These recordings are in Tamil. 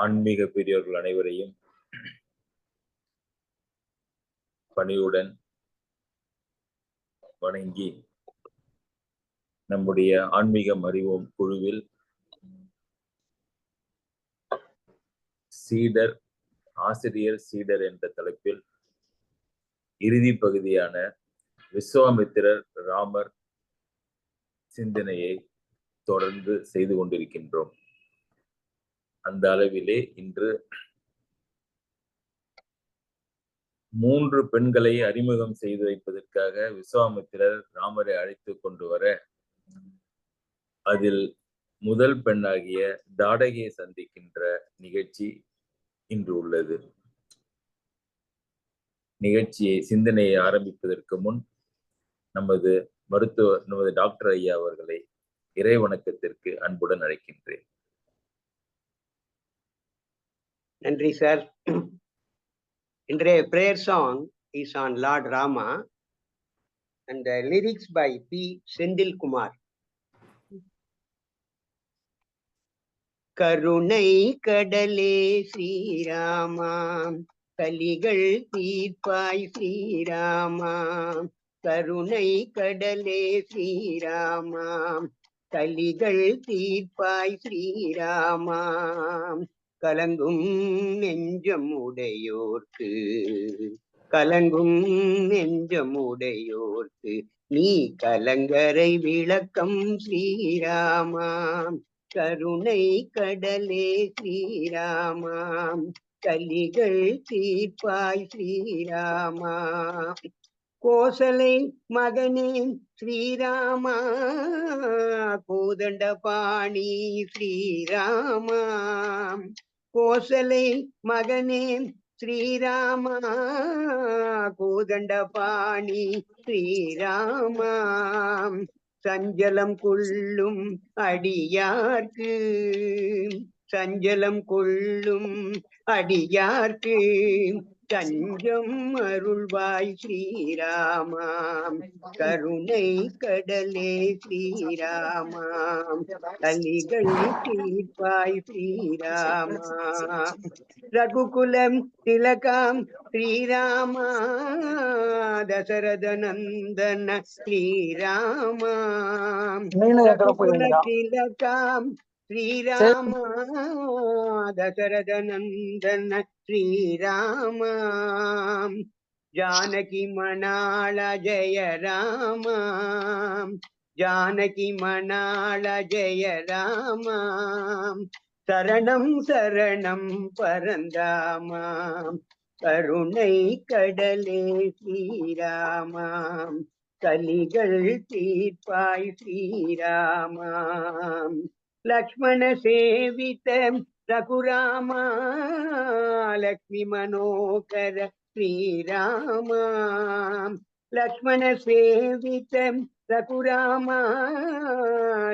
ஆன்மீக பெரியோர்கள் அனைவரையும் பணியுடன் வணங்கி நம்முடைய ஆன்மீகம் அறிவோம் குழுவில் சீடர் ஆசிரியர் சீடர் என்ற தலைப்பில் இறுதி பகுதியான விஸ்வாமித்திரர் ராமர் சிந்தனையை தொடர்ந்து செய்து கொண்டிருக்கின்றோம். அந்த அளவிலே இன்று 3 பெண்களை அறிமுகம் செய்து வைப்பதற்காக விஸ்வாமித்திரர் ராமரை அழைத்து கொண்டு வர, அதில் முதல் பெண்ணாகிய தாடகையை சந்திக்கின்ற நிகழ்ச்சி இன்று உள்ளது. நிகழ்ச்சியை சிந்தனையை ஆரம்பிப்பதற்கு முன் நமது டாக்டர் ஐயா அவர்களை இறை வணக்கத்திற்கு அன்புடன் அழைக்கின்றேன். நன்றி சார். இன்றைய prayer song is on Lord Rama and the lyrics by P. Sendil Kumar. கருணை கடலே ஸ்ரீராமா, கலிகள் தீர்ப்பாய் ஸ்ரீராமா. கருணை கடலே ஸ்ரீராமா, கலிகள் தீர்ப்பாய் ஸ்ரீராமா. கலங்கும் நெஞ்சம் உடையோர்க்கு, கலங்கும் நெஞ்சம் உடையோர்க்கு நீ கலங்கரை விளக்கம் ஸ்ரீராமா. கருணை கடலே ஸ்ரீராமா, கலிகள் தீர்ப்பாய் ஸ்ரீராமா. கோசலை மகனே ஸ்ரீராமா, கோதண்ட பாணி ஸ்ரீராமா. கோசலை மகனே ஸ்ரீராமா, கோதண்ட பாணி ஸ்ரீராமா. சஞ்சலம் கொள்ளும் அடியார்க்கு, சஞ்சலம் கொள்ளும் அடியார்க்கு தஞ்சம் அருள்வாய் ஸ்ரீராமா. கருணை கடலே ஸ்ரீராமா, கலிகள் தீர்ப்பாய் ஸ்ரீராமா. ரகுகுலம் திலகாம் ஸ்ரீராமா, தசரத நந்தன ஸ்ரீராமா. ரகுகுல திலகாம் ஸ்ரீராமா, தசரத நந்தன ஸ்ரீராமா. ஜானகி மணாள ஜெய ராமா, ஜானகி மணாள ஜெய ராமா. சரணம் சரணம் பரந்தாமா, கருணை கடலே ஸ்ரீராமா. கலிகள் தீர்ப்பாய் ஸ்ரீராமா. லக்ஷ்மண சேவித ரகுராமா, லக்ஷ்மி மனோகர ஸ்ரீராமா. லக்ஷ்மண சேவித ரகுராமா,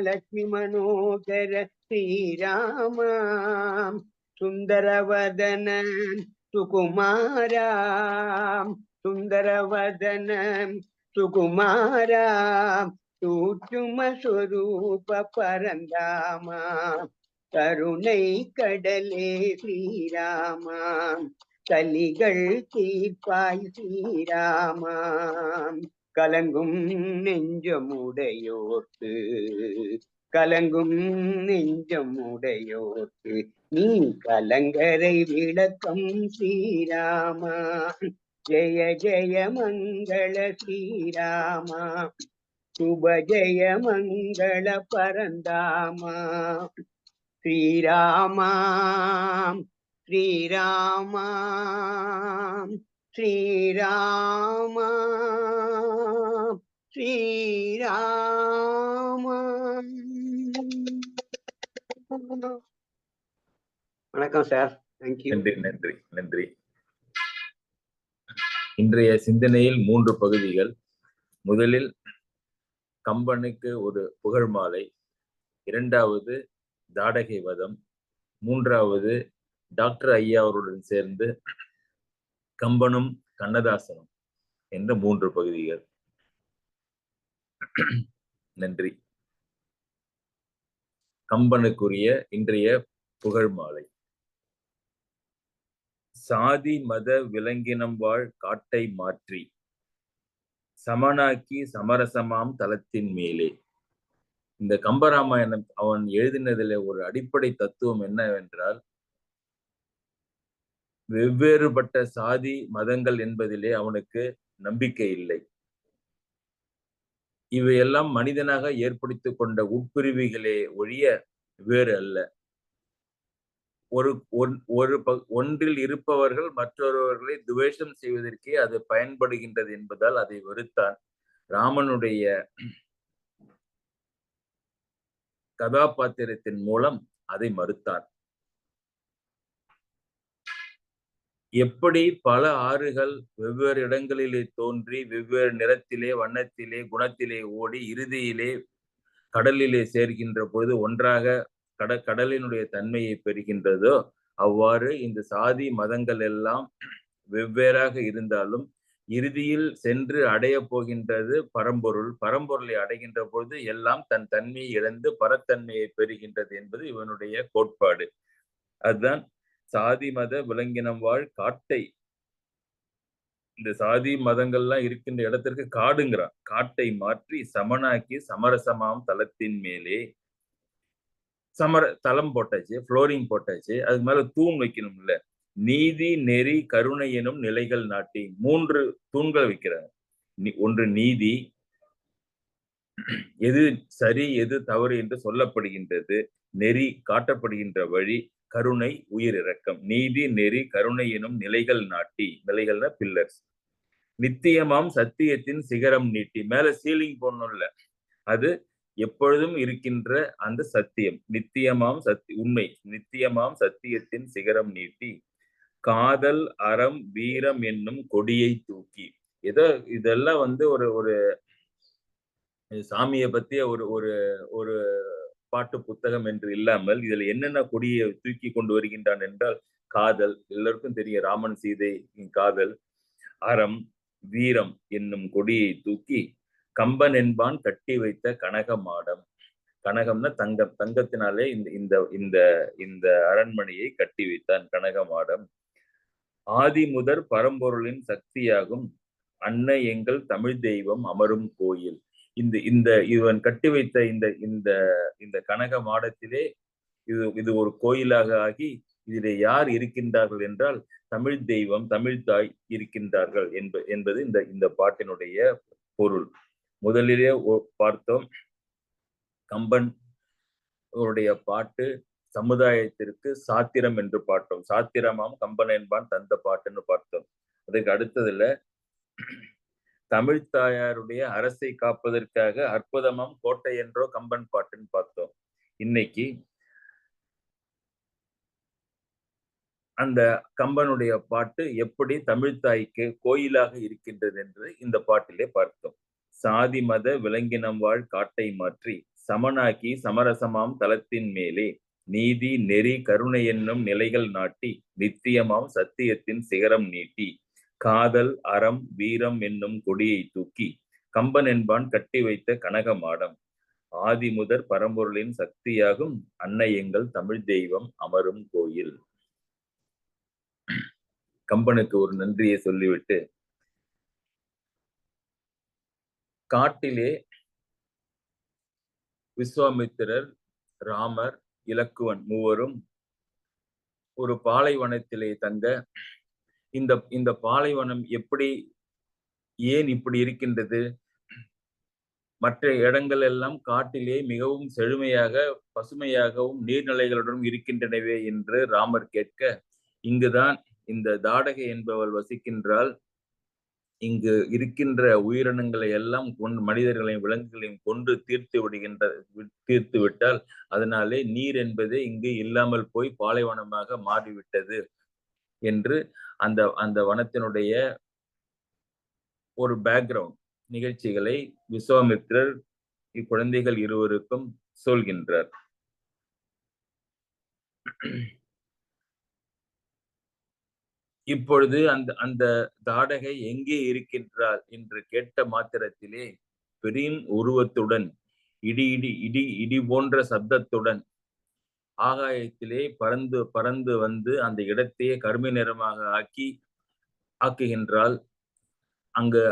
லக்ஷ்மி மனோகர ஸ்ரீராமா. சுந்தரவதன சுகுமாரா, சுந்தரவதன சுகுமாரா. சூட்சும ஸ்வரூப பரந்தாமா, கருணை கடலே ஸ்ரீராமா. கலிகள் தீர்ப்பாய் ஸ்ரீராமா. கலங்கும் நெஞ்சமுடையோர்க்கு, கலங்கும் நெஞ்சமுடையோர்க்கு நீ கலங்கரை விளக்கம் ஸ்ரீராமா. ஜெய ஜெய மங்கள ஸ்ரீராமா, சுப ஜெய மங்கள பரந்தாமா. ஸ்ரீராமா ஸ்ரீராமா ஸ்ரீராமா ஸ்ரீராமா. வணக்கம் சார். தேங்க்யூ. நன்றி நன்றி நன்றி. இன்றைய சிந்தனையில் 3 பகுதிகள். முதலில் கம்பனுக்கு ஒரு புகழ் மாலை, 2வது தாடகை வதம், 3வது டாக்டர் ஐயா அவருடன் சேர்ந்து கம்பனும் கண்ணதாசனும் என்ற 3 பகுதிகள். நன்றி. கம்பனுக்குரிய இன்றைய புகழ் மாலை. சாதி மத விலங்கினம் வாழ் காட்டை மாற்றி சமனாக்கி சமரசமாம் தலத்தின் மேலே. இந்த கம்பராமாயணம் அவன் எழுதினதிலே ஒரு அடிப்படை தத்துவம் என்னவென்றால், வெவ்வேறுபட்ட சாதி மதங்கள் என்பதிலே அவனுக்கு நம்பிக்கை இல்லை. இவையெல்லாம் மனிதனாக ஏற்படுத்திக் கொண்ட உட்பிரிவுகளே ஒழிய வேறு அல்ல. ஒன்றில் இருப்பவர்கள் மற்றொருவர்களை துவேஷம் செய்வதற்கே அது பயன்படுகின்றது என்பதால் அதை வெறுத்தான். ராமனுடைய கதாபாத்திரத்தின் மூலம் அதை மறுத்தான். எப்படி பல ஆறுகள் வெவ்வேறு இடங்களிலே தோன்றி வெவ்வேறு நிறத்திலே, வண்ணத்திலே, குணத்திலே ஓடி இறுதியிலே கடலிலே சேர்கின்ற பொழுது ஒன்றாக கடலினுடைய தன்மையை பெறுகின்றதோ, அவ்வாறு இந்த சாதி மதங்கள் எல்லாம் வெவ்வேறாக இருந்தாலும் இறுதியில் சென்று அடைய போகின்றது பரம்பொருள். பரம்பொருளை அடைகின்ற பொழுது எல்லாம் தன் தன்மையை இழந்து பரத்தன்மையை பெறுகின்றது என்பது இவனுடைய கோட்பாடு. அதுதான் சாதி மத விலங்கினம் வாழ் காட்டை. இந்த சாதி மதங்கள்லாம் இருக்கின்ற இடத்திற்கு காடுங்கிறான். காட்டை மாற்றி சமனாக்கி சமரசமாம் தலத்தின் மேலே. தளம் போட்டாச்சு, ஃப்ளோரிங் போட்டாச்சு, அதுக்கு மேல தூண் வைக்கணும்ல. நீதி நெறி கருணை எனும் நிலைகள் நாட்டி 3 தூண்கள் வைக்கிறாங்க. ஒன்று நீதி, எது சரி எது தவறு என்று சொல்லப்படுகின்றது, நெறி காட்டப்படுகின்ற வழி, கருணை உயிர் இரக்கம். நீதி நெறி கருணை எனும் நிலைகள் நாட்டி, நிலைகள்னா பில்லர்ஸ். நித்தியமாம் சத்தியத்தின் சிகரம் நீட்டி, மேல சீலிங் போடணும்ல, அது எப்பொழுதும் இருக்கின்ற அந்த சத்தியம், நித்தியமாம் உண்மை, நித்தியமாம் சத்தியத்தின் சிகரம் நீட்டி காதல் அறம் வீரம் என்னும் கொடியை தூக்கி. இதெல்லாம் ஒரு சாமியை பத்திய ஒரு பாட்டு புத்தகம் என்று இல்லாமல் இதுல என்னென்ன கொடியை தூக்கி கொண்டு வருகின்றான் என்றால், காதல், எல்லாருக்கும் தெரியும், ராமன் சீதை காதல், அறம் வீரம் என்னும் கொடியை தூக்கி கம்பன் என்பான் கட்டி வைத்த கனக மாடம். கனகம்னா தங்கம், தங்கத்தினாலே இந்த இந்த இந்த அரண்மனையை கட்டி வைத்தான் கனக மாடம். ஆதி முதற் பரம்பொருளின் சக்தியாகும் அன்னை எங்கள் தமிழ் தெய்வம் அமரும் கோயில். இவன் கட்டி வைத்த இந்த கனக மாடத்திலே இது ஒரு கோயிலாக ஆகி இதிலே யார் இருக்கின்றார்கள் என்றால் தமிழ் தெய்வம், தமிழ் தாய் இருக்கின்றார்கள் என்பது இந்த பாட்டினுடைய பொருள். முதலிலே பார்த்தோம், கம்பன் அவருடைய பாட்டு சமுதாயத்திற்கு சாத்திரம் என்று பார்த்தோம். சாத்திரமாம் கம்பன் என்பான் தந்த பாட்டுன்னு பார்த்தோம். அதுக்கு அடுத்ததுல தமிழ் தாயாருடைய அரசை காப்பதற்காக அற்புதமாம் கோட்டை என்றோ கம்பன் பாட்டுன்னு பார்த்தோம். இன்னைக்கு அந்த கம்பனுடைய பாட்டு எப்படி தமிழ்த்தாய்க்கு கோயிலாக இருக்கின்றது என்று இந்த பாட்டிலே பார்த்தோம். சாதி மத விலங்கினம் வாழ் காட்டை மாற்றி சமனாக்கி சமரசமாம் தலத்தின் மேலே நீதி நெறி கருணை என்னும் நிலைகள் நாட்டி நித்தியமாம் சத்தியத்தின் சிகரம் நீட்டி காதல் அறம் வீரம் என்னும் கொடியை தூக்கி கம்பன் என்பான் கட்டி வைத்த கனக மாடம். ஆதி முதற் பரம்பொருளின் சக்தியாகும் அன்னை எங்கள் தமிழ் தெய்வம் அமரும் கோயில். கம்பனுக்கு ஒரு நன்றியை சொல்லிவிட்டு, காட்டிலே விஸ்வாமித்திரர், ராமர், இலக்குவன் மூவரும் ஒரு பாலைவனத்திலே தங்க, இந்த பாலைவனம் ஏன் இப்படி இருக்கின்றது, மற்ற இடங்கள் எல்லாம் காட்டிலே மிகவும் செழுமையாக பசுமையாகவும் நீர்நிலைகளுடன் இருக்கின்றனவே என்று ராமர் கேட்க, இங்குதான் இந்த தாடகை என்பவள் வசிக்கின்றால், இங்கு இருக்கின்ற உயிரினங்களை எல்லாம் மனிதர்களையும் விலங்குகளையும் கொண்டு தீர்த்து விட்டால் அதனாலே நீர் என்பதே இங்கு இல்லாமல் போய் பாலைவனமாக மாறிவிட்டது என்று அந்த வனத்தினுடைய ஒரு பேக்ரவுண்ட் நிகழ்ச்சிகளை விஸ்வாமித்திரர் இக்குழந்தைகள் இருவருக்கும் சொல்கின்றார். இப்பொழுது அந்த தாடகை எங்கே இருக்கின்றார் என்று கேட்ட மாத்திரத்திலே பெரிய உருவத்துடன் இடி போன்ற சப்தத்துடன் ஆகாயத்திலே பறந்து பறந்து வந்து அந்த இடத்தையே கருமை நிறமாக ஆக்குகின்றாள் அங்கு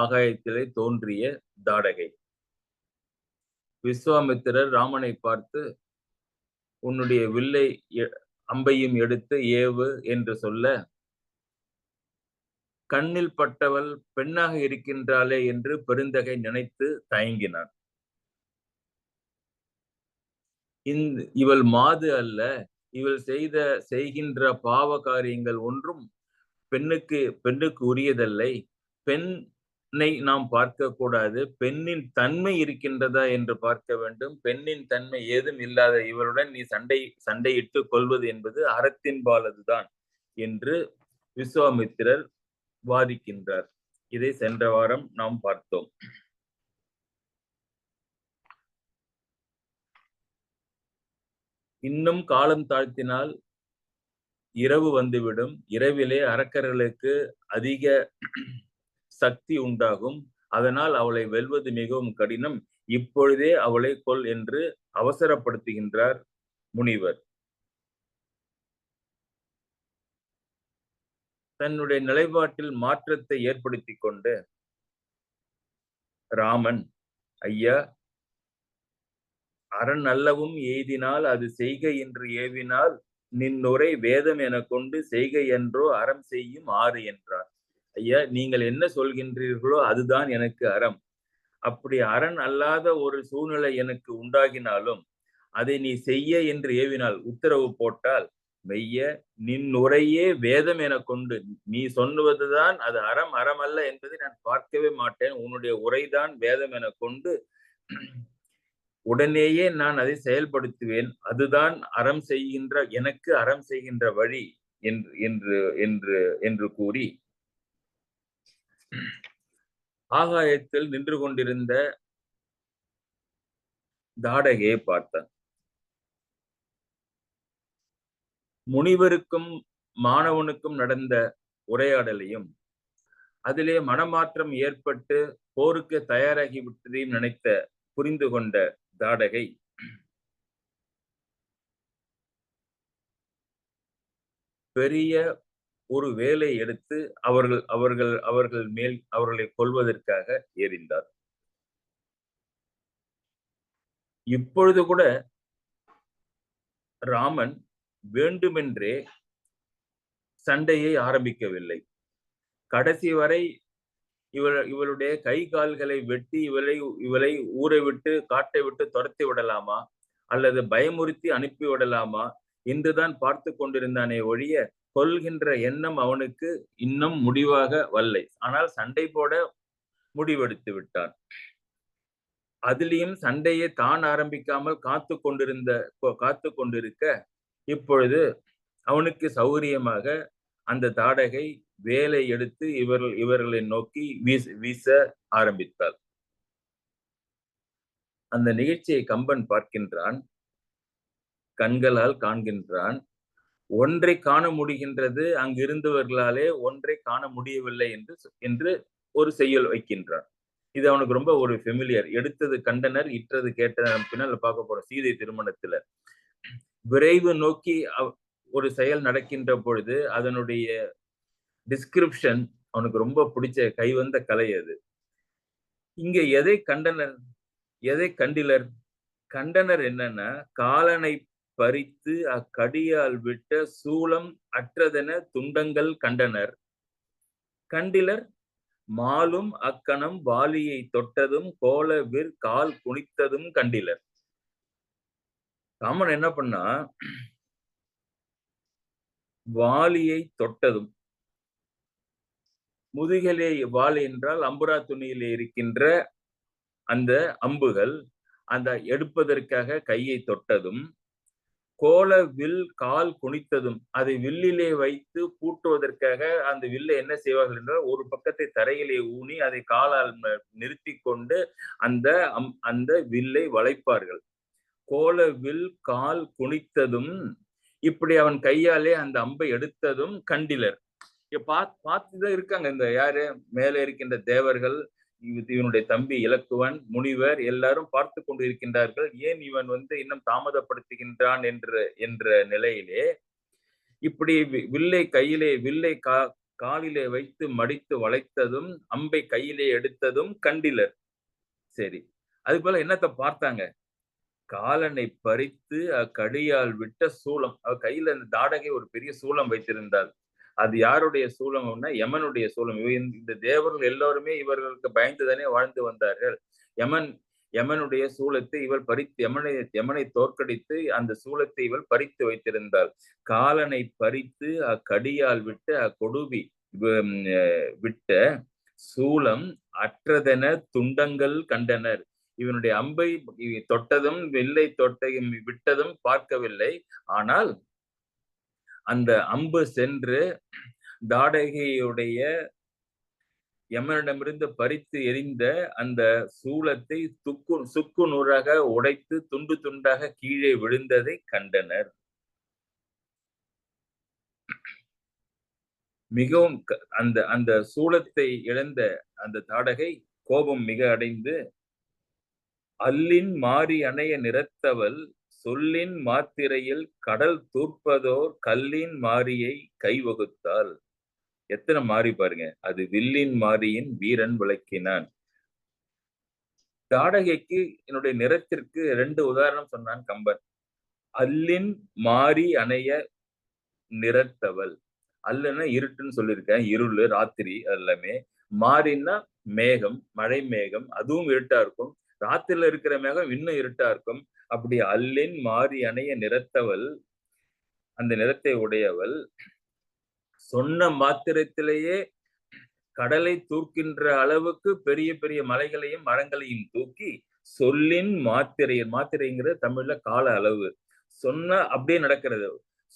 ஆகாயத்திலே தோன்றிய தாடகை. விஸ்வாமித்திரர் ராமனை பார்த்து, உன்னுடைய வில்லை அம்பையும் எடுத்து ஏவு என்று சொல்ல, கண்ணில் பட்டவள் பெண்ணாக இருக்கின்றாளே என்று பெருந்தகை நினைத்து தயங்கினான். இவள் மாது அல்ல, இவள் செய்கின்ற பாவ காரியங்கள் ஒன்றும் பெண்ணுக்கு உரியதல்லை. பெண்ணை நாம் பார்க்க கூடாது, பெண்ணின் தன்மை இருக்கின்றதா என்று பார்க்க வேண்டும். பெண்ணின் தன்மை ஏதும் இல்லாத இவளுடன் நீ சண்டையிட்டு கொள்வது என்பது அறத்தின்பாலதுதான் என்று விஸ்வாமித்திரர் வாதிக்கின்றார். இதை சென்ற வாரம் நாம் பார்த்தோம். இன்னும் காலம் தாழ்த்தினால் இரவு வந்துவிடும். இரவிலே அரக்கர்களுக்கு அதிக சக்தி உண்டாகும். அதனால் அவளை வெல்வது மிகவும் கடினம். இப்பொழுதே அவளை கொல் என்று அவசரப்படுத்துகின்றார் முனிவர். தன்னுடைய நிலைப்பாட்டில் மாற்றத்தை ஏற்படுத்தி கொண்டு ராமன், ஐயா, அரண் அல்லவும் எய்தினால் அது செய்க என்று ஏவினால் நின்னுரை வேதம் என கொண்டு செய்க என்றோ அறம் செய்யும் ஆறு என்றார். ஐயா, நீங்கள் என்ன சொல்கின்றீர்களோ அதுதான் எனக்கு அறம். அப்படி அரண் அல்லாத ஒரு சூழ்நிலை எனக்கு உண்டாகினாலும் அதை நீ செய்ய என்று ஏவினால், உத்தரவு போட்டால், மெய்ய நின்னுரையே வேதம் என கொண்டு நீ சொன்னுவதுதான் அது அறம் அல்ல என்பதை நான் பார்க்கவே மாட்டேன். உன்னுடைய உரைதான் வேதம் என கொண்டு உடனேயே நான் அதை செயல்படுத்துவேன். அதுதான் எனக்கு அறம் செய்கின்ற வழி என்று கூறி ஆகாயத்தில் நின்று கொண்டிருந்த தாடகையை பார்த்தான். முனிவருக்கும் மாணவனுக்கும் நடந்த உரையாடலையும் அதிலே மனமாற்றம் ஏற்பட்டு போருக்கு தயாராகி விட்டதையும் புரிந்து கொண்ட தாடகை பெரிய ஒரு வேலை எடுத்து அவர்கள் மேல் அவர்களை கொல்வதற்காக எறிந்தார். இப்பொழுது கூட ராமன் வேண்டுமென்றே சண்டையை ஆரம்பிக்கவில்லை. கடைசி வரை இவளுடைய கை கால்களை வெட்டி இவளை ஊரை விட்டு காட்டை விட்டு துரத்தி விடலாமா அல்லது பயமுறுத்தி அனுப்பி விடலாமா என்றுதான் பார்த்து கொண்டிருந்தானே ஒழிய கொல்கின்ற எண்ணம் அவனுக்கு இன்னும் முடிவாக வரலை. ஆனால் சண்டை போட முடிவெடுத்து விட்டான். அதிலையும் சண்டையை தான் ஆரம்பிக்காமல் காத்து கொண்டிருக்க இப்பொழுது அவனுக்கு சௌகரியமாக அந்த தாடகை வேலை எடுத்து இவர்களை நோக்கி வீச ஆரம்பித்தாள். அந்த நிகழ்ச்சியை கம்பன் பார்க்கின்றான், கண்களால் காண்கின்றான். ஒன்றை காண முடிகின்றது, அங்கு இருந்தவர்களாலே ஒன்றை காண முடியவில்லை என்று ஒரு செய்யுள் வைக்கின்றான். இது அவனுக்கு ரொம்ப ஒரு ஃபெமிலியர். எடுத்தது கண்டனர், இற்றது கேட்டனர். பின்னால் பார்க்க போறோம் சீதை திருமணத்துல. விரைவு நோக்கி ஒரு செயல் நடக்கின்ற பொழுது அதனுடைய டிஸ்கிரிப்ஷன் அவனுக்கு ரொம்ப பிடிச்ச கைவந்த கலை அது. இங்க எதை கண்டனர், எதை கண்டிலர்? கண்டனர் என்னன்னா, காலனை பறித்து அக்கடியால் விட்ட சூலம் அற்றதென துண்டங்கள் கண்டனர். கண்டிலர் மாலும் அக்கணம் வாலியை தொட்டதும் கோலவிற் கால் குனித்ததும் கண்டிலர். ராமன் என்ன பண்ணா, வாலியை தொட்டதும், முதுகிலே வால் என்றால் அம்புரா துணியிலே இருக்கின்ற அந்த அம்புகள் அந்த எடுப்பதற்காக கையை தொட்டதும், கோல வில் கால் குனித்ததும், அதை வில்லிலே வைத்து பூட்டுவதற்காக அந்த வில்லை என்ன செய்வார்கள் என்றால் ஒரு பக்கத்தை தரையிலே ஊனி அதை காலால் நிறுத்தி கொண்டு அந்த வில்லை வளைப்பார்கள். கோல வில் கால் குனித்ததும், இப்படி அவன் கையாலே அந்த அம்பை எடுத்ததும் கண்டிலர். பார்த்துதான் இருக்காங்க இந்த யாரு மேலே இருக்கின்ற தேவர்கள், இவனுடைய தம்பி இலக்குவன், முனிவர் எல்லாரும் பார்த்து கொண்டு இருக்கின்றார்கள். ஏன் இவன் இன்னும் தாமதப்படுத்துகின்றான் என்ற நிலையிலே இப்படி வில்லை காலிலே வைத்து மடித்து வளைத்ததும் அம்பை கையிலே எடுத்ததும் கண்டிலர். சரி, அது போல என்னத்தை பார்த்தாங்க? காலனை பறித்து அக்கடியால் விட்ட சூலம். அவ கையில அந்த தாடகை ஒரு பெரிய சூலம் வைத்திருந்தாள். அது யாருடைய சூலம்னா யமனுடைய சூலம். இந்த தேவர்கள் எல்லோருமே இவர்களுக்கு பயந்துதானே வாழ்ந்து வந்தார்கள். யமனுடைய சூலத்தை இவள் பறித்து யமனை தோற்கடித்து அந்த சூலத்தை இவள் பறித்து வைத்திருந்தாள். காலனை பறித்து அக்கடியால் விட்ட அக்கொடுவி விட்ட சூலம் அற்றதென துண்டங்கள் கண்டனர். இவனுடைய அம்பை தொட்டதும் வில்லை தொட்டையும் விட்டதும் பார்க்கவில்லை. ஆனால் அந்த அம்பு சென்று தாடகையுடைய யமனிடமிருந்து பறித்து எறிந்த அந்த சூலத்தை சுக்கு நூறாக உடைத்து துண்டு துண்டாக கீழே விழுந்ததை கண்டனர். மிகவும் அந்த சூலத்தை இழந்த அந்த தாடகை கோபம் மிக அடைந்து, அல்லின் மாறி அணைய நிறத்தவள் சொல்லின் மாத்திரையில் கடல் தூர்ப்பதோர் கல்லின் மாரியை கை வகுத்தாள். எத்தனை மாறி பாருங்க. அது வில்லின் மாரியின் வீரன் விளக்கினான். தாடகைக்கு என்னுடைய நிறத்திற்கு 2 உதாரணம் சொன்னான் கம்பன். அல்லின் மாறி அணைய நிறத்தவள். அல்லன்னா இருட்டுன்னு சொல்லியிருக்கேன். இருள், ராத்திரி எல்லாமே. மாறின்னா மேகம், மழை மேகம், அதுவும் இருட்டா இருக்கும். ராத்திரில இருக்கிற மேகம் இன்னும் இருட்டா இருக்கும். அப்படி அல்லின் மாறி அணைய நிறத்தவள், அந்த நிறத்தை உடையவள், சொன்ன மாத்திரத்திலேயே கடலை தூக்கின்ற அளவுக்கு பெரிய பெரிய மலைகளையும் மரங்களையும் தூக்கி சொல்லின் மாத்திரைங்கிறது தமிழ்ல கால அளவு. சொன்ன அப்படியே நடக்கிறது.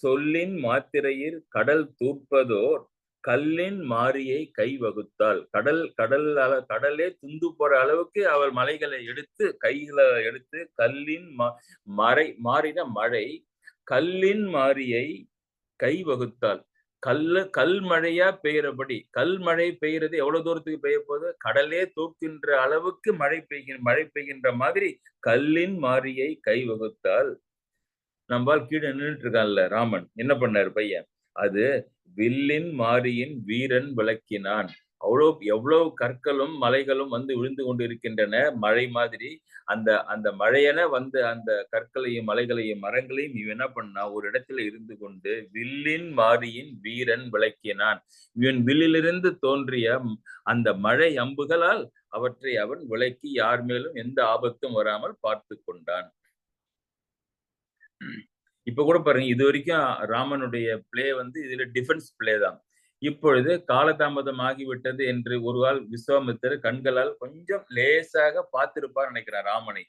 சொல்லின் மாத்திரையில் கடல் தூர்ப்பதோர் கல்லின் மாரியை கை வகுத்தாள். கடலே துண்டு போற அளவுக்கு அவள் மலைகளை எடுத்து கைகளை எடுத்து கல்லின் மாறின மழை கல்லின் மாரியை கை வகுத்தாள். கல் மழையா பெய்யறபடி. கல் மழை பெய்யறது எவ்வளவு தூரத்துக்கு பெய்ய போகுது? கடலே தூக்கின்ற அளவுக்கு மழை பெய்கின்ற மாதிரி கல்லின் மாரியை கை வகுத்தாள். நம்மால் கீழே நின்றுட்டு இருக்கான்ல ராமன், என்ன பண்ணாரு பையன்? அது வில்லின் மாரியின் வீரன் விளக்கினான். எவ்வளவு கற்களும் மலைகளும் விழுந்து கொண்டு இருக்கின்றன மழை மாதிரி. அந்த மழையென அந்த கற்களையும் மலைகளையும் மரங்களையும் இவன் என்ன பண்ணா, ஒரு இடத்துல இருந்து கொண்டு வில்லின் மாரியின் வீரன் விளக்கினான். இவன் வில்லிலிருந்து தோன்றிய அந்த மழை அம்புகளால் அவற்றை அவன் விளக்கி யார் மேலும் எந்த ஆபத்தும் வராமல் பார்த்து கொண்டான். இப்ப கூட பாருங்க, இது வரைக்கும் ராமனுடைய பிளே இதுல டிஃபென்ஸ் பிளே தான். இப்பொழுது காலதாமதம் ஆகிவிட்டது என்று ஒருவாள் விஸ்வாமித்திரர் கண்களால் கொஞ்சம் லேசாக பார்த்திருப்பார் நினைக்கிறார் ராமனை.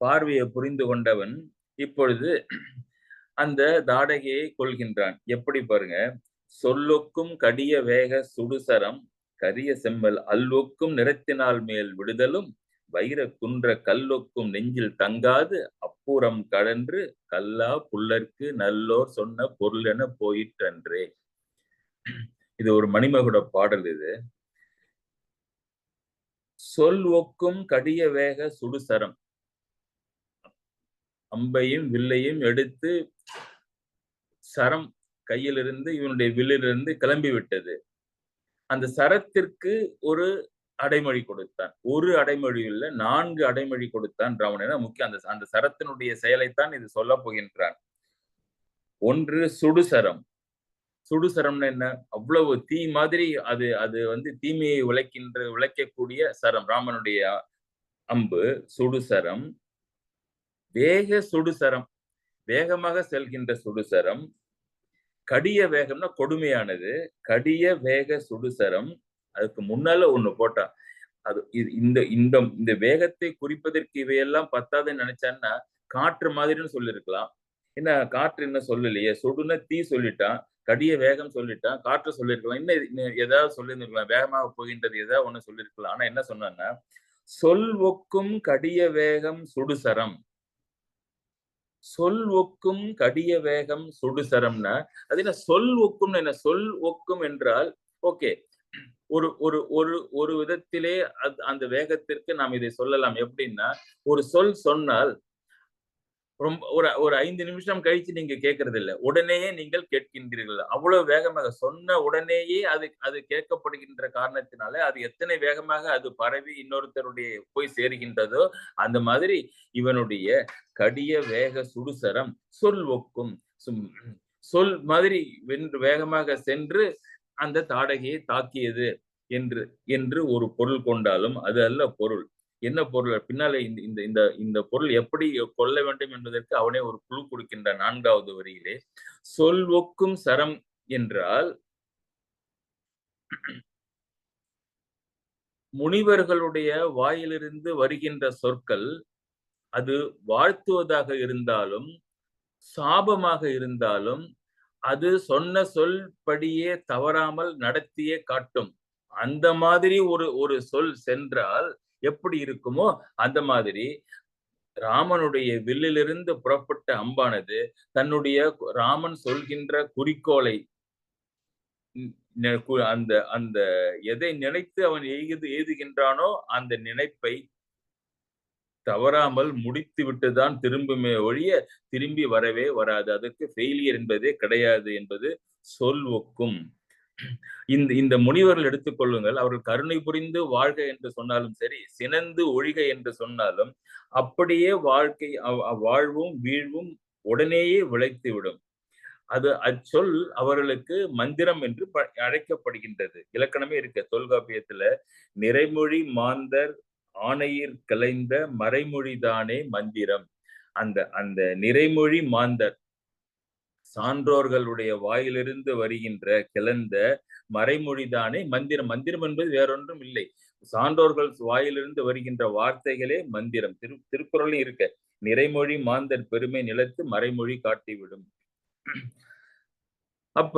பார்வையை புரிந்து கொண்டவன் இப்பொழுது அந்த தாடகையை கொள்கின்றான். எப்படி பாருங்க, சொல்லொக்கும் கடிய வேக சுடுசரம் கரிய செம்மல் அல்லொக்கும் நிறத்தினால் மேல் விடுதலும் வைர குன்ற கல்லொக்கும் நெஞ்சில் தங்காது அப்புறம் கடன்று கல்லா புல்லற்கு நல்லோர் சொன்ன பொருள் என போயிற்றன்றே. இது ஒரு மணிமகுட பாடல். இது சொல் ஒக்கும் கடிய வேக சுடுசரம். அம்பையும் வில்லையும் எடுத்து சரம் கையிலிருந்து இவனுடைய வில்லிலிருந்து கிளம்பி விட்டது. அந்த சரத்திற்கு ஒரு அடைமொழி கொடுத்தான். ஒரு அடைமொழி இல்ல, 4 அடைமொழி கொடுத்தான் ராவணன். முக்கியம் அந்த சரத்தினுடைய செயலைத்தான் இது சொல்ல போகின்றான். ஒன்று சுடுசரம். சுடுசரம்னு என்ன? அவ்வளவு தீ மாதிரி அது தீமையை விளைக்கக்கூடிய சரம். ராமனுடைய அம்பு சுடுசரம். வேக சுடுசரம், வேகமாக செல்கின்ற சுடுசரம். கடிய வேகம்னா கொடுமையானது. கடிய வேக சுடுசரம். அதுக்கு முன்னால ஒண்ணு போட்டான். அது இந்த வேகத்தை குறிப்பதற்கு இவையெல்லாம் பத்தாதுன்னு நினைச்சான்னா காற்று மாதிரின்னு சொல்லிருக்கலாம். என்ன காற்று என்ன சொல்லலையே, சுடுன தீ சொல்லிட்டான், கடிய வேகம் சொல்லிட்டான், காற்று சொல்லிருக்கலாம், இன்னும் ஏதாவது சொல்லியிருந்திருக்கலாம், வேகமாக போகின்றது ஏதாவது ஒண்ணு சொல்லிருக்கலாம். ஆனா என்ன சொன்னான்னா சொல் ஒக்கும் கடிய வேகம் சுடுசரம். சொல் ஒக்கும் கடிய வேகம் சுடுசரம்னா அது என்ன? சொல் ஒக்கும் என்ன? சொல் ஒக்கும் என்றால் ஓகே, ஒரு ஒரு ஒரு ஒரு விதத்திலே அந்த வேகத்திற்கு நாம் இதை சொல்லலாம். எப்படின்னா, ஒரு சொல் சொன்னால் ரொம்ப ஒரு 5 நிமிஷம் கழிச்சு நீங்க கேட்கறதில்ல. உடனேயே நீங்கள் கேட்கின்றீர்கள். அவ்வளவு வேகமாக சொன்ன உடனேயே அது அது கேட்கப்படுகின்ற காரணத்தினால, அது எத்தனை வேகமாக அது பரவி இன்னொருத்தருடைய போய் சேருகின்றதோ, அந்த மாதிரி இவனுடைய கடிய வேக சுடுசரம் சொல் ஒக்கும். சும் சொல் மாதிரி வென்று வேகமாக சென்று அந்த தாடகையை தாக்கியது என்று என்று ஒரு பொருள் கொண்டாலும் அது அல்ல பொருள். என்ன பொருள்? பின்னாலே இந்த இந்த இந்த இந்த பொருள் எப்படி கொள்ள வேண்டும் என்பதற்கு அவனே ஒரு குழு கொடுக்கின்றான் 4வது வரியிலே. சொல் ஒக்கும் சரம் என்றால் முனிவர்களுடைய வாயிலிருந்து வருகின்ற சொற்கள் அது வாழ்த்துவதாக இருந்தாலும், சாபமாக இருந்தாலும், அது சொன்ன சொல் படியே தவறாமல் நடத்தியே காட்டும். அந்த மாதிரி ஒரு ஒரு சொல் சென்றால் எப்படி இருக்குமோ, அந்த மாதிரி ராமனுடைய வில்லிலிருந்து புறப்பட்ட அம்பானது தன்னுடைய ராமன் சொல்கின்ற குறிக்கோளை அந்த அந்த எதை நினைத்து அவன் எய்துகின்றானோ அந்த நினைப்பை தவறாமல் முடித்து விட்டுதான் திரும்புமே ஒழிய திரும்பி வரவே வராது. அதற்கு ஃபெயிலியர் என்பதே கிடையாது என்பது சொல் ஒக்கும். இந்த இந்த முனிவர்கள் எடுத்துக்கொள்ளுங்கள். அவர்கள் கருணை புரிந்து வாழ்க என்று சொன்னாலும் சரி, சினந்து ஒழிக என்று சொன்னாலும், அப்படியே வாழ்க்கை வாழ்வும் வீழ்வும் உடனேயே விளைத்துவிடும். அது அச்சொல் அவர்களுக்கு மந்திரம் என்று அழைக்கப்படுகின்றது. இலக்கணமே இருக்கு தொல்காப்பியத்துல. நிறைமொழி மாந்தர் ஆணையிற் கலைந்த மறைமொழிதானே மந்திரம். அந்த அந்த நிறைமொழி மாந்தர் சான்றோர்களுடைய வாயிலிருந்து வருகின்ற கிளந்த மறைமொழிதானே மந்திரம். மந்திரம் என்பது வேறொன்றும் இல்லை. சான்றோர்கள் வாயிலிருந்து வருகின்ற வார்த்தைகளே மந்திரம். திருக்குறளும் இருக்க. நிறைமொழி மாந்தர் பெருமை நிலத்து மறைமொழி காட்டிவிடும். அப்ப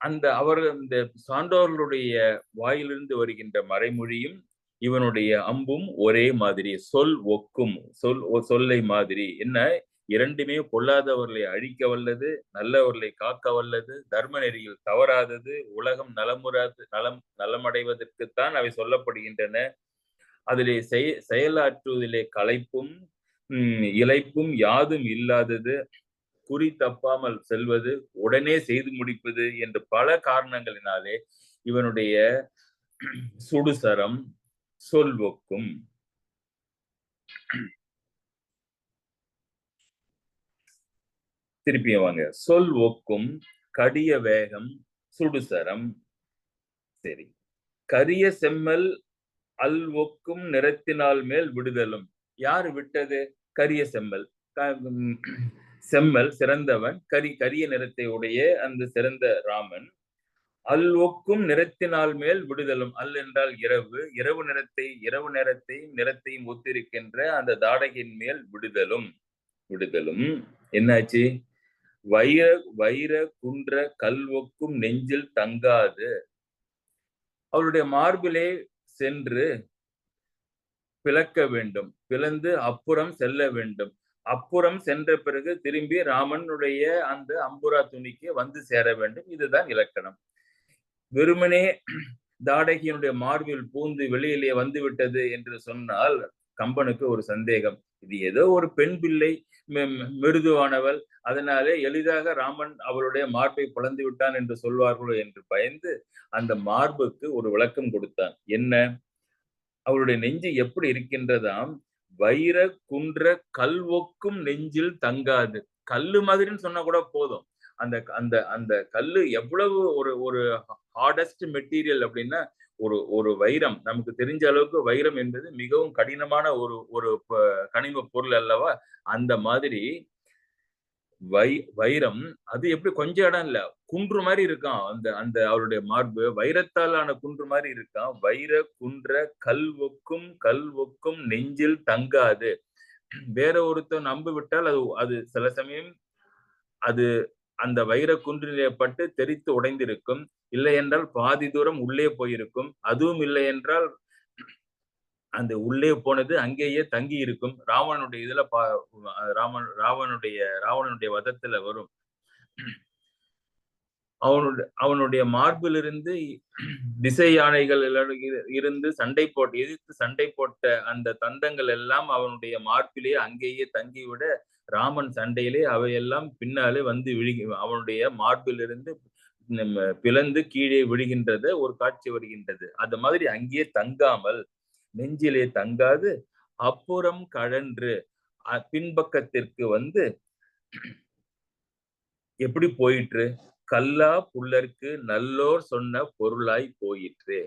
அந்த அவர்கள் இந்த சான்றோர்களுடைய வாயிலிருந்து வருகின்ற மறைமொழியும் இவனுடைய அம்பும் ஒரே மாதிரி. சொல் ஒக்கும். சொல்லை மாதிரி. என்ன? இரண்டுமே பொல்லாதவர்களை அழிக்க வல்லது, நல்லவர்களை காக்க வல்லது, தர்ம நெறியில் தவறாதது, உலகம் நலமடைவதற்குத்தான் அவை சொல்லப்படுகின்றன. அதிலே செயலாற்றுவதிலே களைப்பும் இளைப்பும் யாதும் இல்லாதது, குறி தப்பாமல் செல்வது, உடனே செய்து முடிப்பது என்று பல காரணங்களினாலே இவனுடைய சுடுசரம் சொல் ஒக்கும். திருப்பியும் வாங்க. சொல் ஒக்கும், கடிய வேகம், சுடுசரம். சரி. கரிய செம்மல் அல் ஒக்கும் நிறத்தினால் மேல் விடுதலும். யாரு விட்டது? கரிய செம்மல். செம்மல் சிறந்தவன், கரிய நிறத்தை உடைய அந்த சிறந்த ராமன். அல் ஒக்கும் நிறத்தினால் மேல் விடுதலும். அல் என்றால் இரவு. இரவு நிறத்தையும் ஒத்திருக்கின்ற அந்த தாடகின் மேல் விடுதலும். என்னாச்சு? வைர குன்ற கல் ஒக்கும் நெஞ்சில் தங்காது. அவருடைய மார்பிலே சென்று பிளக்க வேண்டும். பிளந்து அப்புறம் செல்ல வேண்டும். அப்புறம் சென்ற பிறகு திரும்பி ராமனுடைய அந்த அம்புரா துணிக்கு வந்து சேர வேண்டும். இதுதான் இலக்கணம். வெறுமனே தாடகியினுடைய மார்பில் பூந்து வெளியிலே வந்து விட்டது என்று சொன்னால் கம்பனுக்கு ஒரு சந்தேகம். இது ஏதோ ஒரு பெண் பிள்ளை, மிருதுவானவள், அதனாலே எளிதாக ராமன் அவளுடைய மார்பை பிளந்து விட்டான் என்று சொல்வார்களோ என்று பயந்து அந்த மார்புக்கு ஒரு விளக்கம் கொடுத்தான். என்ன? அவருடைய நெஞ்சு எப்படி இருக்கின்றதாம்? வைர குன்ற கல் ஒக்கும் நெஞ்சில் தங்காது. கல்லு மாதிரின்னு சொன்னா கூட போதும். அந்த அந்த அந்த கல்லு எவ்வளவு ஒரு ஒரு ஹார்டஸ்ட் மெட்டீரியல் அப்படின்னா, ஒரு வைரம், நமக்கு தெரிஞ்ச அளவுக்கு வைரம் என்பது மிகவும் கடினமான ஒரு ஒரு கனிம பொருள் அல்லவா? அந்த மாதிரி வைரம் அது எப்படி கொஞ்சம் இடம் இல்ல, குன்று மாதிரி இருக்கான். அந்த அந்த அவருடைய மார்பு வைரத்தாலான குன்று மாதிரி இருக்கான். வைர குன்ற கல் ஒக்கும் நெஞ்சில் தங்காது. வேற ஒருத்தன் நம்பி விட்டால் அது சில சமயம் அது அந்த வைர குன்றிலே பட்டு தெரித்து உடைந்திருக்கும். இல்லை என்றால் பாதி தூரம் உள்ளே போயிருக்கும். அதுவும் இல்லை என்றால் அந்த உள்ளே போனது அங்கேயே தங்கி இருக்கும். ராவணனுடைய இதுல ராவணனுடைய வதத்துல வரும். அவனுடைய மார்பிலிருந்து திசை யானைகள் இருந்து எதிர்த்து சண்டை போட்ட அந்த தந்தங்கள் எல்லாம் அவனுடைய மார்பிலே அங்கேயே தங்கிவிட ராமன் சண்டையிலே அவையெல்லாம் பின்னாலே வந்து அவனுடைய மார்பிலிருந்து பிளந்து கீழே விழுகின்றது ஒரு காட்சி வருகின்றது. அந்த மாதிரி அங்கேயே தங்காமல் நெஞ்சிலே தங்காது அப்புறம் கழன்று பின்பக்கத்திற்கு வந்து எப்படி போயிற்று? கல்லா புல்லருக்கு நல்லோர் சொன்ன பொருளாய் போயிற்று.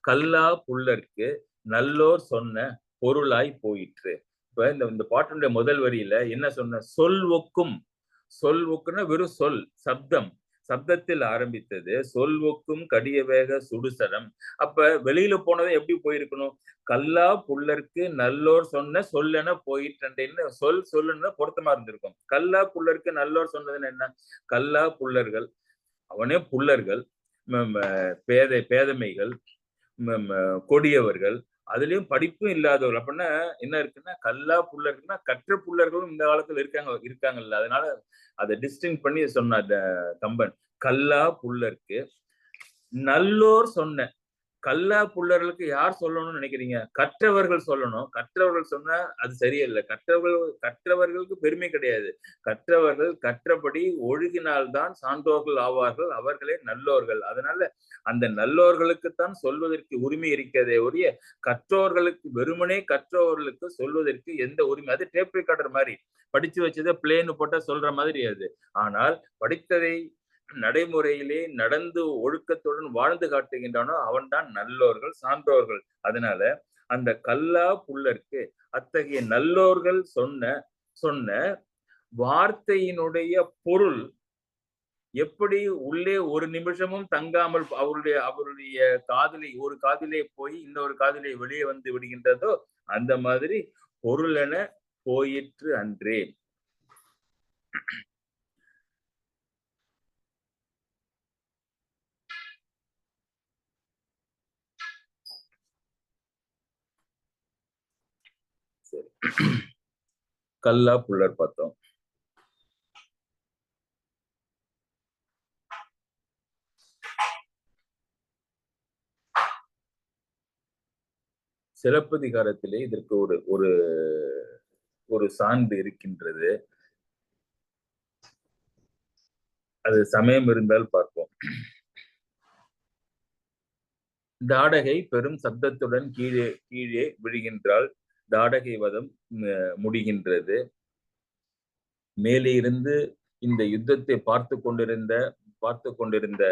கல்லா புல்லருக்கு நல்லோர் சொன்ன பொருளாய் போயிற்று. இப்ப இந்த பாட்டுடைய முதல் வரியில என்ன சொன்ன? சொல் ஒக்குன்னா வெறும் சொல், சப்தத்தில் ஆரம்பித்தது. சொல் ஒக்கும் கடிய வேக சுடுசரம். அப்ப வெளியில போனதை எப்படி போயிருக்கணும்? கல்லா புல்லருக்கு நல்லோர் சொன்ன சொல்லென போயிட்டு சொல்லுன்னு பொருத்தமா இருந்திருக்கும். கல்லா புல்லருக்கு நல்லோர் சொன்னதுன்னு என்ன? கல்லா புல்லர்கள், அவனே புல்லர்கள், பேதமைகள், கொடியவர்கள், அதுலயும் படிப்பும் இல்லாதவர்கள். அப்படின்னா என்ன இருக்குன்னா, கல்லா புல்லர்கள்னா கற்ற புல்லர்களும் இந்த காலத்துல இருக்காங்கல்ல. அதனால அதை டிஸ்டிங் பண்ணி சொன்ன கம்பன். கல்லா புல்லருக்கு நல்லோர் சொன்ன. கல்லா புல்லர்களுக்கு யார் சொல்லணும்னு நினைக்கிறீங்க? கற்றவர்கள் சொல்லணும். கற்றவர்கள் சொன்னா அது சரியில்லை. கற்றவர்களுக்கு பெருமை கிடையாது. கற்றவர்கள் கற்றபடி ஒழுகினால்தான் சான்றோர்கள் ஆவார்கள், அவர்களே நல்லோர்கள். அதனால அந்த நல்லோர்களுக்குத்தான் சொல்வதற்கு உரிமை இருக்கிறதே ஒழிய வெறுமனே கற்றவர்களுக்கு சொல்வதற்கு எந்த உரிமை? அது டேப் ரெக்கார்டர் மாதிரி படிச்சு வச்சதை பிளேன்னு போட்டா சொல்ற மாதிரி அது. ஆனால் படித்ததை நடைமுறையிலே நடந்து ஒழுக்கத்துடன் வாழ்ந்து காட்டுகின்றானோ அவன்தான் நல்லோர்கள், சான்றோர்கள். அதனால அந்த கல்லா புல்லருக்கு அத்தகைய நல்லோர்கள் சொன்ன வார்த்தையினுடைய பொருள் எப்படி உள்ளே ஒரு நிமிஷமும் தங்காமல் அவருடைய ஒரு காதிலே போய் இன்னொரு காதிலே வெளியே வந்து விடுகின்றதோ அந்த மாதிரி பொருள் என போயிற்று அன்றே. கல்லா புல்லர் பார்த்தோம். சிலப்பதிகாரத்திலே இதற்கு ஒரு சான்று இருக்கின்றது. அது சமயம் இருந்தால் பார்ப்போம். தாடகை பெரும் சப்தத்துடன் கீழே விழுகின்றால் தாடகை வதம் முடிகின்றது. மேலே இருந்து இந்த யுத்தத்தை பார்த்து கொண்டிருந்த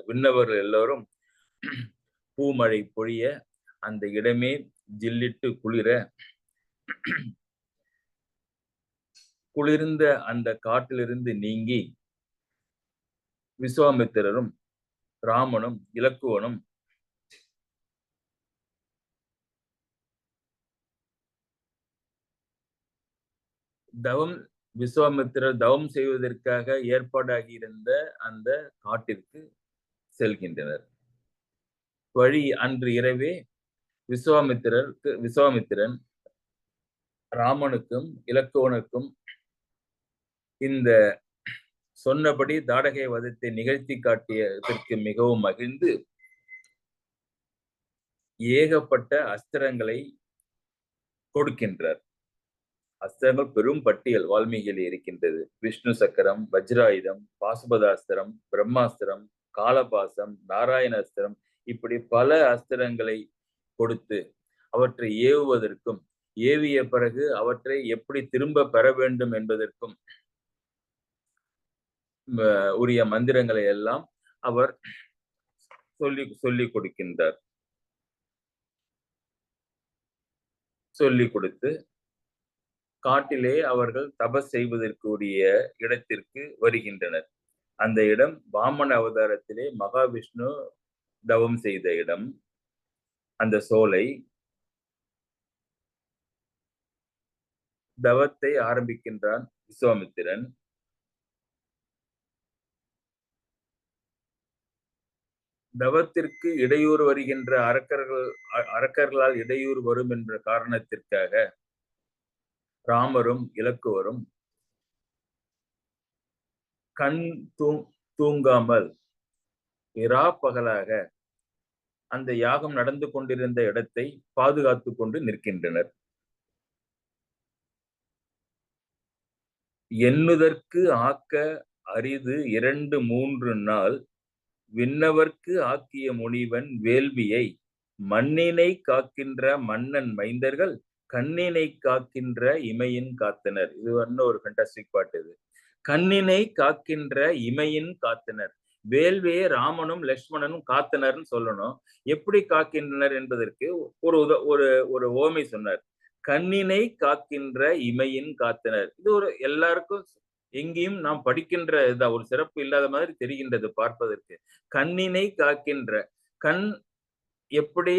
விண்ணவர்கள் எல்லோரும் பூமழை பொழிய அந்த இடமே ஜில்லிட்டு குளிர்ந்த அந்த காட்டிலிருந்து நீங்கி விஸ்வாமித்திரரும் ராமனும் இலக்குவனும் விஸ்வாமித்திரர் தவம் செய்வதற்காக ஏற்பாடாகி இருந்த அந்த காட்டிற்கு செல்கின்றனர். வழி அன்று இரவே விஸ்வாமித்திரன் ராமனுக்கும் இலக்குவனுக்கும் இந்த சொன்னபடி தாடகை வதத்தை நிகழ்த்தி காட்டியதற்கு மிகவும் மகிழ்ந்து ஏகப்பட்ட அஸ்திரங்களை கொடுக்கின்றார். அஸ்திரங்கள் பெரும் பட்டியல் வால்மீகியில் இருக்கின்றது. விஷ்ணு சக்கரம், வஜ்ராயுதம், பாசுபதாஸ்திரம், பிரம்மாஸ்திரம், காலபாசம், நாராயண அஸ்திரம், இப்படி பல அஸ்திரங்களை கொடுத்து அவற்றை ஏவுவதற்கும் ஏவிய பிறகு அவற்றை எப்படி திரும்ப பெற வேண்டும் என்பதற்கும் உரிய மந்திரங்களை எல்லாம் அவர் சொல்லிக் கொடுக்கின்றார். சொல்லிக் கொடுத்து காட்டிலே அவர்கள் தபஸ் செய்வதற்குரிய இடத்திற்கு வருகின்றனர். அந்த இடம் வாமன அவதாரத்திலே மகாவிஷ்ணு தவம் செய்த இடம். அந்த சோலை தவத்தை ஆரம்பிக்கின்றான் விஸ்வாமித்திரன். தவத்திற்கு இடையூறு வருகின்ற அரக்கர்களால் இடையூறு வரும் என்ற காரணத்திற்காக ராமரும் இலக்குவரும் தூங்காமல் இரா பகலாக அந்த யாகம் நடந்து கொண்டிருந்த இடத்தை பாதுகாத்து கொண்டு நிற்கின்றனர். எண்ணுதற்கு ஆக்க அரிது 2-3 நாள் விண்ணவர்க்கு ஆக்கிய முனிவன் வேள்வியை மண்ணினை காக்கின்ற மன்னன் மைந்தர்கள் கண்ணினை காக்கின்ற இமையின் காத்தனர். இது ஒரு ஃபேண்டாஸ்டிக் பாட்டு. இது கண்ணினை காக்கின்ற இமையின் காத்தனர். வேள்வியை ராமனும் லட்சுமணனும் காத்தனர்னு சொல்லணும். எப்படி காக்கின்றனர் என்பதற்கு ஒரு ஒரு ஓமை சொன்னார். கண்ணினை காக்கின்ற இமையின் காத்தனர். இது ஒரு எல்லாருக்கும் எங்கேயும் நாம் படிக்கின்ற ஒரு சிறப்பு இல்லாத மாதிரி தெரிகின்றது பார்ப்பதற்கு. கண்ணினை காக்கின்ற, கண் எப்படி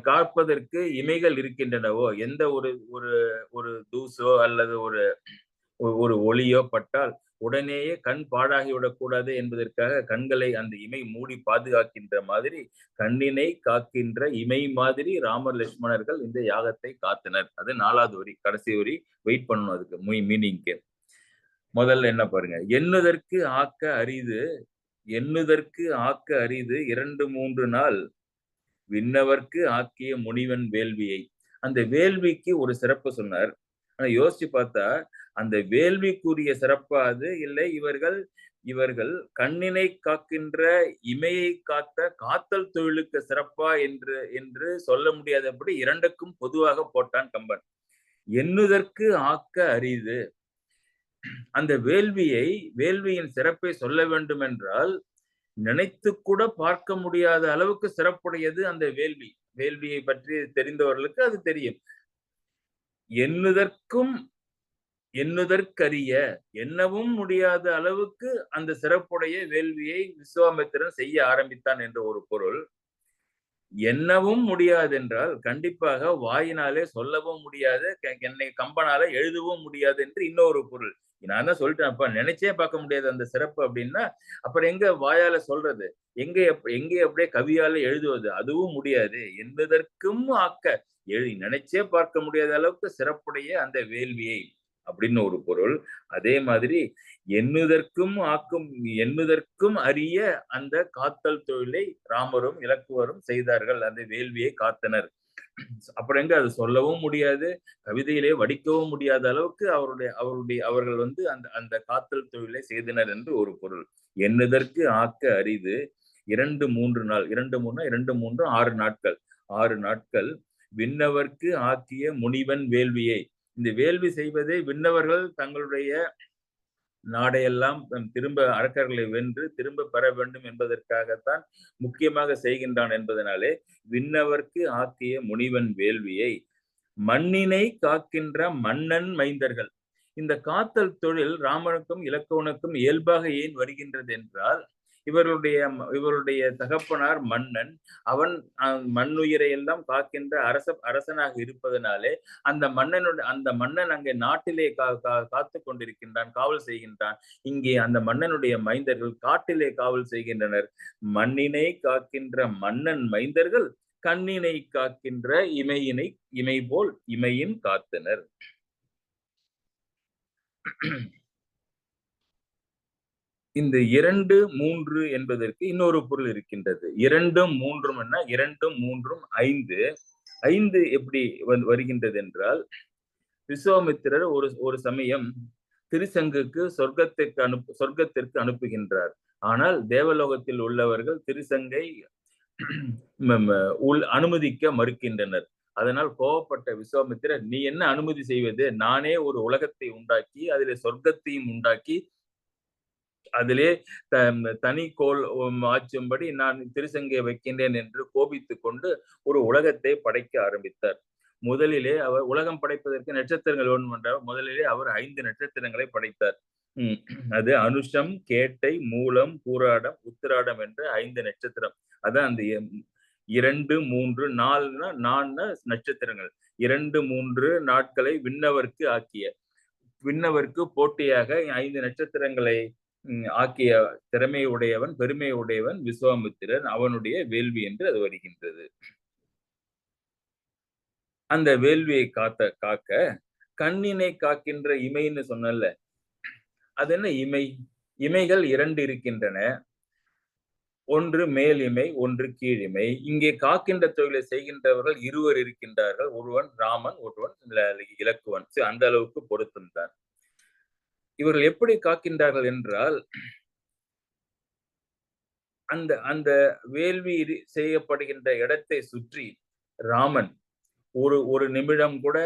காப்பதற்கு இமைகள் இருக்கின்றனவோ, எந்த ஒரு தூசோ அல்லது ஒரு ஒளியோ பட்டால் உடனேயே கண் பாழாகிவிடக் கூடாது என்பதற்காக கண்களை அந்த இமை மூடி பாதுகாக்கின்ற மாதிரி கண்ணினை காக்கின்ற இமை மாதிரி ராமர் லட்சுமணர்கள் இந்த யாகத்தை காத்தனர். அது 4வது வரி, கடைசி வரி. வெயிட் பண்ணணும் அதுக்கு மீனிங்க்கு. முதல்ல என்ன பாருங்க, எண்ணுதற்கு ஆக்க அரிது, எண்ணுதற்கு ஆக்க அரிது 2-3 நாள் விண்ணவர்க்கு ஆக்கிய முனிவன் வேள்வியை. அந்த வேள்விக்கு ஒரு சிறப்பு சொன்னார். ஆனா யோசிச்சு பார்த்தா அந்த வேள்விக்குரிய சிறப்பா அது இல்லை இவர்கள் கண்ணினை காக்கின்ற இமையை காத்தல் தொழிலுக்கு சிறப்பா என்று சொல்ல முடியாதபடி இரண்டுக்கும் பொதுவாக போட்டான் கம்பன். எண்ணுதற்கு ஆக்க அரிது. அந்த வேள்வியின் சிறப்பை சொல்ல வேண்டும் என்றால் நினைத்து கூட பார்க்க முடியாத அளவுக்கு சிறப்புடையது அந்த வேள்வியை பற்றி தெரிந்தவர்களுக்கு அது தெரியும். எண்ணுதற்கரிய, எண்ணவும் முடியாத அளவுக்கு அந்த சிறப்புடைய வேள்வியை விஸ்வாமித்திரன் செய்ய ஆரம்பித்தான் என்ற ஒரு பொருள். எண்ணவும் முடியாது என்றால் கண்டிப்பாக வாயினாலே சொல்லவும் முடியாது, என்னை கம்பனால எழுதவும் முடியாது என்று இன்னொரு பொருள். நான் தான் சொல்லிட்டேன், அப்ப நினைச்சே பார்க்க முடியாது அந்த சிறப்பு அப்படின்னா அப்புறம் எங்க வாயால சொல்றது, எங்கே அப்படியே கவியால எழுதுவது, அதுவும் முடியாது. என்பதற்கும் ஆக்க நினைச்சே பார்க்க முடியாத அளவுக்கு சிறப்புடைய அந்த வேள்வியை அப்படின்னு ஒரு பொருள். அதே மாதிரி எண்ணுதற்கும் அரிய அந்த காத்தல் தொழிலை ராமரும் இலக்குவரும் செய்தார்கள். அந்த வேள்வியை காத்தனர். அப்புறம் எங்க அது சொல்லவும் முடியாது, கவிதையிலே வடிக்கவும் முடியாத அளவுக்கு அவர்கள் அந்த காத்தல் தொழிலை செய்தனர் என்று ஒரு பொருள். எண்ணுதற்கு ஆக்க அரிது 2-3 நாள், 2-3 6 நாட்கள், 6 நாட்கள் விண்ணவர்க்கு ஆக்கிய முனிவன் வேள்வியை. இந்த வேள்வி செய்வதை விண்ணவர்கள் தங்களுடைய நாடையெல்லாம் திரும்ப அரக்கர்களை வென்று திரும்ப பெற வேண்டும் என்பதற்காகத்தான் முக்கியமாக செய்கின்றான் என்பதனாலே விண்ணவர்க்கு ஆக்கிய முனிவன் வேள்வியை மண்ணினை காக்கின்ற மன்னன் மைந்தர்கள். இந்த காத்தல் தொழில் ராமனுக்கும் இலக்குவனுக்கும் இயல்பாக ஏன் வருகின்றது என்றால் இவருடைய தகப்பனார் மன்னன், அவன் மண்ணுயிரை எல்லாம் காக்கின்ற அரசனாக இருப்பதனாலே அந்த மன்னன் அங்கே நாட்டிலே காத்து கொண்டிருக்கின்றான், காவல் செய்கின்றான். இங்கே அந்த மன்னனுடைய மைந்தர்கள் காட்டிலே காவல் செய்கின்றனர். மண்ணினை காக்கின்ற மன்னன் மைந்தர்கள் கண்ணினை காக்கின்ற இமை போல் இமையின் காத்தனர். இந்த 2-3 என்பதற்கு இன்னொரு பொருள் இருக்கின்றது. 2-3 என்ன, 2-3 5 எப்படி வருகின்றது என்றால், விஸ்வாமித்திரர் ஒரு சமயம் திருசங்குக்கு சொர்க்கத்திற்கு அனுப்புகின்றார். ஆனால் தேவலோகத்தில் உள்ளவர்கள் திருசங்கை அனுமதிக்க மறுக்கின்றனர். அதனால் கோபப்பட்ட விஸ்வாமித்திரர், நீ என்ன அனுமதி செய்வது, நானே ஒரு உலகத்தை உண்டாக்கி அதிலே சொர்க்கத்தையும் உண்டாக்கி அதிலே தனி கோல் ஆச்சும்படி நான் திருசங்கை வைக்கின்றேன் என்று கோபித்துக் கொண்டு ஒரு உலகத்தை படைக்க ஆரம்பித்தார். முதலிலே அவர் உலகம் படைப்பதற்கு நட்சத்திரங்கள் வேண்டும் என்றார். முதலிலே அவர் 5 நட்சத்திரங்களை படைத்தார். அது அனுஷம், கேட்டை, மூலம், பூராடம், உத்திராடம் என்ற 5 நட்சத்திரம். அதான் அந்த 2-3 4 நட்சத்திரங்கள். 2-3 நாட்களை விண்ணவர்க்கு போட்டியாக 5 நட்சத்திரங்களை ஆக்கிய திறமை உடையவன், பெருமை உடையவன் விஸ்வாமித்திரன். அவனுடைய வேள்வி என்று அது வருகின்றது. அந்த வேள்வியை காக்க கண்ணினை காக்கின்ற இமைன்னு சொன்னல, அது என்ன இமை? இமைகள் 2 இருக்கின்றன. ஒன்று மேல் இமை, ஒன்று கீழ் இமை. இங்கே காக்கின்ற தொழிலை செய்கின்றவர்கள் 2 இருக்கின்றார்கள். ஒருவன் ராமன், ஒருவன் இலக்குவன். அந்த அளவுக்கு பொருத்தம் தான். இவர்கள் எப்படி காக்கின்றார்கள் என்றால், அந்த அந்த வேள்வி செய்யப்படுகின்ற இடத்தை சுற்றி ராமன் ஒரு நிமிடம் கூட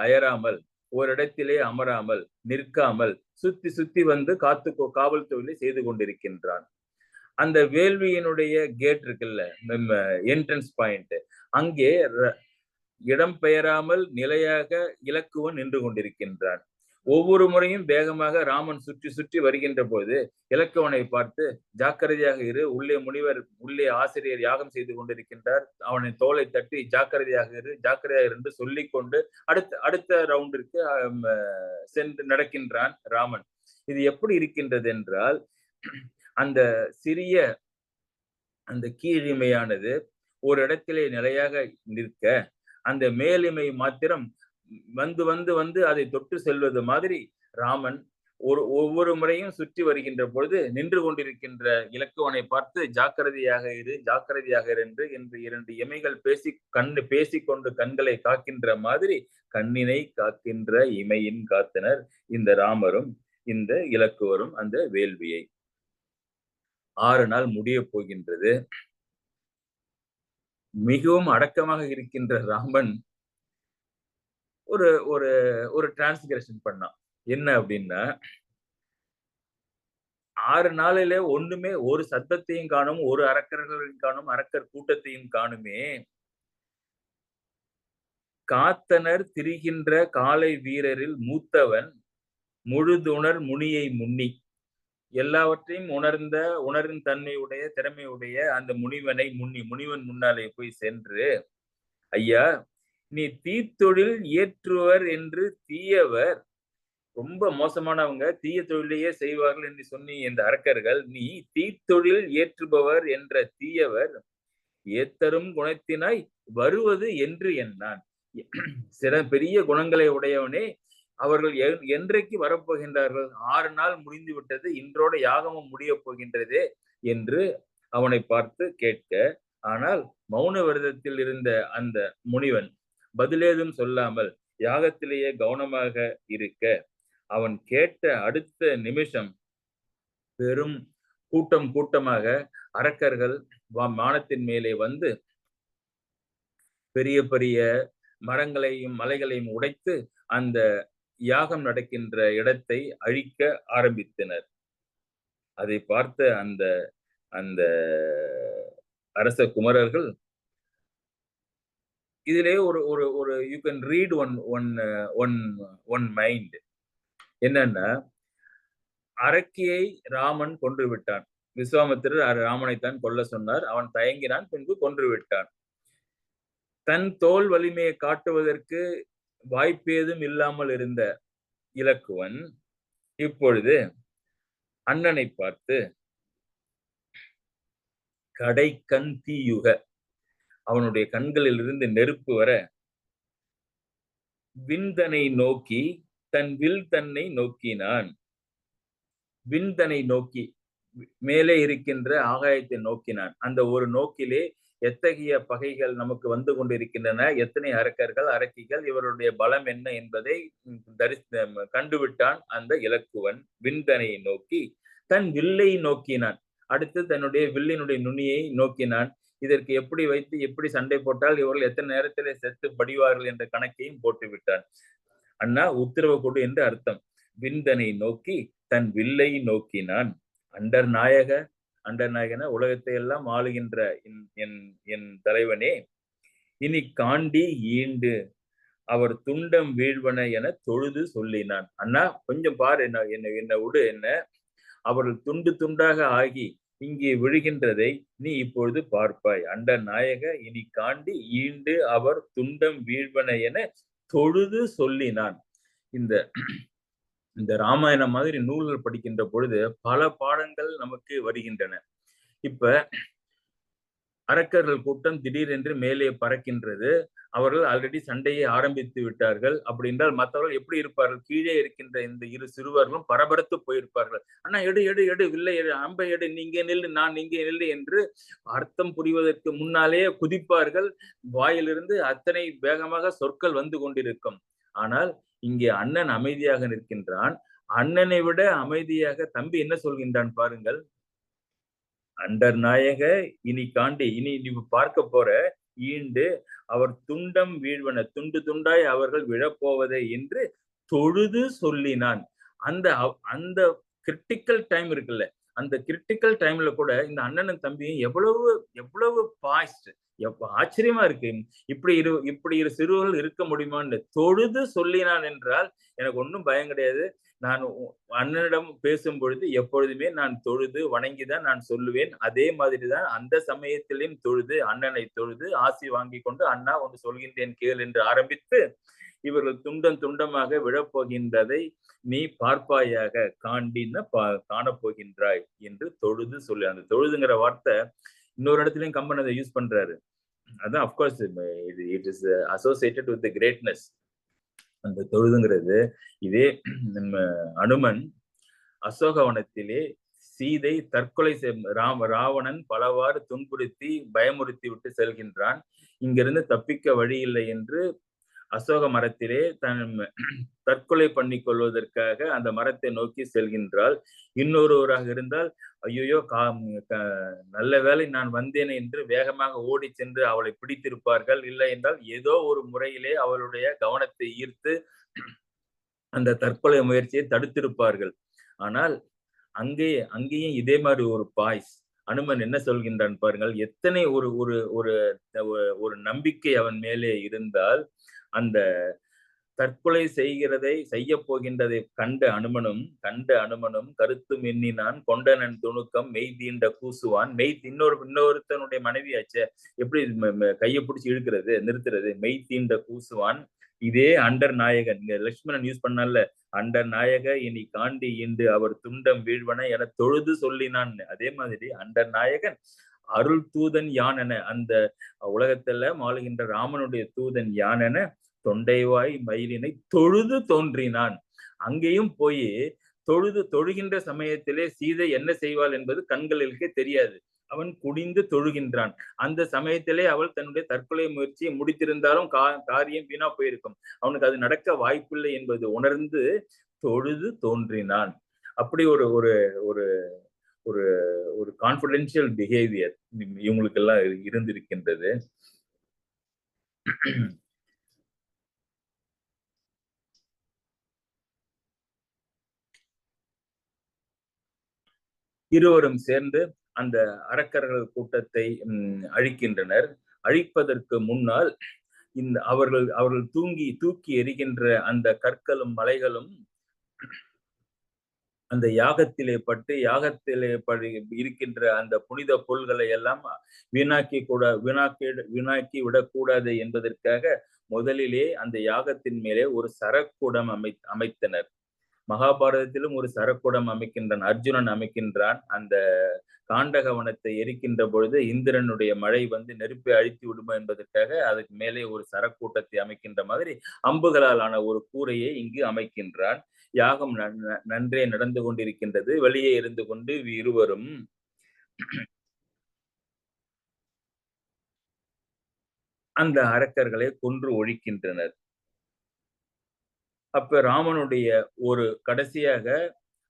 அயராமல், ஒரு இடத்திலே அமராமல், நிற்காமல் சுத்தி சுத்தி வந்து காவல் தொழிலை செய்து கொண்டிருக்கின்றான். அந்த வேள்வியினுடைய கேட் இருக்குல்ல, என்ட்ரன்ஸ் பாயிண்ட், அங்கே இடம் பெயராமல் நிலையாக இலக்குவன் நின்று கொண்டிருக்கின்றான். ஒவ்வொரு முறையும் வேகமாக ராமன் சுற்றி சுற்றி வருகின்ற போது இலக்குவனை பார்த்து, ஜாக்கிரதையாக இரு, உள்ளே ஆசிரியர் யாகம் செய்து கொண்டிருக்கின்றார், அவனை தோலை தட்டி ஜாக்கிரதையாக இரு என்று சொல்லிக்கொண்டு அடுத்த ரவுண்டிற்கு சென்று நடக்கின்றான் ராமன். இது எப்படி இருக்கின்றது என்றால், அந்த சிறிய அந்த கீழிமையானது ஒரு இடத்திலே நிலையாக நிற்க, அந்த மேலிமை மாத்திரம் வந்து வந்து வந்து அதை தொட்டு செல்வது மாதிரி ராமன் ஒவ்வொரு முறையும் சுற்றி வருகின்ற பொழுது நின்று கொண்டிருக்கின்ற இலக்குவனை பார்த்து ஜாக்கிரதையாக இரு என்று 2 இமைகள் பேசிக்கொண்டு கண்களை காக்கின்ற மாதிரி கண்ணினை காக்கின்ற இமையின் காத்தனர் இந்த ராமரும் இந்த இலக்குவரும் அந்த வேள்வியை. 6 நாள் முடிய போகின்றது. மிகவும் அடக்கமாக இருக்கின்ற ராமன் ஒரு ஒரு ஒரு டிரான்ஸ்கிரஷன் பண்ணான். என்ன அப்படின்னா, 6 நாளிலே ஒண்ணுமே, ஒரு சத்தத்தையும் காணும், ஒரு அரக்கர்களையும் காணும், அரக்கர் கூட்டத்தையும் காணுமே. காத்தனர் திரிகின்ற காளை வீரரில் மூத்தவன் முழுதுணர் முனியை முன்னி. எல்லாவற்றையும் உணரும் தன்மையுடைய திறமையுடைய அந்த முனிவன் முன்னாலே போய் சென்று, ஐயா, நீ தீத்தொழில் இயற்றுவர் என்று தீயவர், ரொம்ப மோசமானவங்க, தீய தொழிலையே செய்வார்கள் என்று சொன்னி இந்த அரக்கர்கள், நீ தீத்தொழில் ஏற்றுபவர் என்ற தீயவர் ஏத்தரும் குணத்தினாய் வருவது என்று எண்ணான். சில பெரிய குணங்களை உடையவனே, அவர்கள் என்றைக்கு வரப்போகின்றார்கள்? 6 நாள் முடிந்து விட்டது, இன்றோட யாகமும் முடிய போகின்றதே என்று அவனை பார்த்து கேட்க, ஆனால் மௌன விரதத்தில் இருந்த அந்த முனிவன் பதிலேதும் சொல்லாமல் யாகத்திலேயே கவனமாக இருக்க, அவன் கேட்ட அடுத்த நிமிஷம் பெரும் கூட்டமாக அரக்கர்கள் வானத்தின் மேலே வந்து பெரிய பெரிய மரங்களையும் மலைகளையும் உடைத்து அந்த யாகம் நடக்கின்ற இடத்தை அழிக்க ஆரம்பித்தனர். அதை பார்த்த அந்த அந்த அரச குமரர்கள், இதிலே ஒரு you can read one mind. என்னன்னா, அரக்கியை ராமன் கொன்று விட்டான். விஸ்வாமித்திரர் ராமனைத்தான் கொல்ல சொன்னார். அவன் தயங்கினான், பின்பு கொன்று விட்டான். தன் தோல் வலிமையை காட்டுவதற்கு வாய்ப்பேதும் இல்லாமல் இருந்த இலக்குவன் இப்பொழுது அண்ணனை பார்த்து, கடைக்கண் தீயுக, அவனுடைய கண்களில் இருந்து நெருப்பு வர, விண்தனை நோக்கி தன் வில் தன்னை நோக்கினான். விண்தனை நோக்கி, மேலே இருக்கின்ற ஆகாயத்தை நோக்கினான். அந்த ஒரு நோக்கிலே எத்தகைய பகைகள் நமக்கு வந்து கொண்டிருக்கின்றன, எத்தனை அரக்கர்கள் அரக்கிகள், இவருடைய பலம் என்ன என்பதை கண்டுவிட்டான் அந்த இலக்குவன். விண்தனை நோக்கி தன் வில்லை நோக்கினான். அடுத்து தன்னுடைய வில்லினுடைய நுனியை நோக்கினான். இதற்கு எப்படி வைத்து எப்படி சண்டை போட்டால் இவர்கள் எத்தனை நேரத்திலே செத்து படிவார்கள் என்ற கணக்கையும் போட்டு விட்டான். அண்ணா, உத்தரவு கொடு என்று அர்த்தம். விண்தனை நோக்கி தன் வில்லை நோக்கினான். அண்டர் நாயகன உலகத்தை எல்லாம் ஆளுகின்ற என் தலைவனே, இனி காண்டி ஈண்டு அவர் துண்டம் வீழ்வன என தொழுது சொல்லினான். அண்ணா, கொஞ்சம் பாரு, என்ன விடு, என்ன அவர்கள் துண்டு துண்டாக ஆகி இங்கே விழுகின்றதை நீ இப்பொழுது பார்ப்பாய். அண்டர் நாயக, இனி காண்டி ஈண்டு அவர் துண்டம் வீழ்வன என தொழுது சொல்லினான். இந்த ராமாயணம் மாதிரி நூல்கள் படிக்கின்ற பொழுது பல பாடங்கள் நமக்கு வருகின்றன. இப்ப அரக்கர்கள் கூட்டம் திடீரென்று மேலே பறக்கின்றது. அவர்கள் ஆல்ரெடி சண்டையை ஆரம்பித்து விட்டார்கள். அப்படி என்றால் மற்றவர்கள் எப்படி இருப்பார்கள்? கீழே இருக்கின்ற இந்த இரு சிறுவர்களும் பரபரத்து போயிருப்பார்கள். அண்ணா எடு எடு எடு வில்லை எடு, அம்பை எடு, நீங்க நில்லு, நான் இங்கே நில்லு என்று அர்த்தம் புரிவதற்கு முன்னாலே குதிப்பார்கள். வாயிலிருந்து அத்தனை வேகமாக சொற்கள் வந்து கொண்டிருக்கும். ஆனால் இங்கே அண்ணன் அமைதியாக நிற்கின்றான். அண்ணனை விட அமைதியாக தம்பி என்ன சொல்கின்றான் பாருங்கள். அண்டர் நாயக இனி காண்டி, இனி நீ பார்க்க போற ஈண்டு அவர் துண்டம் வீழ்வன, துண்டு துண்டாய் அவர்கள் விழப்போவதை என்று தொழுது சொல்லினான். அந்த அந்த கிரிட்டிக்கல் டைம் இருக்குல்ல, அந்த கிரிட்டிக்கல் டைம்ல கூட இந்த அண்ணனும் தம்பியும் எவ்வளவு பாஸ்ட், ஆச்சரியமா இருக்கு. இப்படி இரு சிறுவர்கள் இருக்க முடியுமான்னு தொழுது சொல்லினான் என்றால் எனக்கு ஒன்றும் பயம் கிடையாது. நான் அண்ணனிடம் பேசும் பொழுது எப்பொழுதுமே நான் தொழுது வணங்கிதான் நான் சொல்லுவேன். அதே மாதிரிதான் அந்த சமயத்திலும் தொழுது, அண்ணனை தொழுது ஆசி வாங்கி கொண்டு, அண்ணா ஒன்று சொல்கின்றேன் கேள் என்று ஆரம்பித்து, இவர்கள் துண்டம் துண்டமாக விழப்போகின்றதை நீ பார்ப்பாயாக, காண்டின்னு காணப்போகின்றாய் என்று தொழுது சொல்லி. அந்த தொழுதுங்கிற வார்த்தை இன்னொரு இடத்துலயும் கம்பன் அதை யூஸ் பண்றாரு. அதான் of course it is associated with greatness. அந்த தொழுதுங்கிறது இதே நம்ம அனுமன் அசோகவனத்திலே சீதை தற்கொலை ராவணன் பலவாறு துன்புறுத்தி பயமுறுத்தி விட்டு செல்கின்றான். இங்கிருந்து தப்பிக்க வழி இல்லை என்று அசோக மரத்திலே தற்கொலை பண்ணி கொள்வதற்காக அந்த மரத்தை நோக்கி செல்கின்றாள். இன்னொருவராக இருந்தால் ஐயோ நல்ல வேளை நான் வந்தேன் என்று வேகமாக ஓடி சென்று அவளை பிடித்திருப்பார்கள். இல்லை என்றால் ஏதோ ஒரு முறையிலே அவளுடைய கவனத்தை ஈர்த்து அந்த தற்கொலை முயற்சியை தடுத்திருப்பார்கள். ஆனால் அங்கேயும் இதே மாதிரி ஒரு பாய்ஸ் அனுமன் என்ன சொல்கின்றான் பாருங்கள். எத்தனை ஒரு நம்பிக்கை அவன் மேலே இருந்தால் அந்த தற்கொலை செய்ய போகின்றதை கண்ட அனுமனும் கருத்தும் எண்ணினான் கொண்டனன் துணுக்கம் மெய் தீண்ட கூசுவான். இன்னொருத்தனுடைய மனைவியாச்சே, எப்படி கையை பிடிச்சி இழுக்கிறது நிறுத்துறது, மெய் தீண்ட கூசுவான். இதே அண்டர் நாயகன் இங்க லட்சுமணன் யூஸ் பண்ணல, அண்டர் நாயக இனி காண்டி இன்று அவர் துண்டம் வீழ்வன என தொழுது சொல்லினான். அதே மாதிரி அண்டர் நாயகன் அருள் தூதன் யானென, அந்த உலகத்துல மாளுகின்ற ராமனுடைய தூதன் யானென தொண்டைவாய் மயிலினை தொழுது தோன்றினான். அங்கேயும் போய் தொழுகின்ற சமயத்திலே சீதை என்ன செய்வாள் என்பது கண்களுக்கே தெரியாது. அவன் குடிந்து தொழுகின்றான். அந்த சமயத்திலே அவள் தன்னுடைய தற்கொலை முயற்சியை முடித்திருந்தாலும் காரியம் வீணா போயிருக்கும். அவனுக்கு அது நடக்க வாய்ப்பில்லை என்பது உணர்ந்து தொழுது தோன்றினான். அப்படி ஒரு ஒரு ஒரு ஒரு ஒரு கான்பிடென்ஷியல் பிஹேவியர் இவங்களுக்கு எல்லாம் இருந்திருக்கின்றது. இருவரும் சேர்ந்து அந்த அரக்கர்கள் கூட்டத்தை அழிக்கின்றனர். அழிப்பதற்கு முன்னால் அவர்கள் தூக்கி எறிகின்ற அந்த கற்களும் மலைகளும் அந்த யாகத்திலே இருக்கின்ற அந்த புனித பொருள்களை எல்லாம் வீணாக்கி விடக்கூடாது என்பதற்காக முதலிலே அந்த யாகத்தின் மேலே ஒரு சரக்குடம் அமைத்தனர். மகாபாரதத்திலும் ஒரு சரக்குடம் அமைக்கின்றான், அர்ஜுனன் அமைக்கின்றான். அந்த காண்டகவனத்தை எரிக்கின்ற பொழுது இந்திரனுடைய மழை வந்து நெருப்பை அழித்து விடுமா என்பதற்காக அதுக்கு மேலே ஒரு சரக்கூட்டத்தை அமைக்கின்ற மாதிரி அம்புகளால் ஆன ஒரு கூரையை இங்கு அமைக்கின்றான். யாகம் நன்றே நடந்து கொண்டிருக்கின்றது. வெளியே இருந்து கொண்டு இருவரும் அந்த அரக்கர்களை கொன்று ஒழிக்கின்றனர். அப்ப ராமனுடைய ஒரு கடைசியாக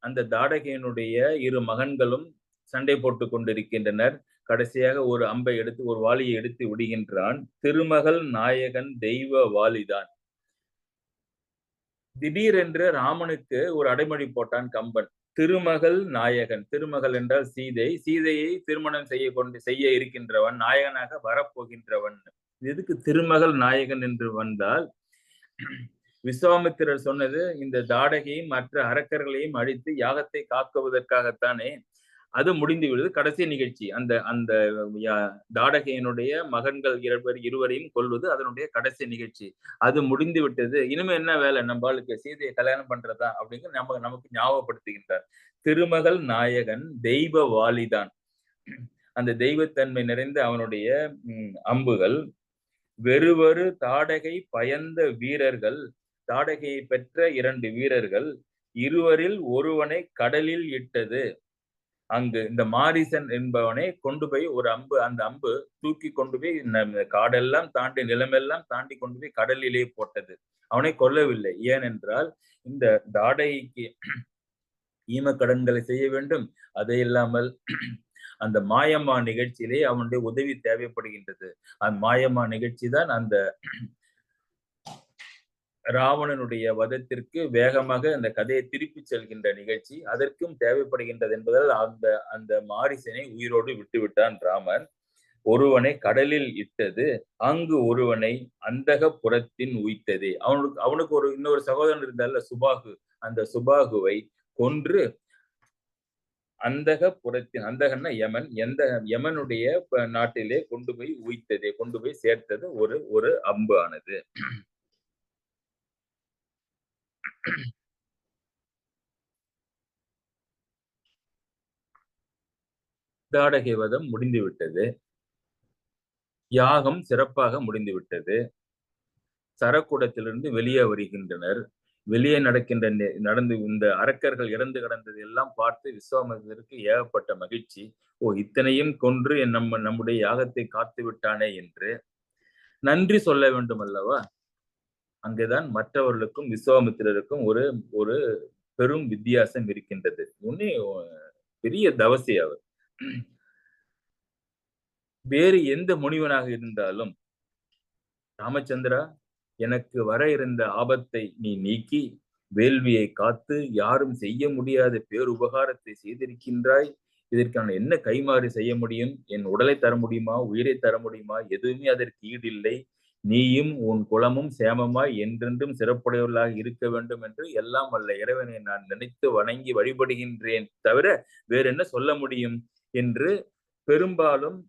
அந்த தாடகையனுடைய இரு மகன்களும் சண்டை போட்டு கொண்டிருக்கின்றனர். கடைசியாக ஒரு அம்பை எடுத்து ஒரு வாளியை எடுத்து விடுகின்றான். திருமகள் நாயகன் தெய்வ வாலிதான். திடீரென்று ராமனுக்கு ஒரு அடைமொழி போட்டான் கம்பன். திருமகள் நாயகன், திருமகள் என்றால் சீதையை திருமணம் செய்ய இருக்கின்றவன், நாயகனாக வரப்போகின்றவன். எதுக்கு திருமகள் நாயகன் என்று வந்தால், விஸ்வாமித்திரர் சொன்னது இந்த தாடகையும் மற்ற அரக்கர்களையும் அழித்து யாகத்தை காக்குவதற்காகத்தானே. அது முடிந்து விடுது. கடைசி நிகழ்ச்சி அந்த தாடகையினுடைய மகன்கள் இருவரையும் கொல்வது அதனுடைய கடைசி நிகழ்ச்சி. அது முடிந்து விட்டது. இனிமே என்ன வேலை நம்மளுக்கு, சீதையை கல்யாணம் பண்றதா அப்படிங்கிற நமக்கு ஞாபகப்படுத்துகின்றார். திருமகள் நாயகன் தெய்வ வாலிதான். அந்த தெய்வத்தன்மை நிறைந்த அவனுடைய அம்புகள் வெறுவரு தாடகை பயந்த வீரர்கள், தாடகையை பெற்ற 2 வீரர்கள் இருவரில் ஒருவனை கடலில் இட்டது. அங்கு இந்த மாரிசன் என்பவனை கொண்டு போய் ஒரு அம்பு, அந்த அம்பு தூக்கி கொண்டு போய் காடெல்லாம் தாண்டி நிலமெல்லாம் தாண்டி கொண்டு போய் கடலிலே போட்டது. அவனை கொல்லவில்லை. ஏனென்றால் இந்த தாடகைக்கு ஈமக்கடன்களை செய்ய வேண்டும். அதை இல்லாமல் அந்த மாயம்மா நிகழ்ச்சியிலே அவனுடைய உதவி தேவைப்படுகின்றது. அந்த மாயம்மா நிகழ்ச்சி தான் அந்த ராவணனுடைய வதத்திற்கு வேகமாக அந்த கதையை திருப்பி செல்கின்ற நிகழ்ச்சி. அதற்கும் தேவைப்படுகின்றது என்பதால் அந்த மாரிசனை உயிரோடு விட்டுவிட்டான் ராமன். ஒருவனை கடலில் இட்டது, அங்கு ஒருவனை அந்தகபுரத்தின் உய்த்தது. அவனுக்கு இன்னொரு சகோதரன் இருந்தால சுபாகு, அந்த சுபாகுவை கொன்று அந்தகபுரத்தின், அந்தகன்னா யமன், எந்த யமனுடைய நாட்டிலே கொண்டு போய் உய்த்தது, கொண்டு போய் சேர்த்தது ஒரு அம்பு ஆனது. தாடகை வதம் முடிந்துவிட்டது. யாகம் சிறப்பாக முடிந்துவிட்டது. சரக்கூடத்திலிருந்து வெளியே வருகின்றனர். வெளியே நடந்து இந்த அரக்கர்கள் இறந்து கிடந்தது எல்லாம் பார்த்து விஸ்வாமித்திரருக்கு ஏகப்பட்ட மகிழ்ச்சி. ஓ, இத்தனையும் கொன்று நம்முடைய யாகத்தை காத்து விட்டானே என்று நன்றி சொல்ல வேண்டும் அல்லவா? அங்கேதான் மற்றவர்களுக்கும் விஸ்வாமித்திரருக்கும் ஒரு பெரும் வித்தியாசம் இருக்கின்றது. ஒன்னே பெரிய தவசி அவர். வேறு எந்த முனிவனாக இருந்தாலும், ராமச்சந்திரா, எனக்கு வர இருந்த ஆபத்தை நீ நீக்கி வேள்வியை காத்து யாரும் செய்ய முடியாத பேருபகாரத்தை செய்திருக்கின்றாய். இதற்கு நான் என்ன கைமாறு செய்ய முடியும்? என் உடலை தர முடியுமா? உயிரை தர முடியுமா? எதுவுமே அதற்கு ஈடில்லை. நீயும் உன் குலமும் சேமமாய் என்றென்றும் சிறப்புடையவர்களாக இருக்க வேண்டும் என்று எல்லாம் வல்ல இறைவனை நான் நினைத்து வணங்கி வழிபடுகின்றேன் தவிர வேற என்ன சொல்ல முடியும் என்று பெரும்பாலும்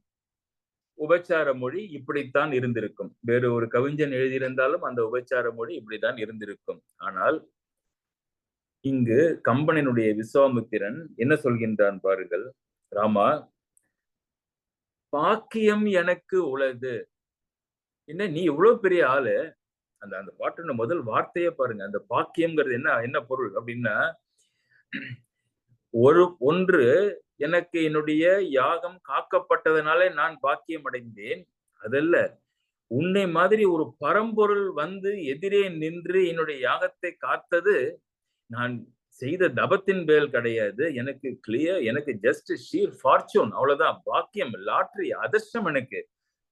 உபச்சார மொழி இப்படித்தான் இருந்திருக்கும். வேறு ஒரு கவிஞன் எழுதியிருந்தாலும் அந்த உபச்சார மொழி இப்படித்தான் இருந்திருக்கும். ஆனால் இங்கு கம்பனினுடைய விஸ்வாமித்திரன் என்ன சொல்கின்றான் பாருங்கள். ராமா, பாக்கியம் எனக்கு உளது. என்ன நீ இவ்வளவு பெரிய ஆளு? அந்த பாட்டோட முதல் வார்த்தையே பாருங்க. அந்த பாக்கியம்ங்கிறது என்ன பொருள் அப்படின்னா, ஒன்று எனக்கு என்னுடைய யாகம் காக்கப்பட்டதனாலே நான் பாக்கியம் அடைந்தேன். அதல்ல, உன்னை மாதிரி ஒரு பரம்பொருள் வந்து எதிரே நின்று என்னுடைய யாகத்தை காத்தது நான் செய்த தபத்தின் பேல் கிடையாது. எனக்கு ஜஸ்ட் ஷீர் ஃபார்ச்சூன், அவ்வளவுதான். பாக்கியம், லாட்ரி, அதிர்ஷ்டம். எனக்கு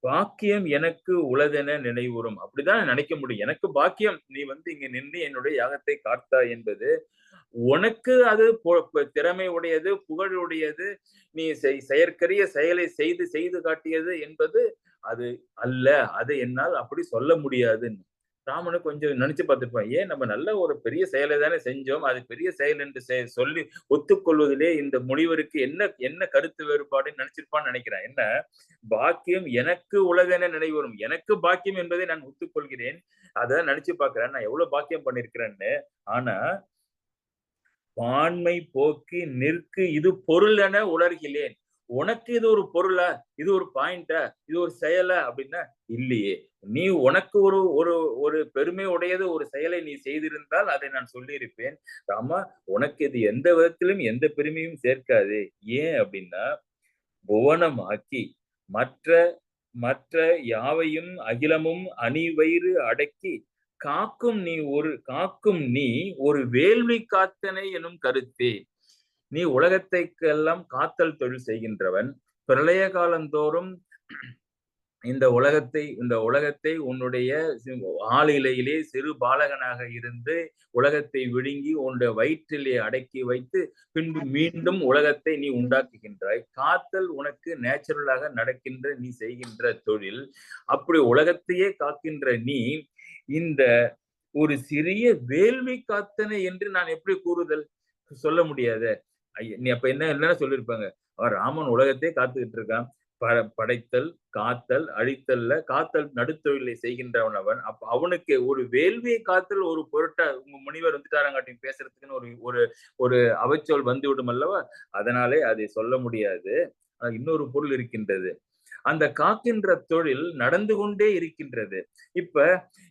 பாக்கியம் எனக்கு உளதென நினைவுறும். அப்படிதான் நினைக்க முடியும். எனக்கு பாக்கியம், நீ வந்து இங்க நின்று என்னுடைய யாகத்தை காத்தா என்பது. உனக்கு அது திறமை உடையது, புகழ் உடையது, நீ செயற்கரிய செயலை செய்து காட்டியது என்பது அது அல்ல. அதை என்னால் அப்படி சொல்ல முடியாதுன்னு ராமனு கொஞ்சம் நினைச்சு பார்த்துருப்பான். ஏன் நம்ம நல்ல ஒரு பெரிய செயலை தானே செஞ்சோம், அது பெரிய செயல் என்று சொல்லி ஒத்துக்கொள்வதிலே இந்த முனிவருக்கு என்ன கருத்து வேறுபாடுன்னு நினைச்சிருப்பான்னு நினைக்கிறேன். என்ன, பாக்கியம் எனக்கு உலகென நினைவரும், எனக்கு பாக்கியம் என்பதை நான் ஒத்துக்கொள்கிறேன், அதான் நினைச்சு பாக்குறேன் நான் எவ்வளவு பாக்கியம் பண்ணிருக்கிறேன்னு. ஆனா பான்மை போக்கி நிற்கு இது பொருள் என உணர்கிறேன். உனக்கு இது ஒரு பொருளா, இது ஒரு பாயிண்டா, இது ஒரு செயலா அப்படின்னா இல்லையே. நீ உனக்கு ஒரு பெருமை உடையது ஒரு செயலை நீ செய்திருந்தால் அதை நான் சொல்லியிருப்பேன். ராமா, உனக்கு இது எந்த விதத்திலும் எந்த பெருமையும் சேர்க்காது. ஏன் அப்படின்னா, புவனமாக்கி மற்ற யாவையும் அகிலமும் அணிவயிறு அடக்கி காக்கும் நீ ஒரு வேள்வி காத்தனை எனும் கருத்தே. நீ உலகத்தைக்கெல்லாம் காத்தல் தொழில் செய்கின்றவன். பிரளய காலந்தோறும் இந்த உலகத்தை உன்னுடைய ஆளிலையிலே சிறு பாலகனாக இருந்து உலகத்தை விழுங்கி உன்னுடைய வயிற்றிலே அடக்கி வைத்து பின்பு மீண்டும் உலகத்தை நீ உண்டாக்குகின்றாய். காத்தல் உனக்கு நேச்சுரலாக நடக்கின்ற நீ செய்கின்ற தொழில். அப்படி உலகத்தையே காக்கின்ற நீ இந்த ஒரு சிறிய வேள்வி காத்தனை என்று நான் எப்படி கூறுதல்? சொல்ல முடியாத. நீ அப்ப என்ன சொல்லிருப்பாங்க, ராமன் உலகத்தை காத்துக்கிட்டு இருக்கான். படைத்தல், காத்தல், அழித்தல்ல காத்தல் நடுத்தொழிலை செய்கின்றவன் அவன். அப்ப அவனுக்கு ஒரு வேள்வியை காத்தல் ஒரு பொருட்டா உங்க முனிவர் வந்துட்டாராங்காட்டி பேசுறதுக்குன்னு ஒரு அவச்சொல் வந்து விடும் அல்லவா? அதனாலே அதை சொல்ல முடியாது. இன்னொரு பொருள் இருக்கின்றது. அந்த காக்கின்ற தொழில் நடந்து கொண்டே இருக்கின்றது. இப்ப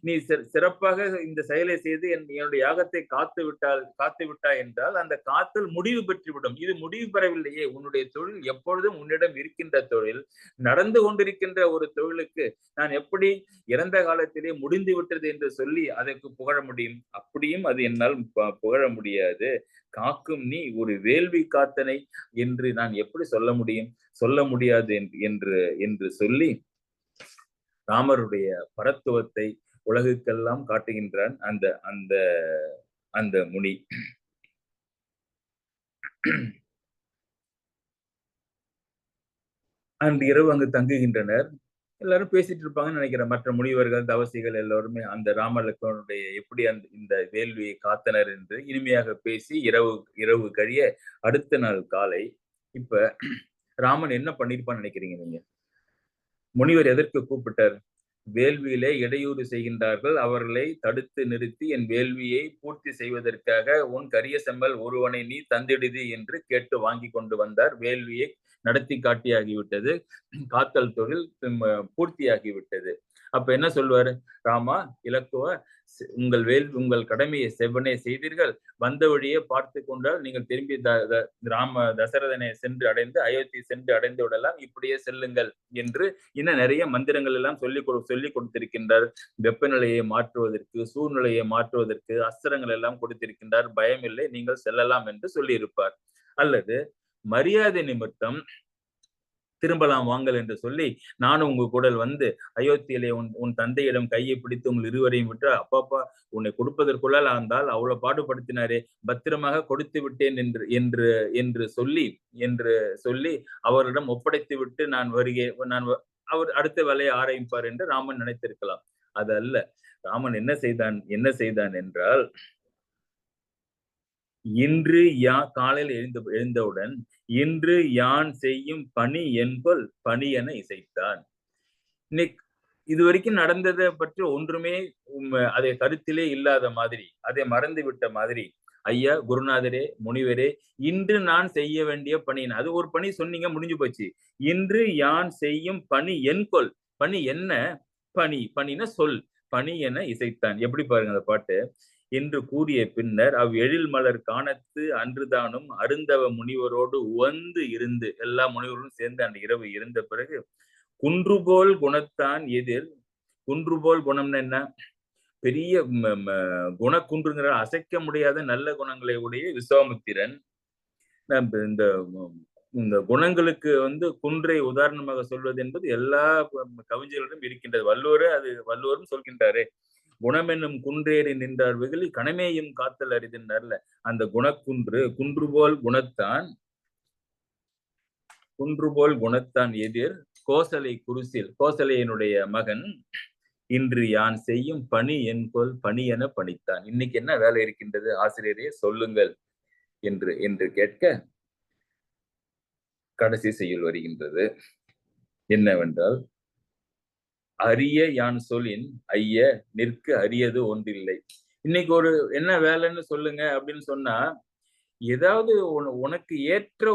நீ சிறப்பாக இந்த செயலை செய்து என்னுடைய யாகத்தை காத்து விட்டாய் என்றால் அந்த காத்தல் முடிவு பெற்றுவிடும். இது முடிவு பெறவில்லையே. உன்னுடைய தொழில் எப்பொழுதும் உன்னிடம் இருக்கின்ற தொழில், நடந்து கொண்டிருக்கின்ற ஒரு தொழிலுக்கு நான் எப்படி இறந்த காலத்திலே முடிந்து விட்டது என்று சொல்லி அதற்கு புகழ முடியும்? அப்படியும் அது என்னால் புகழ முடியாது. காக்கும் நீ ஒரு வேள்வி காத்தனை என்று நான் எப்படி சொல்ல முடியும்? சொல்ல முடியாது என்று சொல்லி ராமருடைய பரத்துவத்தை உலகுக்கெல்லாம் காட்டுகின்றான் அந்த அந்த அந்த முனி. அன்று இரவு அங்கு தங்குகின்றனர். எல்லாரும் பேசிட்டு இருப்பாங்கன்னு நினைக்கிறேன். மற்ற முனிவர்கள், தவசிகள் எல்லோருமே அந்த ராமலக்ஷ்மணனுடைய எப்படி இந்த வேள்வியை காத்தனர் என்று இனிமையாக பேசி இரவு கழிய அடுத்த நாள் காலை இப்ப ராமன் என்ன பண்ணிருப்பான்னு நினைக்கிறீங்க நீங்க? முனிவர் எதற்கு கூப்பிட்டார்? வேள்வியிலே இடையூறு செய்கின்றார்கள், அவர்களை தடுத்து நிறுத்தி என் வேள்வியை பூர்த்தி செய்வதற்காக உன் கரிய செம்மல் ஒருவனை நீ தந்திடுதி என்று கேட்டு வாங்கி கொண்டு வந்தார். வேள்வியை நடத்தி காட்டியாகிவிட்டது, காத்தல் தொழில் பூர்த்தியாகிவிட்டது. அப்ப என்ன சொல்வாரு? ராமா, இலக்குவ, உங்கள் கடமையை செவ்வனே செய்தீர்கள், வந்த வழியே பார்த்து கொண்டால் நீங்கள் திரும்பி தசரதனை சென்று அடைந்து அயோத்தி சென்று அடைந்து விடலாம், இப்படியே செல்லுங்கள் என்று இன்னும் நிறைய மந்திரங்கள் எல்லாம் சொல்லி கொடுத்திருக்கின்றார். வெப்பநிலையை மாற்றுவதற்கு, சூழ்நிலையை மாற்றுவதற்கு அஸ்திரங்கள் எல்லாம் கொடுத்திருக்கின்றார். பயமில்லை, நீங்கள் செல்லலாம் என்று சொல்லியிருப்பார். அல்லது மரியாதை நிமித்தம் திரும்பலாம் வாங்கல் என்று சொல்லி நானும் உங்க கூட வந்து அயோத்தியிலே உன் தந்தையிடம் கையை பிடித்து உங்கள் இருவரையும் விட்டு, அப்பாப்பா உன்னை கொடுப்பதற்குள்ள இருந்தால் அவ்வளவு பாடுபடுத்தினாரே, பத்திரமாக கொடுத்து விட்டேன் என்று சொல்லி அவரிடம் ஒப்படைத்து விட்டு நான் அவர் அடுத்த வேலையை ஆரம்பிப்பார் என்று ராமன் நினைத்திருக்கலாம். அது அல்ல. ராமன் என்ன செய்தான் என்றால், இன்று காலையில் எழுந்தவுடன் இன்று யான் செய்யும் பணி என்பல் பணி என இசைத்தான். இதுவரைக்கும் நடந்ததை பற்றி ஒன்றுமே அதை கருத்திலே இல்லாத மாதிரி, அதை மறந்து விட்ட மாதிரி, ஐயா குருநாதரே, முனிவரே, இன்று நான் செய்ய வேண்டிய பணி, அது ஒரு பணி சொன்னீங்க, முடிஞ்சு போச்சு. இன்று யான் செய்யும் பணி என்கொல். பணி என்ன? பணின சொல். பணி என இசைத்தான். எப்படி பாருங்க அந்த பாட்டு. என்று கூறிய பின்னர் எழில் மலர் காணத்து அன்றுதானும் அருந்தவ முனிவரோடு உவந்து இருந்து, எல்லா முனிவர்களும் சேர்ந்து அந்த இரவு இருந்த பிறகு குன்றுபோல் குணத்தான் எதிர். குன்றுபோல் குணம்னு என்ன? பெரிய குணக்குன்றுங்கிற அசைக்க முடியாத நல்ல குணங்களை உடைய விஸ்வாமித்திரன். இந்த குணங்களுக்கு குன்றை உதாரணமாக சொல்வது என்பது எல்லா கவிஞர்களிடம் இருக்கின்றது. வள்ளுவரும் சொல்கின்றாரே, குணம் என்னும் குன்றேறி நின்றார் வெகுளி கணமேயும் காத்தல் அறிதின்றார்ல. அந்த குன்றுபோல் குணத்தான் எதிர் கோசலை குருசில். கோசலையினுடைய மகன் இன்று யான் செய்யும் பணி என்கொல் பணி என பணித்தான். இன்னைக்கு என்ன வேலை இருக்கின்றது ஆசிரியரே சொல்லுங்கள் என்று கேட்க கடைசி செய்யுள் வருகின்றது. என்னவென்றால், அரிய யான் சொல்லின் ஐய நிற்க அரியது ஒன்றில்லை. இன்னைக்கு என்ன வேலைன்னு சொல்லுங்க அப்படின்னு சொன்னா, ஏதாவது உனக்கு ஏற்ற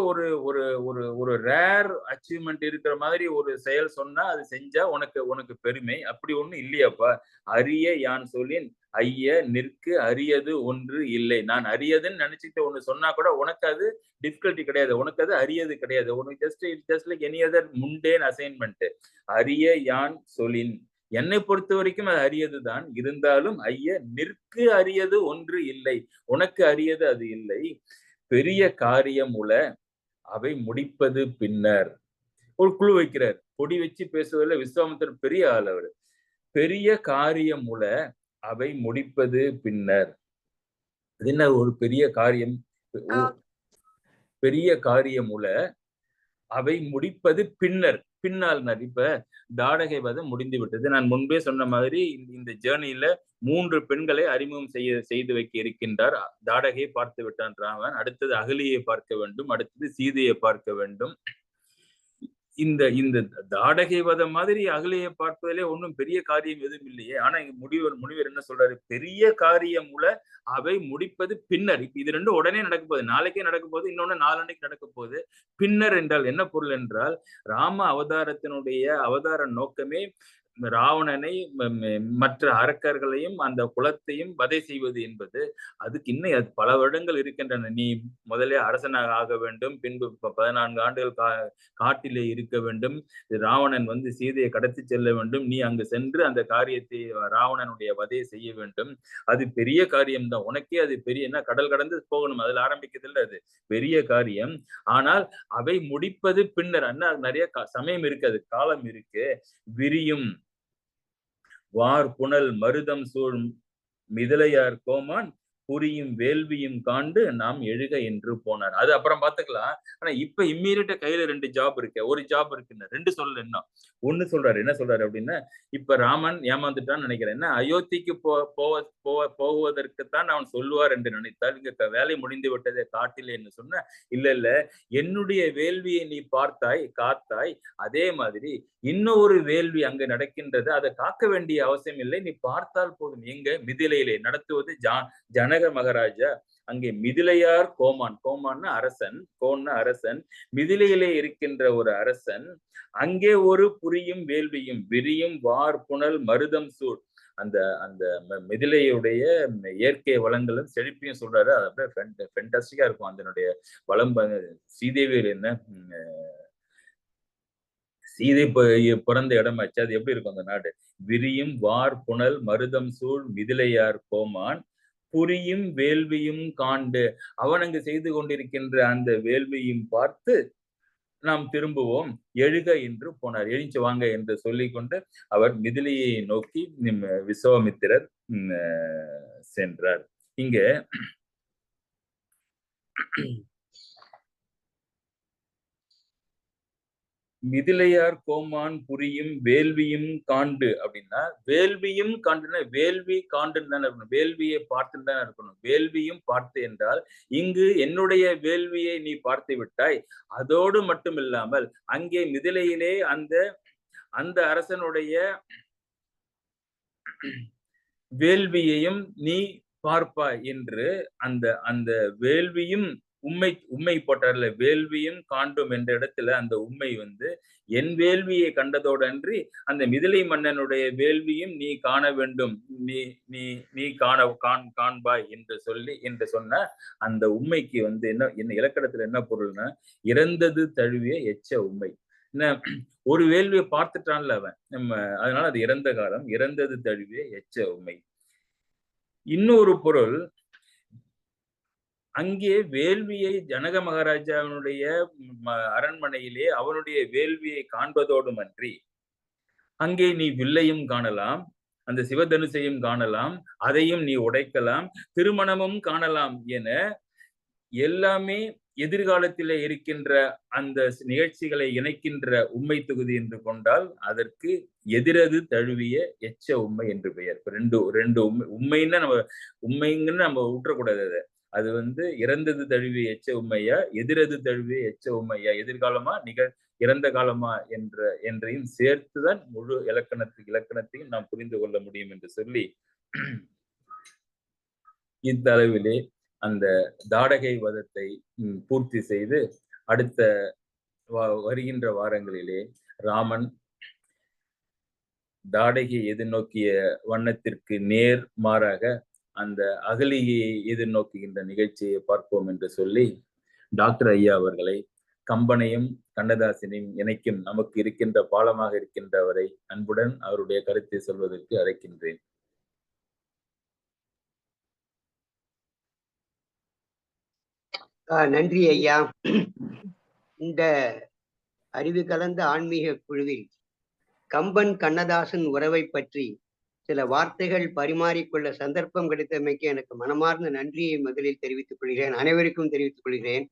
ஒரு ரேர் அச்சீவ்மெண்ட் இருக்கிற மாதிரி ஒரு செயல் சொன்னா அது செஞ்சா உனக்கு பெருமை. அப்படி ஒண்ணு இல்லையாப்பா. அரிய யான் சொல்லின் ஐய நிற்க அரியது ஒன்று இல்லை. நான் அரியதுன்னு நினைச்சிட்டு ஒண்ணு சொன்னா கூட உனக்கு அது டிஃபிகல்ட்டி கிடையாது, உனக்கு அது அரியது கிடையாது. உனக்கு just like any other முண்டேன் assignment. அரிய யான் சொல்லின், என்னை பொறுத்த வரைக்கும் அது அரியதுதான். இருந்தாலும் ஐய நிற்க அரியது ஒன்று இல்லை, உனக்கு அரியது அது இல்லை. பெரிய காரியம் உல அவை முடிப்பது பின்னர். ஒரு குழு வைக்கிறார். பொடி வச்சு பேசுவதில் விஸ்வாமித்திரர் பெரிய ஆள். அவர் பெரிய காரியம் உல அவை முடிப்பது பின்னர். என்ன ஒரு பெரிய காரியம்? பெரிய காரியம் உல அவை முடிப்பது பின்னர். பின்னால் இப்ப தாடகை வதம் முடிந்து விட்டது. நான் முன்பே சொன்ன மாதிரி இந்த ஜேர்னியில 3 பெண்களை அறிமுகம் செய்து வைக்க இருக்கின்றார். தாடகையை பார்த்து விட்டான் ராமன். அடுத்தது அகலியை பார்க்க வேண்டும், அடுத்தது சீதையை பார்க்க வேண்டும். இந்த இந்த தாடகை வதம் மாதிரி அகலியை பார்ப்பதிலே ஒன்றும் பெரிய காரியம் எதுவும் இல்லையே. ஆனா இங்க முனிவர் என்ன சொல்றாரு, பெரிய காரியம் உள்ள அவை முடிப்பது பின்னர். இப்ப இது ரெண்டும் உடனே நடக்க போகுது, நாளைக்கே நடக்க போகுது, இன்னொன்னு நாளன்னைக்கு நடக்க போகுது. பின்னர் என்றால் என்ன பொருள் என்றால், ராம அவதாரத்தினுடைய அவதார நோக்கமே ராவணனை மற்ற அரக்கர்களையும் அந்த குலத்தையும் வதை செய்வது என்பது. அதுக்கு இன்னும் அது பல வருடங்கள் இருக்கின்றன. நீ முதலே அரசனாக ஆக வேண்டும், பின்பு 14 ஆண்டுகள் காட்டிலே இருக்க வேண்டும், ராவணன் வந்து சீதையை கடத்தி செல்ல வேண்டும், நீ அங்கு சென்று அந்த காரியத்தை ராவணனுடைய வதையை செய்ய வேண்டும். அது பெரிய காரியம்தான். உனக்கே அது பெரிய என்ன, கடல் கடந்து போகணும், அதுல ஆரம்பிக்கிறதுல அது பெரிய காரியம். ஆனால் அவை முடிப்பது பின்னர். நிறைய சமயம் இருக்கு, அது காலம் இருக்கு. விரியும் வார் புனல் மருதம் சூழ் மிதலையார் கோமான் புரியும் வேள்வியும் காண்டு நாம் எழுக என்று போனார். அது அப்புறம் பாத்துக்கலாம். ஆனா இப்ப இம்மீடியட்டா கையில 2 ஜாப் இருக்கு, ஒரு ஜாப் இருக்குன்னு 2 சொல்லல. என்ன ஒண்ணு சொல்றாரு, என்ன சொல்றாரு அப்படின்னா, இப்ப ராமன் ஏமாந்துட்டான்னு நினைக்கிறேன். என்ன அயோத்திக்கு போவதற்குத்தான் அவன் சொல்லுவார் என்று நினைத்தால், இங்க வேலை முடிந்து விட்டதை காட்டில் என்று சொன்ன, இல்ல என்னுடைய வேள்வியை நீ பார்த்தாய் காத்தாய், அதே மாதிரி இன்னொரு வேள்வி அங்க நடக்கின்றது, அதை காக்க வேண்டிய அவசியம் இல்லை, நீ பார்த்தால் போதும். எங்க மிதிலையிலே நடத்துவது ஜனக மகாராஜா. அங்கே மிதிலையார் கோமான், கோமான்னா அரசன், கோன்னா அரசன், மிதிலையிலே இருக்கின்ற ஒரு அரசன், அங்கே ஒரு புரியும் வேள்வியும் விரியும் வார் புனல் மருதம் சூழ், அந்த அந்த மிதிலையுடைய இயற்கை வளங்களும் செழிப்பையும் சொல்றாரு. அது அப்படியே ஃபென்டாஸ்டிக்கா இருக்கும். அதனுடைய வளம் ஸ்ரீதேவியில் என்ன சீதை பிறந்த இடமாச்சு, அது எப்படி இருக்கும் அந்த நாடு. விரியும் வார் புனல் மருதம் சூழ் மிதிலையார் கோமான் புரியும் வேள்வியும் காண்டு, அவன் அங்கு செய்து கொண்டிருக்கின்ற அந்த வேள்வியும் பார்த்து நாம் திரும்புவோம், எழுக என்று போனார். எழுந்து வாங்க என்று சொல்லிக்கொண்டு அவர் மிதிலையை நோக்கி விஸ்வாமித்திரர் சென்றார். இங்க மிதிலையார் கோமான் புரியும் வேள்வியும் காண்டு அப்படின்னா, வேள்வியும் காண்டுன்னா வேள்வி காண்டுன்னு தானே இருக்கணும், வேள்வியை பார்த்துன்னு தானே இருக்கணும். வேள்வியும் பார்த்து என்றால் இங்கு என்னுடைய வேள்வியை நீ பார்த்து விட்டாய், அதோடு மட்டும் இல்லாமல் அங்கே மிதிலையிலே அந்த அரசனுடைய வேள்வியையும் நீ பார்ப்பாய் என்று அந்த வேள்வியும் உண்மை போட்டார்ல, வேள்வியும் காண்டும் என்ற இடத்துல அந்த உண்மை வந்து என் வேள்வியை கண்டதோடு அன்றி அந்த மிதிலை மன்னனுடைய வேள்வியும் நீ காண வேண்டும், நீ காண்பாய் என்று சொன்ன அந்த உண்மைக்கு வந்து என்ன இலக்கணத்துல என்ன பொருள்னா, இறந்தது தழுவிய எச்ச உண்மை. என்ன, ஒரு வேள்வியை பார்த்துட்டான்ல அவன், அதனால அது இறந்த காலம், இறந்தது தழுவிய எச்ச உண்மை. இன்னொரு பொருள், அங்கே வேள்வியை ஜனக மகாராஜாவினுடைய அரண்மனையிலே அவனுடைய வேள்வியை காண்பதோடும் அன்றி அங்கே நீ வில்லையும் காணலாம், அந்த சிவதனுசையும் காணலாம், அதையும் நீ உடைக்கலாம், திருமணமும் காணலாம் என எல்லாமே எதிர்காலத்திலே இருக்கின்ற அந்த நிகழ்ச்சிகளை இணைக்கின்ற உண்மை தொகுதி என்று கொண்டால் அதற்கு எதிரது தழுவிய எச்ச உண்மை என்று பெயர். ரெண்டு உண்மைன்னு நம்ம விட்டுறக்கூடாது. அது வந்து இறந்தது தழுவிய எச்ச உண்மையா, எதிரது தழுவிய எச்ச உண்மையா, எதிர்காலமா இறந்த காலமா என்றையும் சேர்த்துதான் முழு இலக்கணத்தையும் நாம் புரிந்து கொள்ள முடியும் என்று சொல்லி, இந்த அளவிலே அந்த தாடகை வதத்தை பூர்த்தி செய்து அடுத்த வருகின்ற வாரங்களிலே ராமன் தாடகையை எதிர்நோக்கிய வண்ணத்திற்கு நேர் மாறாக அந்த அகலியை எதிர்நோக்குகின்ற நிகழ்ச்சியை பார்ப்போம் என்று சொல்லி, டாக்டர் ஐயா அவர்களை கம்பனையும் கண்ணதாசனையும் இணைக்கும் நமக்கு இருக்கின்ற பாலமாக இருக்கின்றவரை அன்புடன் அவருடைய கருத்தை சொல்வதற்கு அழைக்கின்றேன். நன்றி ஐயா. இந்த அறிவு கலந்த ஆன்மீக குழுவில் கம்பன் கண்ணதாசன் உறவை பற்றி சில வார்த்தைகள் பரிமாறிக்கொள்ள சந்தர்ப்பம் கிடைத்தமைக்கு எனக்கு மனமார்ந்த நன்றியை முதலில் தெரிவித்துக் கொள்கிறேன், அனைவருக்கும் தெரிவித்துக் கொள்கிறேன்.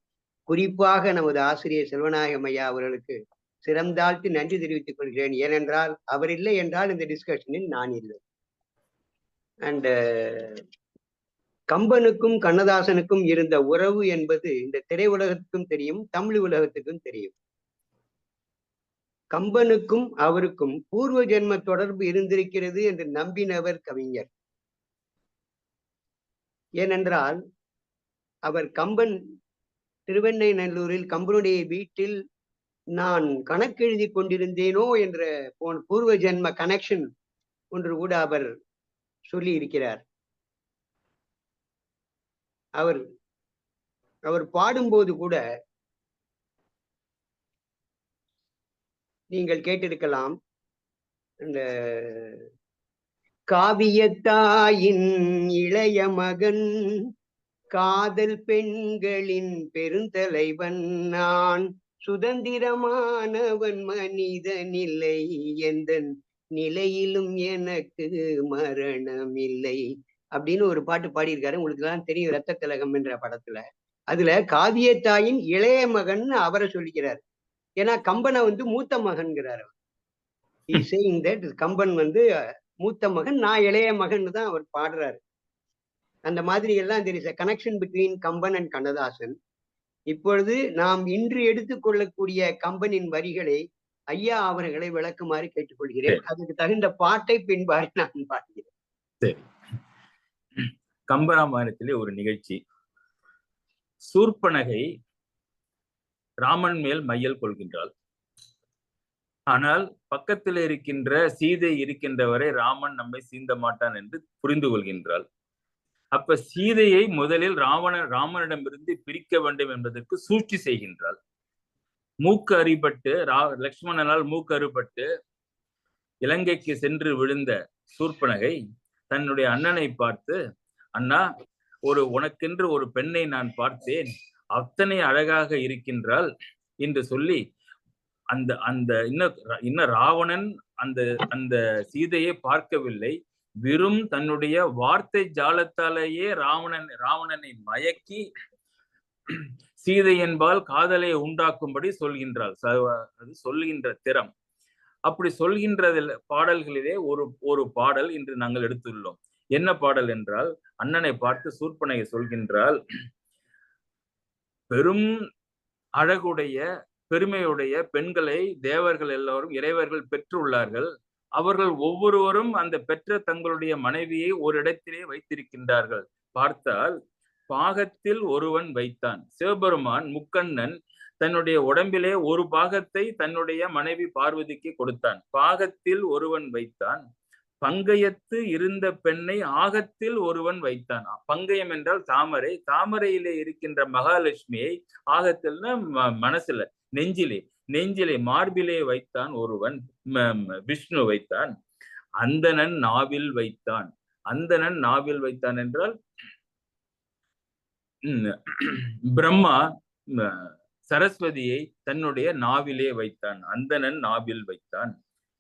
குறிப்பாக நமது ஆசிரியர் செல்வநாயகம் ஐயா அவர்களுக்கு சிறந்தாழ்த்து நன்றி தெரிவித்துக் கொள்கிறேன். ஏனென்றால் அவர் இல்லை என்றால் இந்த டிஸ்கஷனில் நான் இல்லை. அண்ட் கம்பனுக்கும் கண்ணதாசனுக்கும் இருந்த உறவு என்பது இந்த திரை உலகத்துக்கும் தெரியும், தமிழ் உலகத்துக்கும் தெரியும். கம்பனுக்கும் அவருக்கும் பூர்வ ஜென்ம தொடர்பு இருந்திருக்கிறது என்று நம்பினவர் கவிஞர். ஏனென்றால் அவர் கம்பன் திருவெண்ணைநல்லூரில் கம்பனுடைய வீட்டில் நான் கணக்கு எழுதி கொண்டிருந்தேனோ என்ற பூர்வ ஜென்ம கனெக்ஷன் ஒன்று கூட அவர் சொல்லி இருக்கிறார். அவர் பாடும்போது கூட நீங்கள் கேட்டிருக்கலாம், இந்த காவியத்தாயின் இளைய மகன், காதல் பெண்களின் பெருந்தலைவன், நான் சுதந்திரமானவன் மனிதனில்லை, எந்த நிலையிலும் எனக்கு மரணம் இல்லை அப்படின்னு ஒரு பாட்டு பாடியிருக்காரு. உங்களுக்கு எல்லாம் தெரியும், ரத்த திலகம் என்ற படத்துல. அதுல காவியத்தாயின் இளைய மகன் அவரை சொல்லிக்கிறார். ஏன்னா கம்பனை மூத்த மகன்கிறார். கம்பன் மூத்த மகன், நான் இளைய மகன் தான் அவர் பாடுறாரு. அந்த மாதிரி எல்லாம் தெரியும் connection between Kamban and Kannadasan. இப்பொழுது நாம் இன்று எடுத்துக்கொள்ளக்கூடிய கம்பனின் வரிகளை ஐயா அவர்களை விளக்குமாறு கேட்டுக்கொள்கிறேன். அதுக்கு தகுந்த பாட்டை பின்பாடி நான் பாடுகிறேன். சரி. கம்பராமாயணத்திலே ஒரு நிகழ்ச்சி. சூர்பனகை ராமன் மேல் மையல் கொள்கின்றாள். ஆனால் பக்கத்தில் இருக்கின்ற சீதை இருக்கின்றவரை ராமன் நம்மை சீந்த மாட்டான் என்று புரிந்து கொள்கின்றாள். அப்ப சீதையை முதலில் ராமனிடமிருந்து பிரிக்க வேண்டும் என்பதற்கு சூழ்ச்சி செய்கின்றாள். மூக்கு அறுபட்டு லக்ஷ்மணனால் மூக்கு அறுபட்டு இலங்கைக்கு சென்று விழுந்த சூர்பனகை தன்னுடைய அண்ணனை பார்த்து, அண்ணா, உனக்கென்று ஒரு பெண்ணை நான் பார்த்தேன், அத்தனை அழகாக இருக்கின்றாள் என்று சொல்லி இன்ன ராவணன் அந்த சீதையை பார்க்கவில்லை, வெறும் தன்னுடைய வார்த்தை ஜாலத்தாலேயே ராவணனை மயக்கி சீதை என்பால் காதலை உண்டாக்கும்படி சொல்கின்றாள். அது சொல்கின்ற திறம். அப்படி சொல்கின்ற பாடல்களிலே ஒரு பாடல் இன்று நாங்கள் எடுத்துள்ளோம். என்ன பாடல் என்றால், அண்ணனை பார்த்து சூர்பனகை சொல்கின்றால், பெரும் அழகுடைய பெருமையுடைய பெண்களை தேவர்கள் எல்லோரும் இறைவர்கள் பெற்றுள்ளார்கள். அவர்கள் ஒவ்வொருவரும் அந்த பெற்ற தங்களுடைய மனைவியை ஒரு இடத்திலே வைத்திருக்கின்றார்கள். பார்த்தால் பாகத்தில் ஒருவன் வைத்தான். சிவபெருமான் முக்கண்ணன் தன்னுடைய உடம்பிலே ஒரு பாகத்தை தன்னுடைய மனைவி பார்வதிக்கு கொடுத்தான். பாகத்தில் ஒருவன் வைத்தான். பங்கயத்து இருந்த பெண்ணை ஆகத்தில் ஒருவன் வைத்தான். பங்கயம் என்றால் தாமரை. தாமரையிலே இருக்கின்ற மகாலட்சுமியை ஆகத்தில்னா மனசுல, நெஞ்சிலே மார்பிலே வைத்தான் ஒருவன், விஷ்ணு வைத்தான். அந்தணன் நாவில் வைத்தான். அந்தணன் நாவில் வைத்தான் என்றால் பிரம்மா சரஸ்வதியை தன்னுடைய நாவிலே வைத்தான். அந்தணன் நாவில் வைத்தான்.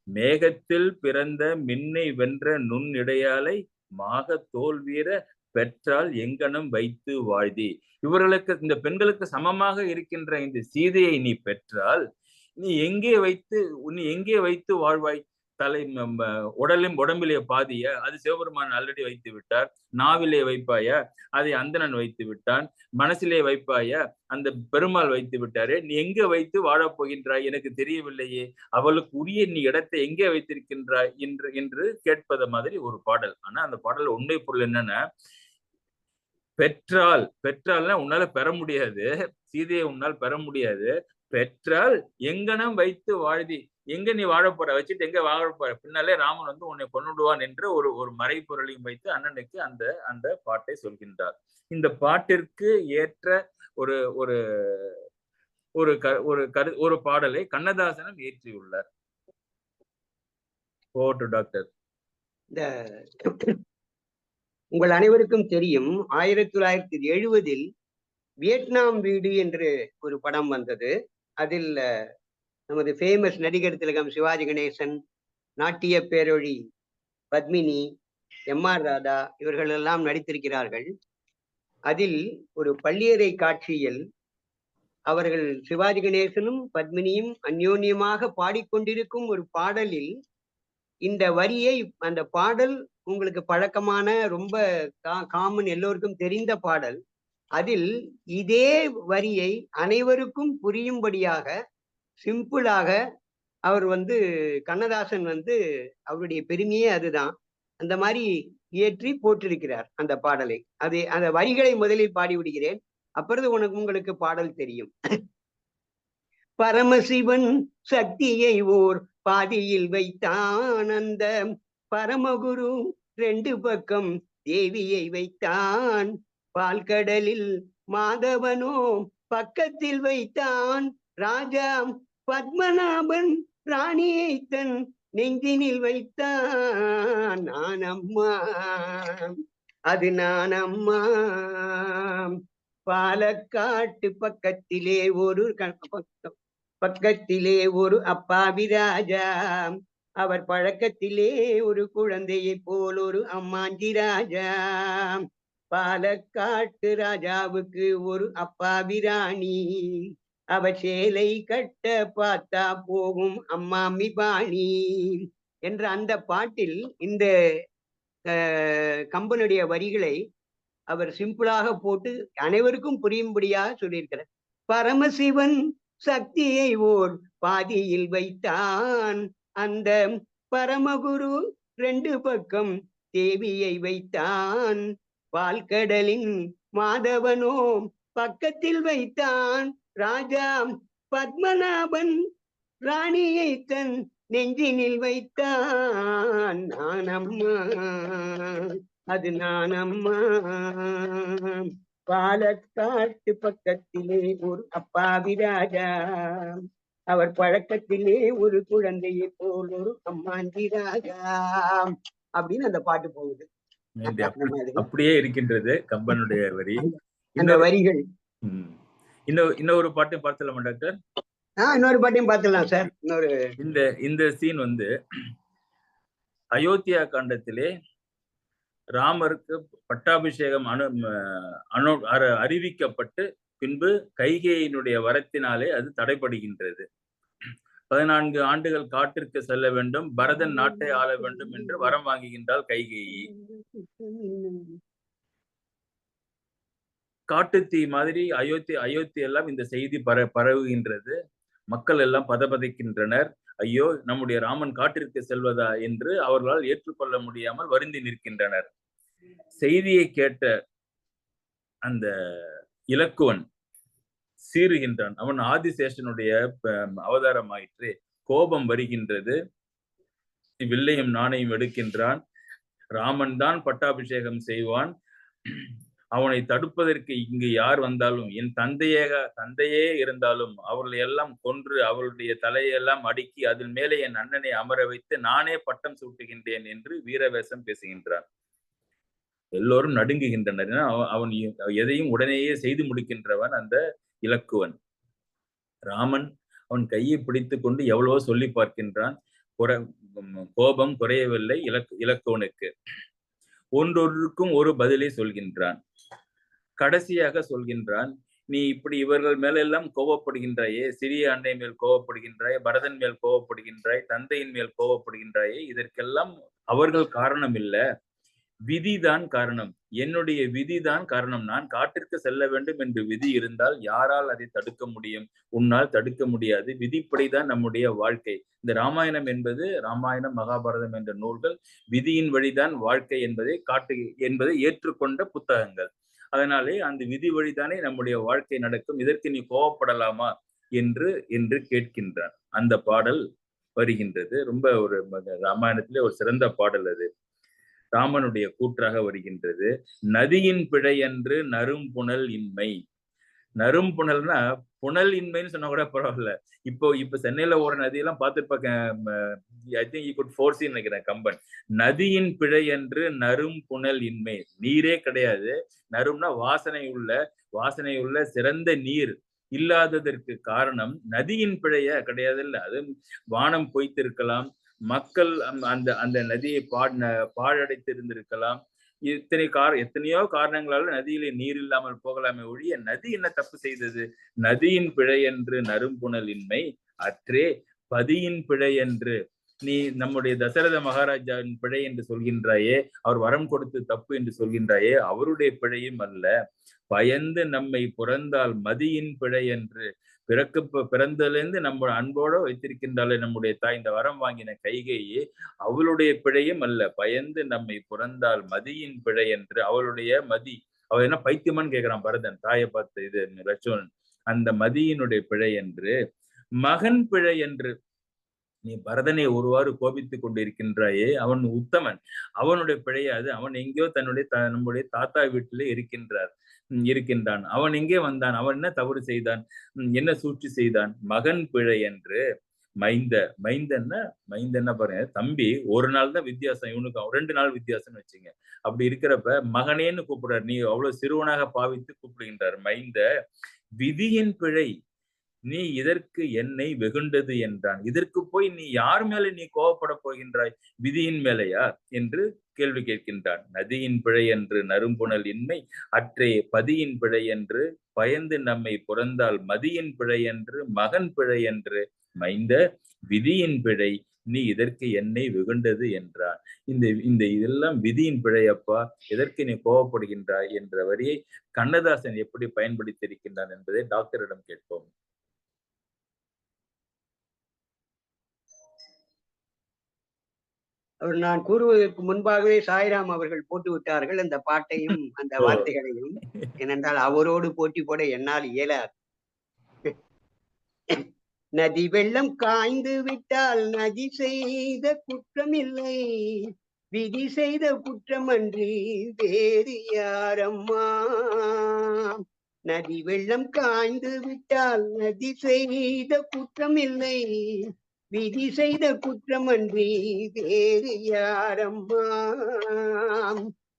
மேகத்தில் பிறந்த மின்னை வென்ற நுண்ணிடையாலை மாக தோல் வீர பெற்றால் எங்கனம் வைத்து வாழ்தி. இவர்களுக்கு, இந்த பெண்களுக்கு சமமாக இருக்கின்ற இந்த சீதையை நீ பெற்றால் நீ எங்கே வைத்து வாழ்வாய்? உடம்பிலே பாதிய அது சிவபெருமான் ஆல்ரெடி வைத்து விட்டார். நாவிலே வைப்பாயா? அதை அந்தணன் வைத்து விட்டான். மனசிலே வைப்பாயா? அந்த பெருமாள் வைத்து விட்டாரே. நீ எங்கே வைத்து வாழப் போகின்றாய்? எனக்கு தெரியவில்லையே. அவளுக்கு உரிய நீ இடத்தை எங்கே வைத்திருக்கின்றாய் என்று கேட்பத மாதிரி ஒரு பாடல். ஆனா அந்த பாடல் உண்மை பொருள் என்னன்னா, பெற்றால்னா உன்னால பெற முடியாது, சீதையை உன்னால் பெற முடியாது. பெற்றால் எங்கனம் வைத்து வாழ்தி, எங்க நீ வாழப்போற, வச்சுட்டு எங்க வாழப்போற, பின்னாலே ராமன் உன்னை கொன்னுடுவான் என்ற ஒரு மறைப்பொருளையும் வைத்து அண்ணனுக்கு அந்த பாட்டை சொல்கின்றார். இந்த பாட்டிற்கு ஏற்ற ஒரு பாடலை கண்ணதாசனும் இயற்றியுள்ளார். டாக்டர். உங்கள் அனைவருக்கும் தெரியும், 1970 வியட்நாம் வீடு என்று ஒரு படம் வந்தது. அதில் நமது ஃபேமஸ் நடிகர் திலகம் சிவாஜி கணேசன், நாட்டிய பேரொழி பத்மினி, எம்.ஆர். ராதா இவர்கள் எல்லாம் நடித்திருக்கிறார்கள். அதில் ஒரு பள்ளியறை காட்சியில் அவர்கள் சிவாஜி கணேசனும் பத்மினியும் அந்யோன்யமாக பாடிக்கொண்டிருக்கும் ஒரு பாடலில் இந்த வரியை, அந்த பாடல் உங்களுக்கு பழக்கமான, ரொம்ப காமன், எல்லோருக்கும் தெரிந்த பாடல். அதில் இதே வரியை அனைவருக்கும் புரியும்படியாக சிம்பிளாக அவர் கண்ணதாசன் அவருடைய பெருமையே அதுதான். அந்த மாதிரி இயற்றி போட்டிருக்கிறார் அந்த பாடலை. அந்த வரிகளை முதலில் பாடி விடுகிறேன், அப்புறம் உங்களுக்கு பாடல் தெரியும். பரமசிவன் சக்தியை ஓர் பாதியில் வைத்தான், அந்த பரமகுரு 2 பக்கம் தேவியை வைத்தான், பால்கடலில் மாதவனோ பக்கத்தில் வைத்தான், ராஜா பத்மநாபன் ராணியை தன் நெஞ்சினில் வைத்தான். நானம்மா அது நானம்மா. பாலக்காட்டு பக்கத்திலே ஒரு அப்பாவி ராஜா, அவர் பழக்கத்திலே ஒரு குழந்தையை போல் ஒரு அம்மாஞ்சி ராஜா. பாலக்காட்டு ராஜாவுக்கு ஒரு அப்பாவி ராணி, அவ சேலை கட்ட பார்த்தா போகும் அம்மாமி பாணி என்ற அந்த பாட்டில் இந்த கம்பனுடைய வரிகளை அவர் சிம்பிளாக போட்டு அனைவருக்கும் புரியும்படியாக சொல்லியிருக்கிறார். பரமசிவன் சக்தியை ஓர் பாதியில் வைத்தான், அந்த பரமகுரு 2 பக்கம் தேவியை வைத்தான், பால்கடலின் மாதவனோ பக்கத்தில் வைத்தான், ராஜா பத்மநாபன் ராணியை தன் நெஞ்சினில் வைத்தான். நானம்மா அது நானம்மா. பாலக்காட்டு பக்கத்திலே ஒரு அப்பாவி ராஜா, அவர் பழக்கத்திலே ஒரு குழந்தையை போல் ஒரு அம்மாஞ்சி ராஜா அப்படின்னு அந்த பாட்டு போகுது. அப்படியே இருக்கின்றது கம்பனுடைய வரி, அந்த வரிகள். இன்னொரு பாட்டையும் பார்த்துடலாமா டாக்டர்? இன்னொரு பாட்டையும் பார்த்துடலாம் சார். இந்த சீன் அயோத்தியா காண்டத்திலே ராமருக்கு பட்டாபிஷேகம் அறிவிக்கப்பட்டு பின்பு கைகேயினுடைய வரத்தினாலே அது தடைபடுகின்றது. 14 ஆண்டுகள் காட்டிற்கு செல்ல வேண்டும், பரதன் நாட்டை ஆள வேண்டும் என்று வரம் வாங்குகின்றாள் கைகேயி. காட்டுத்தீ மாதிரி அயோத்தி எல்லாம் இந்த செய்தி பரவுகின்றது. மக்கள் எல்லாம் பதபதைக்கின்றனர். ஐயோ, நம்முடைய ராமன் காட்டிற்கு செல்வதா என்று அவர்களால் ஏற்றுக்கொள்ள முடியாமல் வருந்தி நிற்கின்றனர். செய்தியை கேட்ட அந்த இலக்குவன் சீறுகின்றான். அவன் ஆதிசேஷனுடைய அவதாரம் ஆயிற்று. கோபம் வருகின்றது. வில்லையும் நாணையும் எடுக்கின்றான். ராமன் தான் பட்டாபிஷேகம் செய்வான். அவனை தடுப்பதற்கு இங்கு யார் வந்தாலும், என் தந்தையே இருந்தாலும் அவர்களை எல்லாம் கொன்று அவருடைய தலையெல்லாம் அடுக்கி அதன் மேலே என் அண்ணனை அமர வைத்து நானே பட்டம் சூட்டுகின்றேன் என்று வீரவேசம் பேசுகின்றான். எல்லோரும் நடுங்குகின்றனர். அவன் எதையும் உடனேயே செய்து முடிக்கின்றவன் அந்த இலக்குவன். ராமன் அவன் கையை பிடித்து கொண்டு எவ்வளவோ சொல்லி பார்க்கின்றான். கோபம் குறையவில்லை இலக்குவனுக்கு. ஒன்றொன்றுக்கும் ஒரு பதிலை சொல்கின்றான். கடைசியாக சொல்கின்றான், நீ இப்படி இவர்கள் மேலெல்லாம் கோபப்படுகின்றாயே, சிறிய அன்னை மேல் கோபப்படுகின்றாய், பரதன் மேல் கோபப்படுகின்றாய், தந்தையின் மேல் கோபப்படுகின்றாயே, இதற்கெல்லாம் அவர்கள் காரணம் இல்ல, விதிதான் காரணம். என்னுடைய விதிதான் காரணம். நான் காட்டிற்கு செல்ல வேண்டும் என்று விதி இருந்தால் யாரால் அதை தடுக்க முடியும்? உன்னால் தடுக்க முடியாது. விதிப்படிதான் நம்முடைய வாழ்க்கை. இந்த ராமாயணம் என்பது, ராமாயணம் மகாபாரதம் என்ற நூல்கள் விதியின் வழிதான் வாழ்க்கை என்பதை ஏற்றுக்கொண்ட புத்தகங்கள். அதனாலே அந்த விதி வழிதானே நம்முடைய வாழ்க்கை நடக்கும். இதற்கு நீ கோபப்படலாமா என்று கேட்கின்றான். அந்த பாடல் வருகின்றது. ரொம்ப ஒரு ராமாயணத்திலே ஒரு சிறந்த பாடல் அது. ராமனுடைய கூற்றாக வருகின்றது. நதியின் பிழை என்று நரும் புனல் இன்மை. நரும் புனல்னா புனல் இன்மைன்னு சொன்னா கூட பரவாயில்ல. இப்போ சென்னையில ஒரு நதியெல்லாம் பார்த்துருப்பேன். I think you could foresee நினைக்கிறேன் கம்பன். நதியின் பிழை என்று நரும் புனல் இன்மை. நீரே கிடையாது. நரும்னா வாசனை உள்ள சிறந்த நீர் இல்லாததற்கு காரணம் நதியின் பிழைய கிடையாது. இல்ல, அது வானம் பொய்த்திருக்கலாம், மக்கள் அந்த நதியை பாழடைத்து இருந்திருக்கலாம். எத்தனையோ காரணங்களால நதியிலே நீர் இல்லாமல் போகலாமே ஒழிய நதி என்ன தப்பு செய்தது? நதியின் பிழை என்று நறும்புணல் இன்மை அற்றே பதியின் பிழை என்று நீ நம்முடைய தசரத மகாராஜாவின் பிழை என்று சொல்கின்றாயே, அவர் வரம் கொடுத்து தப்பு என்று சொல்கின்றாயே, அவருடைய பிழையும் அல்ல. பயந்து நம்மை புறந்தால் மதியின் பிழை என்று பிறந்ததுலேருந்து நம்ம அன்போட வைத்திருக்கின்றாலே நம்முடைய தாய், இந்த வரம் வாங்கின கைகேயி அவளுடைய பிழையும் அல்ல, பயந்து நம்மை புறந்தால் மதியின் பிழை என்று. அவளுடைய மதி, அவ என்ன பைத்தியமான்னு கேட்கிறான் பரதன் தாயை பார்த்து, இது லட்சுமணன், அந்த மதியினுடைய பிழை என்று, மகன் பிழை என்று. நீ பரதனை ஒருவாறு கோபித்துக் கொண்டிருக்கின்றாயே, அவன் உத்தமன், அவனுடைய பிழையாது. அவன் எங்கேயோ நம்முடைய தாத்தா வீட்டிலே இருக்கின்றான். அவன் எங்கே வந்தான்? அவன் என்ன தவறு செய்தான்? என்ன சூழ்ச்சி செய்தான்? மகன் பிழை என்று. மைந்தன்னா பாருங்க, தம்பி ஒரு நாள் தான் வித்தியாசம், இவனுக்கு 2 நாள் வித்தியாசம்னு வச்சுங்க. அப்படி இருக்கிறப்ப மகனேன்னு கூப்பிடுறாரு, நீ அவ்வளவு சிறுவனாக பாவித்து கூப்பிடுகின்றார். மைந்த, விதியின் பிழை, நீ இதற்கு என்னை வெகுண்டது என்றான். இதற்கு போய் நீ யார் மேல நீ கோபப்பட போகின்றாய்? விதியின் மேலையா என்று கேள்வி கேட்கின்றான். நதியின் பிழை என்று நறும்புணல் இன்மை அற்றே பதியின் பிழை என்று, பயந்து நம்மை புறந்தால் மதியின் பிழை என்று, மகன் பிழை என்று, மைந்த விதியின் பிழை, நீ இதற்கு என்னை வெகுண்டது என்றான். இந்த இதெல்லாம் விதியின் பிழையப்பா, எதற்கு நீ கோபப்படுகின்றாய் என்ற வரியை கண்ணதாசன் எப்படி பயன்படுத்தியிருக்கின்றான் என்பதை டாக்டரிடம் கேட்போம். அவர் நான் கூறுவதற்கு முன்பாகவே சாய்ராம் அவர்கள் போட்டு விட்டார்கள் அந்த பாட்டையும் அந்த வார்த்தைகளையும். ஏனென்றால் அவரோடு போட்டி போட என்னால் இயலாது. நதி வெள்ளம் காய்ந்து விட்டால் நதி செய்த குற்றம் இல்லை, விதி செய்த குற்றம் அன்றி வேறு யாரம்மா. நதி வெள்ளம் காய்ந்து விட்டால் நதி செய்த குற்றம் இல்லை, விதி செய்த குற்றம் அன்றி வேறு யாரம்மா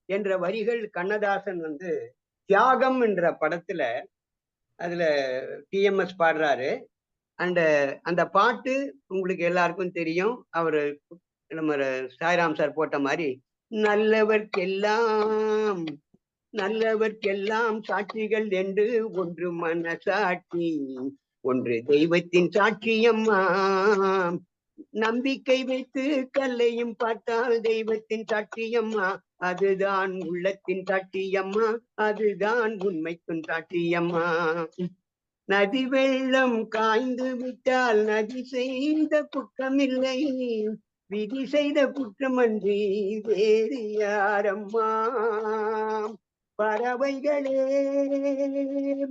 என்ற வரிகள் கண்ணதாசன் தியாகம் என்ற படத்துல அதுல டிஎம்எஸ் பாடுறாரு. அந்த பாட்டு உங்களுக்கு எல்லாருக்கும் தெரியும். அவரு நம்ம சாய்ராம் சார் போட்ட மாதிரி, நல்லவர்க்கெல்லாம் சாட்சிகள் என்று ஒன்று மனசாட்சி, ஒன்று தெய்வத்தின் சாட்சியம்மா. நம்பிக்கை வைத்து கல்லையும் பார்த்தால் தெய்வத்தின் சாட்சியம்மா, அதுதான் உள்ளத்தின் சாட்சியம்மா, அதுதான் உண்மைக்கும் சாட்சியம்மா. நதி வெள்ளம் காய்ந்து விட்டால் நதி செய்த குற்றம் இல்லை, விதி செய்த குற்றம் அன்றி வேறு யாரம்மா. பறவைகளே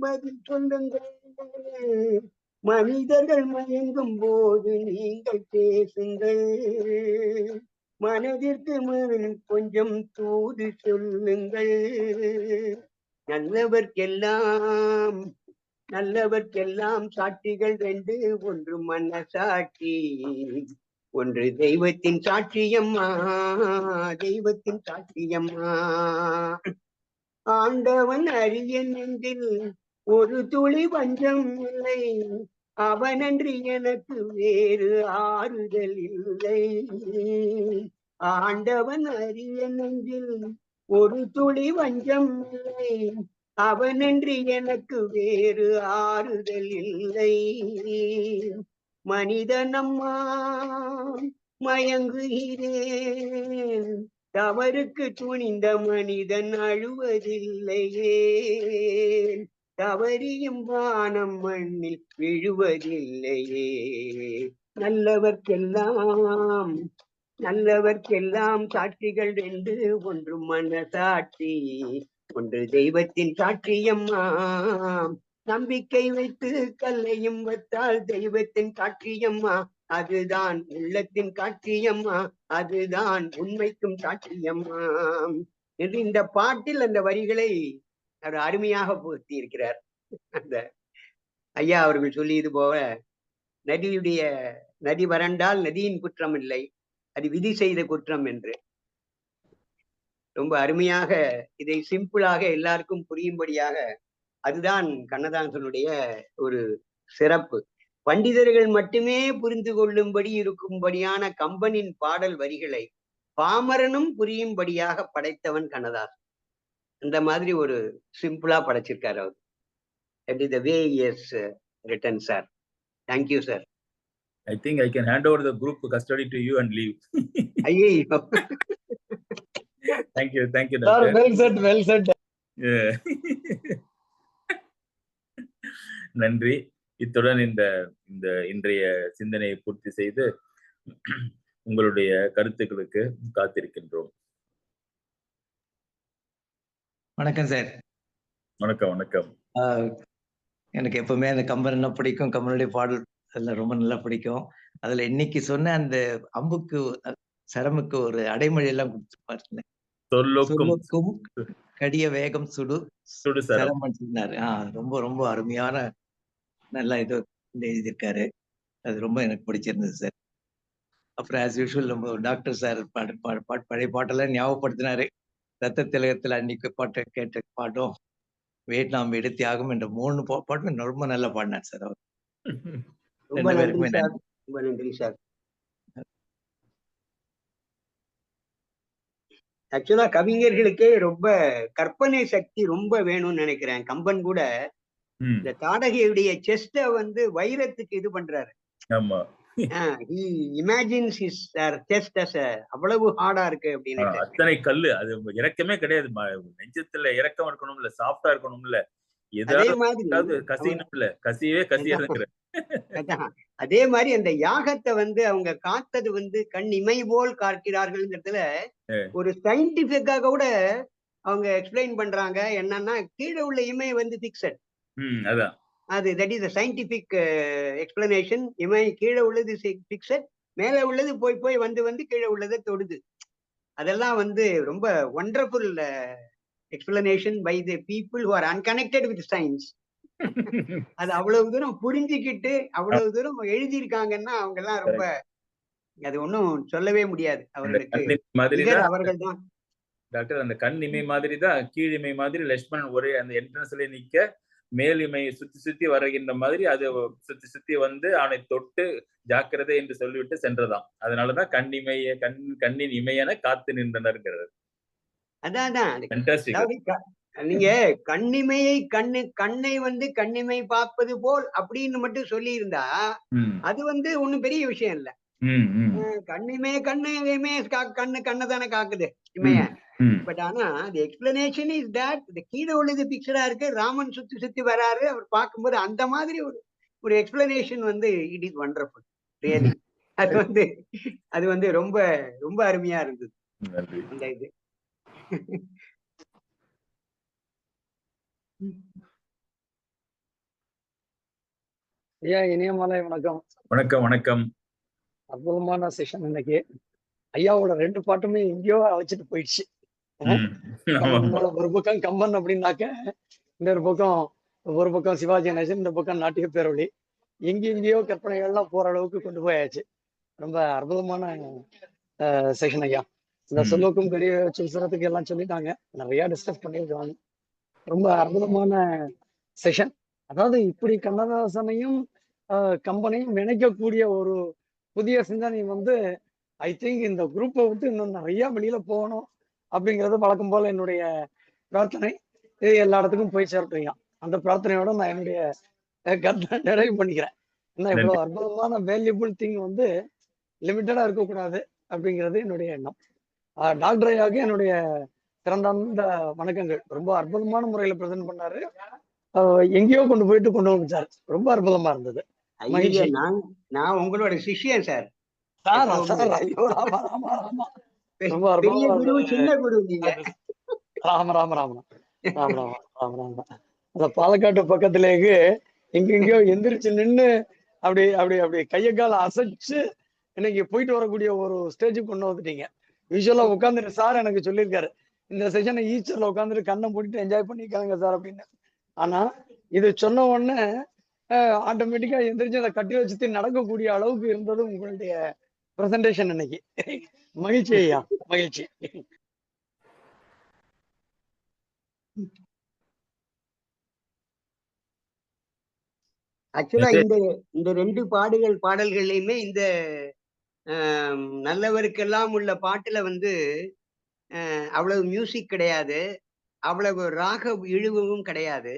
பதில் சொல்லுங்கள், மனிதர்கள் மயங்கும் போது நீங்கள் பேசுங்கள், மனதிற்கு கொஞ்சம் தூது சொல்லுங்கள். நல்லவர்க்கெல்லாம் சாட்சிகள் 2, ஒன்று மனசாட்சி, ஒன்று தெய்வத்தின் சாட்சியம்மா, தெய்வத்தின் சாட்சியம்மா. ஆண்டவன் அரியன் நெஞ்சில் ஒரு துளி வஞ்சம் இல்லை, அவனன்றி எனக்கு வேறு ஆறுதல் இல்லை. ஆண்டவன் அரியன் நெஞ்சில் ஒரு துளி வஞ்சம் இல்லை, அவனன்றி எனக்கு வேறு ஆறுதல் இல்லை. மனிதனம்மா மயங்குகிறேன், தவறுக்கு துணிந்த மனிதன் அழுவதில்லையே, தவறியும் வானம் மண்ணில் விழுவதில்லையே. நல்லவர்க்கெல்லாம் சாட்சிகள் 2, ஒன்று மனசாட்சி, ஒன்று தெய்வத்தின் சாட்சியம்மா. நம்பிக்கை வைத்து கல்லையும் வைத்தால் தெய்வத்தின் சாட்சியம்மா, அதுதான் உள்ளத்தின் காட்சியம்மா, அதுதான் உண்மைக்கும் சாட்சியம்மா என்று இந்த பாட்டில் அந்த வரிகளை அவர் அருமையாக புகுத்தி இருக்கிறார். அந்த ஐயா அவர்கள் சொல்லியது போல, நதி வறண்டால் நதியின் குற்றம் இல்லை, அது விதி செய்த குற்றம் என்று ரொம்ப அருமையாக இதை சிம்பிளாக எல்லாருக்கும் புரியும்படியாக, அதுதான் கண்ணதாசனுடைய ஒரு சிறப்பு. பண்டிதர்கள் மட்டுமே புரிந்து கொள்ளும்படி இருக்கும்படியான கம்பனின் பாடல் வரிகளை பாமரனும் புரியும்படியாக படைத்தவன் கண்ணதாசன். அந்த மாதிரி ஒரு சிம்பிளா படைச்சிருக்காரு அவர். That is the way he has written, sir. Thank you, sir. I think I can hand over the group custody to you and leave. ஐயோ. Thank you, doctor. Well said. நன்றி. இத்துடன் இந்த இந்த இன்றைய சிந்தனையை பூர்த்தி செய்து உங்களுடைய கருத்துக்களுக்கு காத்திருக்கின்றோம். வணக்கம் சார். வணக்கம். வணக்கம். எனக்கு எப்பவுமே அந்த கம்பன் பிடிக்கும். கம்பனுடைய பாடல் அதுல ரொம்ப நல்லா பிடிக்கும். அதுல இன்னைக்கு சொன்ன அந்த அம்புக்கு சரமுக்கு ஒரு அடைமொழி எல்லாம் கொடுத்துருப்பாருங்க. சொல்லுக்கும் கடிய வேகம் சுடு சரமன் சொன்னாரு. ரொம்ப ரொம்ப அருமையான நல்லா இது எழுதியிருக்காரு. அது ரொம்ப எனக்கு பிடிச்சிருந்தது சார். அப்புறம் ஆஸ் யூஷுவல் நம்ம டாக்டர் சார் பழைய பாட்டெல்லாம் ஞாபகப்படுத்தினாரு. ரத்த திலகத்துல அன்னைக்கு பாட்டை கேட்ட பாட்டும் வியட்நாம் விடு தியாகம் என்ற 3 பாட்டும் ரொம்ப நல்லா பாடினார் சார் அவர். ரொம்ப நன்றி சார். ரொம்ப நன்றி சார். ஆக்சுவலா கவிஞர்களுக்கே ரொம்ப கற்பனை சக்தி ரொம்ப வேணும்னு நினைக்கிறேன். கம்பன் கூட இந்த தாடகையுடைய செஸ்ட வந்து வைரத்துக்கு இது பண்றாரு. ஆமா. he imagines his chest as அவ்வளவு ஹார்டா இருக்கு அப்படின்னு. அத்தனை கல்லு, அது இறக்கமே கிடையாது. நெஞ்சத்துல இறக்கம் இருக்கணும்ல, சாஃப்டா இருக்கணும்ல, ஏதாவது கசியணும்ல, கசியவே கசியாதுங்கிற. அதே மாதிரி அந்த யாகத்தை வந்து அவங்க காத்தது வந்து கண் இமை போல் காக்கிறார்கள்ங்கிறதுல ஒரு சயின்டிபிக்காக கூட அவங்க எக்ஸ்பிளைன் பண்றாங்க. என்னன்னா கீழே உள்ள இமை வந்து பிக்சட். அதான் அது தட் இஸ் சயின்டிபிக் எக்ஸ்பிளனேஷன். இமை கீழே உள்ளது பிக்சட், மேலே உள்ளது போய் போய் வந்து வந்து கீழே உள்ளதை தொடுது. அதெல்லாம் வந்து ரொம்ப wonderful explanation by the people who are unconnected with science. அது அவ்வளவு தூரம் புரிஞ்சுக்கிட்டு அவ்வளவு தூரம் எழுதியிருக்காங்கன்னா அவங்க எல்லாம் ரொம்ப, அது ஒன்றும் சொல்லவே முடியாது. அவர்களுக்கு அவர்கள் தான் டாக்டர். அந்த கண் இமை மாதிரி தான் கீழ் இமை மாதிரி லட்சுமணன் ஒரே அந்த என்ட்ரன்ஸ்ல நிக்க மேல் இமை சுத்தி சுத்தி வருகின்ற மாதிரி அது சுத்தி சுத்தி வந்து அவனை தொட்டு ஜாக்கிரதை என்று சொல்லிவிட்டு சென்றதாம். அதனாலதான் கண்ணின் இமையென காத்து நின்றனர்ங்கிறது. அதான் நீங்க கண்ணிமையை கண்ணை வந்து கண்ணிமை பார்ப்பது போல் அப்படின்னு மட்டும் சொல்லி இருந்தா அது வந்து ஒண்ணும் பெரிய விஷயம் இல்ல. கண்ணிமே கண்ணை தானே காக்குது இமைய. பட் ஆனா தி எக்ஸ்பிளனேஷன் இஸ் தட் இந்த கீழே உள்ளது பிக்சரா இருக்கு, ராமன் சுத்தி சுத்தி வராரு, அவர் பார்க்கும்போது அந்த மாதிரி ஒரு எக்ஸ்பிளனேஷன் வந்து இட் இஸ் வண்டர்ஃபுல் ரியலி. அது வந்து ரொம்ப ரொம்ப அருமையா இருந்தது அந்த இது. ஐயா இனிய மாலை வணக்கம். வணக்கம். வணக்கம். அற்புதமான செஷன் இன்னைக்கு. ஐயாவோட 2 பாட்டுமே எங்கேயோ அழைச்சிட்டு போயிடுச்சு. ஒரு பக்கம் கம்பன் அப்படின்னாக்க, இன்னொரு பக்கம் சிவாஜி கணேசன், இந்த பக்கம் நாட்டிய பேரொழி. எங்கெங்கேயோ கற்பனைகள்லாம் போற அளவுக்கு கொண்டு போயாச்சு. ரொம்ப அற்புதமான செஷன் ஐயா. இந்த சொல்லுக்கும் பெரிய சிறத்துக்கு எல்லாம் சொல்லிட்டாங்க, நிறைய டிஸ்கஸ் பண்ணியிருக்காங்க. ரொம்ப அற்புதமான செஷன். அதாவது இப்படி கண்ணதாசனையும் கம்பனையும் இணைக்கக்கூடிய ஒரு புதிய சிந்தனை வந்து ஐ திங்க் இந்த குரூப்பை விட்டு இன்னும் நிறைய வெளியில போகணும் அப்படிங்கிறது வழக்கம் போல என்னுடைய பிரார்த்தனை. இது எல்லா இடத்துக்கும் போய் சேர்த்துங்க. அந்த பிரார்த்தனையோட நான் என்னுடைய கருத்தை நிறைவு பண்ணிக்கிறேன். ஏன்னா இவ்வளவு அற்புதமான வேல்யூபிள் திங் வந்து லிமிட்டடா இருக்கக்கூடாது அப்படிங்கிறது என்னுடைய எண்ணம். டாக்டர் ஐயாவுக்கு என்னுடைய சிறந்த வணக்கங்கள். ரொம்ப அற்புதமான முறையில பிரசன்ட் பண்ணாரு. எங்கேயோ கொண்டு வந்துச்சாரு. ரொம்ப அற்புதமா இருந்தது. நான் உங்களோட சிஷ்யன் சார். ரொம்ப அந்த பாலக்காட்டு பக்கத்திலேயே எங்கெங்கயோ எந்திரிச்சு நின்று அப்படி அப்படி அப்படி கைய கால அசைச்சு இன்னைக்கு போயிட்டு வரக்கூடிய ஒரு ஸ்டேஜுக்கு கொண்டு வந்துட்டீங்க. யூஸ்வலா உட்காந்துட்டு சார் எனக்கு சொல்லியிருக்காரு, இந்த செஷனை ஈச்சர்ல உட்காந்துட்டு கண்ணை போட்டுட்டு என்ஜாய் பண்ணிக்காங்க சார் அப்படின்னு. ஆனா இது சொன்ன உடனே ஆட்டோமேட்டிக்கா எந்திரிச்சு அதை கட்டி வச்சுட்டு நடக்கக்கூடிய அளவுக்கு இருந்தது உங்களுடைய பிரசன்டேஷன் இன்னைக்கு. மகிழ்ச்சி ஐயா, மகிழ்ச்சி. ஆக்சுவலா இந்த 2 பாடல்கள்லயுமே இந்த நல்லவருக்கெல்லாம் உள்ள பாட்டுல வந்து அவ்வளவு மியூசிக் கிடையாது, அவ்வளவு ராக இழுவும் கிடையாது.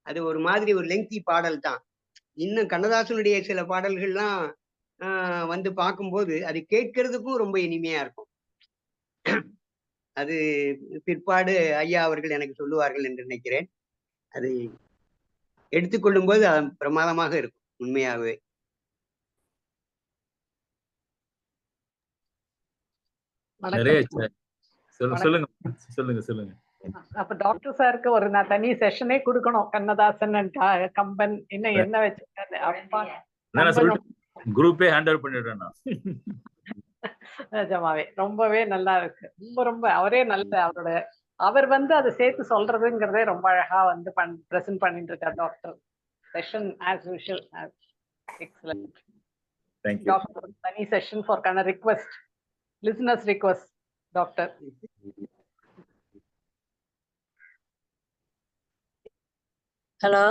அது ஒரு மாதிரி ஒரு லெங்தி பாடல் தான். இன்னும் கண்ணதாசனுடைய சில பாடல்கள்லாம் வந்து பார்க்கும்போது அது கேட்கறதுக்கும் ரொம்ப இனிமையா இருக்கும். அது பிற்பாடு ஐயா அவர்கள் எனக்கு சொல்லுவார்கள் என்று நினைக்கிறேன். அது எடுத்துக்கொள்ளும் போது அது பிரமாதமாக இருக்கும் உண்மையாகவே. நிறைய சொல்லுங்க சொல்லுங்க சொல்லுங்க. அப்ப டாக்டர் சாருக்கு ஒரு நான் தனி செஷனே கொடுக்கணும். கண்ணதாசன் and கம்பன் இன்னும் என்ன வச்சிருக்காரு அப்பா. குரூப்பே ஹேண்ட் ஓவர் பண்ணிடுறேன் நான். நிஜமாவே ரொம்பவே நல்லா இருக்கு. ரொம்ப அவரே நல்ல அவர் வந்து அதை சேர்த்து சொல்றதுங்கிறதே ரொம்ப அழகா வந்து பிரசன்ட் பண்ணிட்டு இருக்கார் doctor. Session as usual excellent. Doctor தனி session for request listeners request doctor. Hello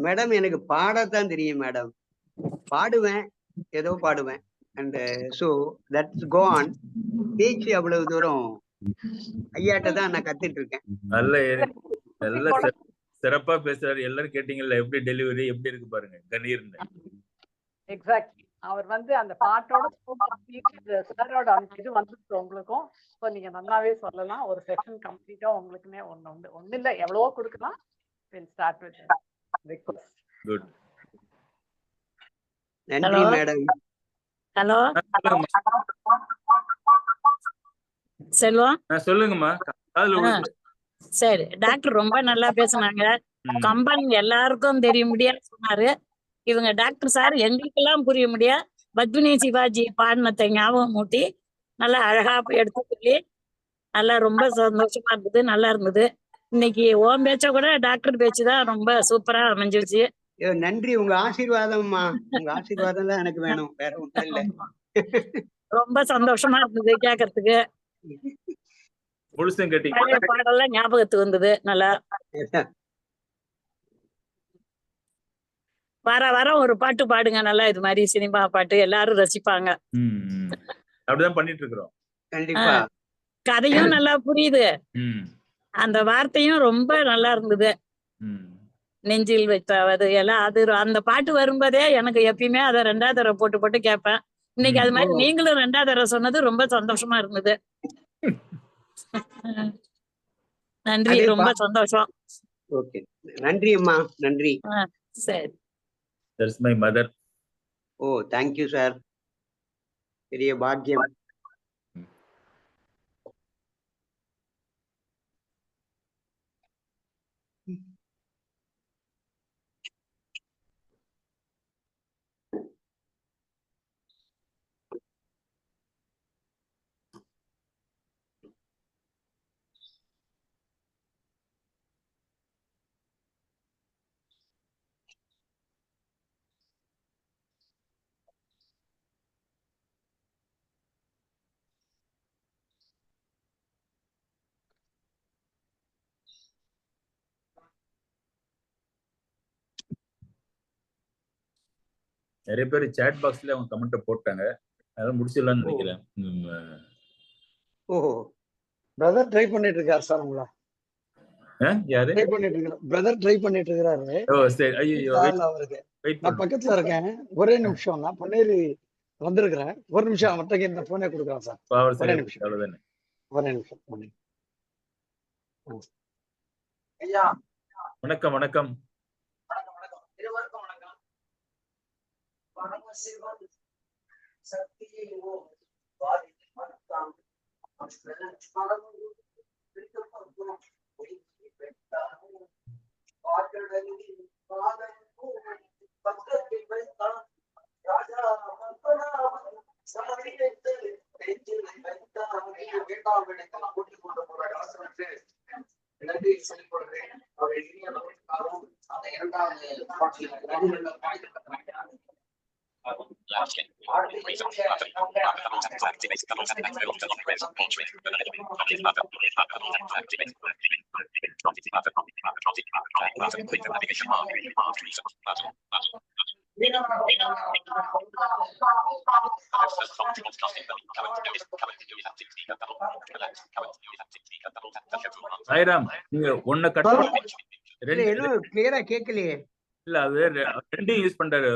madam, எனக்கு பாடத்தான் தெரியும் மேடம். பாடுவேன், ஏதோ பாடுவேன். And so that's go on. பேச்சு அவ்வளவு தூரம் ஐயாட்ட தான் நான் கத்துட்டு இருக்கேன். நல்ல சிறப்பா பேசுறாரு. எல்லாரும் கேட்டீங்கல்ல எப்படி டெலிவரி எப்படி இருக்கு பாருங்க, கணீர்னு. எக்ஸாக்ட்லி. அவர் வந்து அந்த பாட்டோட சாரோட அந்த இது வந்துருக்கு உங்களுக்கும். ஸோ நீங்க நல்லாவே சொல்லலாம். ஒரு செஷன் கம்ப்ளீட்டா உங்களுக்குன்னே ஒண்ணு இல்லை, எவ்வளவோ கொடுக்கலாம். We'll start with request. Good. நன்றி மேடம். ஹலோ செல்வம் சொல்லுங்கம்மா. சரி, டாக்டர் ரொம்ப நல்லா பேசுனாங்க. கம்பன் எல்லாருக்கும் தெரிய முடியாது சொன்னாரு. இவங்க டாக்டர் சார் எங்களுக்கெல்லாம் புரிய முடியா பத்மினி சிவாஜி பாடினத்தை ஞாபகம் மூட்டி நல்லா அழகா எடுத்து சொல்லி நல்லா ரொம்ப சந்தோஷமா இருந்தது, நல்லா இருந்தது. இன்னைக்கு ஓம் பேச்ச கூட டாக்டர் பேச்சு தான் ரொம்ப சூப்பரா அமைஞ்சிருச்சு. நன்றி, உங்க ஆசீர்வாதம்மா. உங்க ஆசீர்வாதம் தான் எனக்கு வேணும், வேற ஒன்றும் இல்ல. ரொம்ப சந்தோஷமா இருந்தது கேட்கறதுக்கு. பழைய பாடெல்லாம் ஞாபகத்துக்கு வந்தது. நல்லா வாரம் ஒரு பாட்டு பாடுங்க, நல்லா இது மாதிரி சினிமா பாட்டு எல்லாரும் ரசிப்பாங்க. அப்படிதான் பண்ணிட்டு இருக்கிறோம். கண்டிப்பா. கதையும் நல்லா புரியுது, அந்த வார்த்தையும் ரொம்ப நல்லா இருந்தது. நெஞ்சில் வைத்தாவது எல்லாம் அது அந்த பாட்டு வரும்போதே எனக்கு எப்பயுமே அதை 2வது தடவை போட்டு கேட்பேன். இன்னைக்கு அது மாதிரி நீங்களும் 2வது தடவை சொன்னது ரொம்ப சந்தோஷமா இருந்தது. நன்றி, ரொம்ப சந்தோஷம். ஓகே, நன்றி அம்மா, நன்றி. சரி. That's my mother. O, thank you sir. பெரிய பாக்கியம். நிறைய பேர் சாட் பாக்ஸ்ல அவங்க கமெண்ட் போட்டாங்க, அதெல்லாம் முடிச்சிடலாம்னு நினைக்கிறேன். ஓஹோ, பிரதர் ட்ரை பண்ணிட்டு இருக்காரு சார். உங்களா யாரு ட்ரை பண்ணிட்டு இருக்காரு? பிரதர் ட்ரை பண்ணிட்டு இருக்காரு. ஓ சரி. ஐயோ, அவருக்கு நான் பக்கத்துல இருக்கேன். ஒரே நிமிஷம், நான் பொன்னேரி வந்திருக்கிறேன். ஒரு நிமிஷம் அவர்கிட்ட இந்த போனே கொடுக்குறேன் சார். ஒரே நிமிஷம், ஒரே நிமிஷம். ஐயா வணக்கம். வணக்கம். இருவருக்கும் வணக்கம். பரமசிவன் சக்தியை செயல்படுறேன். அவர் இனிய அந்த 2வது பாட்டில் சாய்ராம், நீங்க ஒன்ன கட் கிளியரா கேட்கலையே. இல்ல, அது 2 யூஸ் பண்றாரு.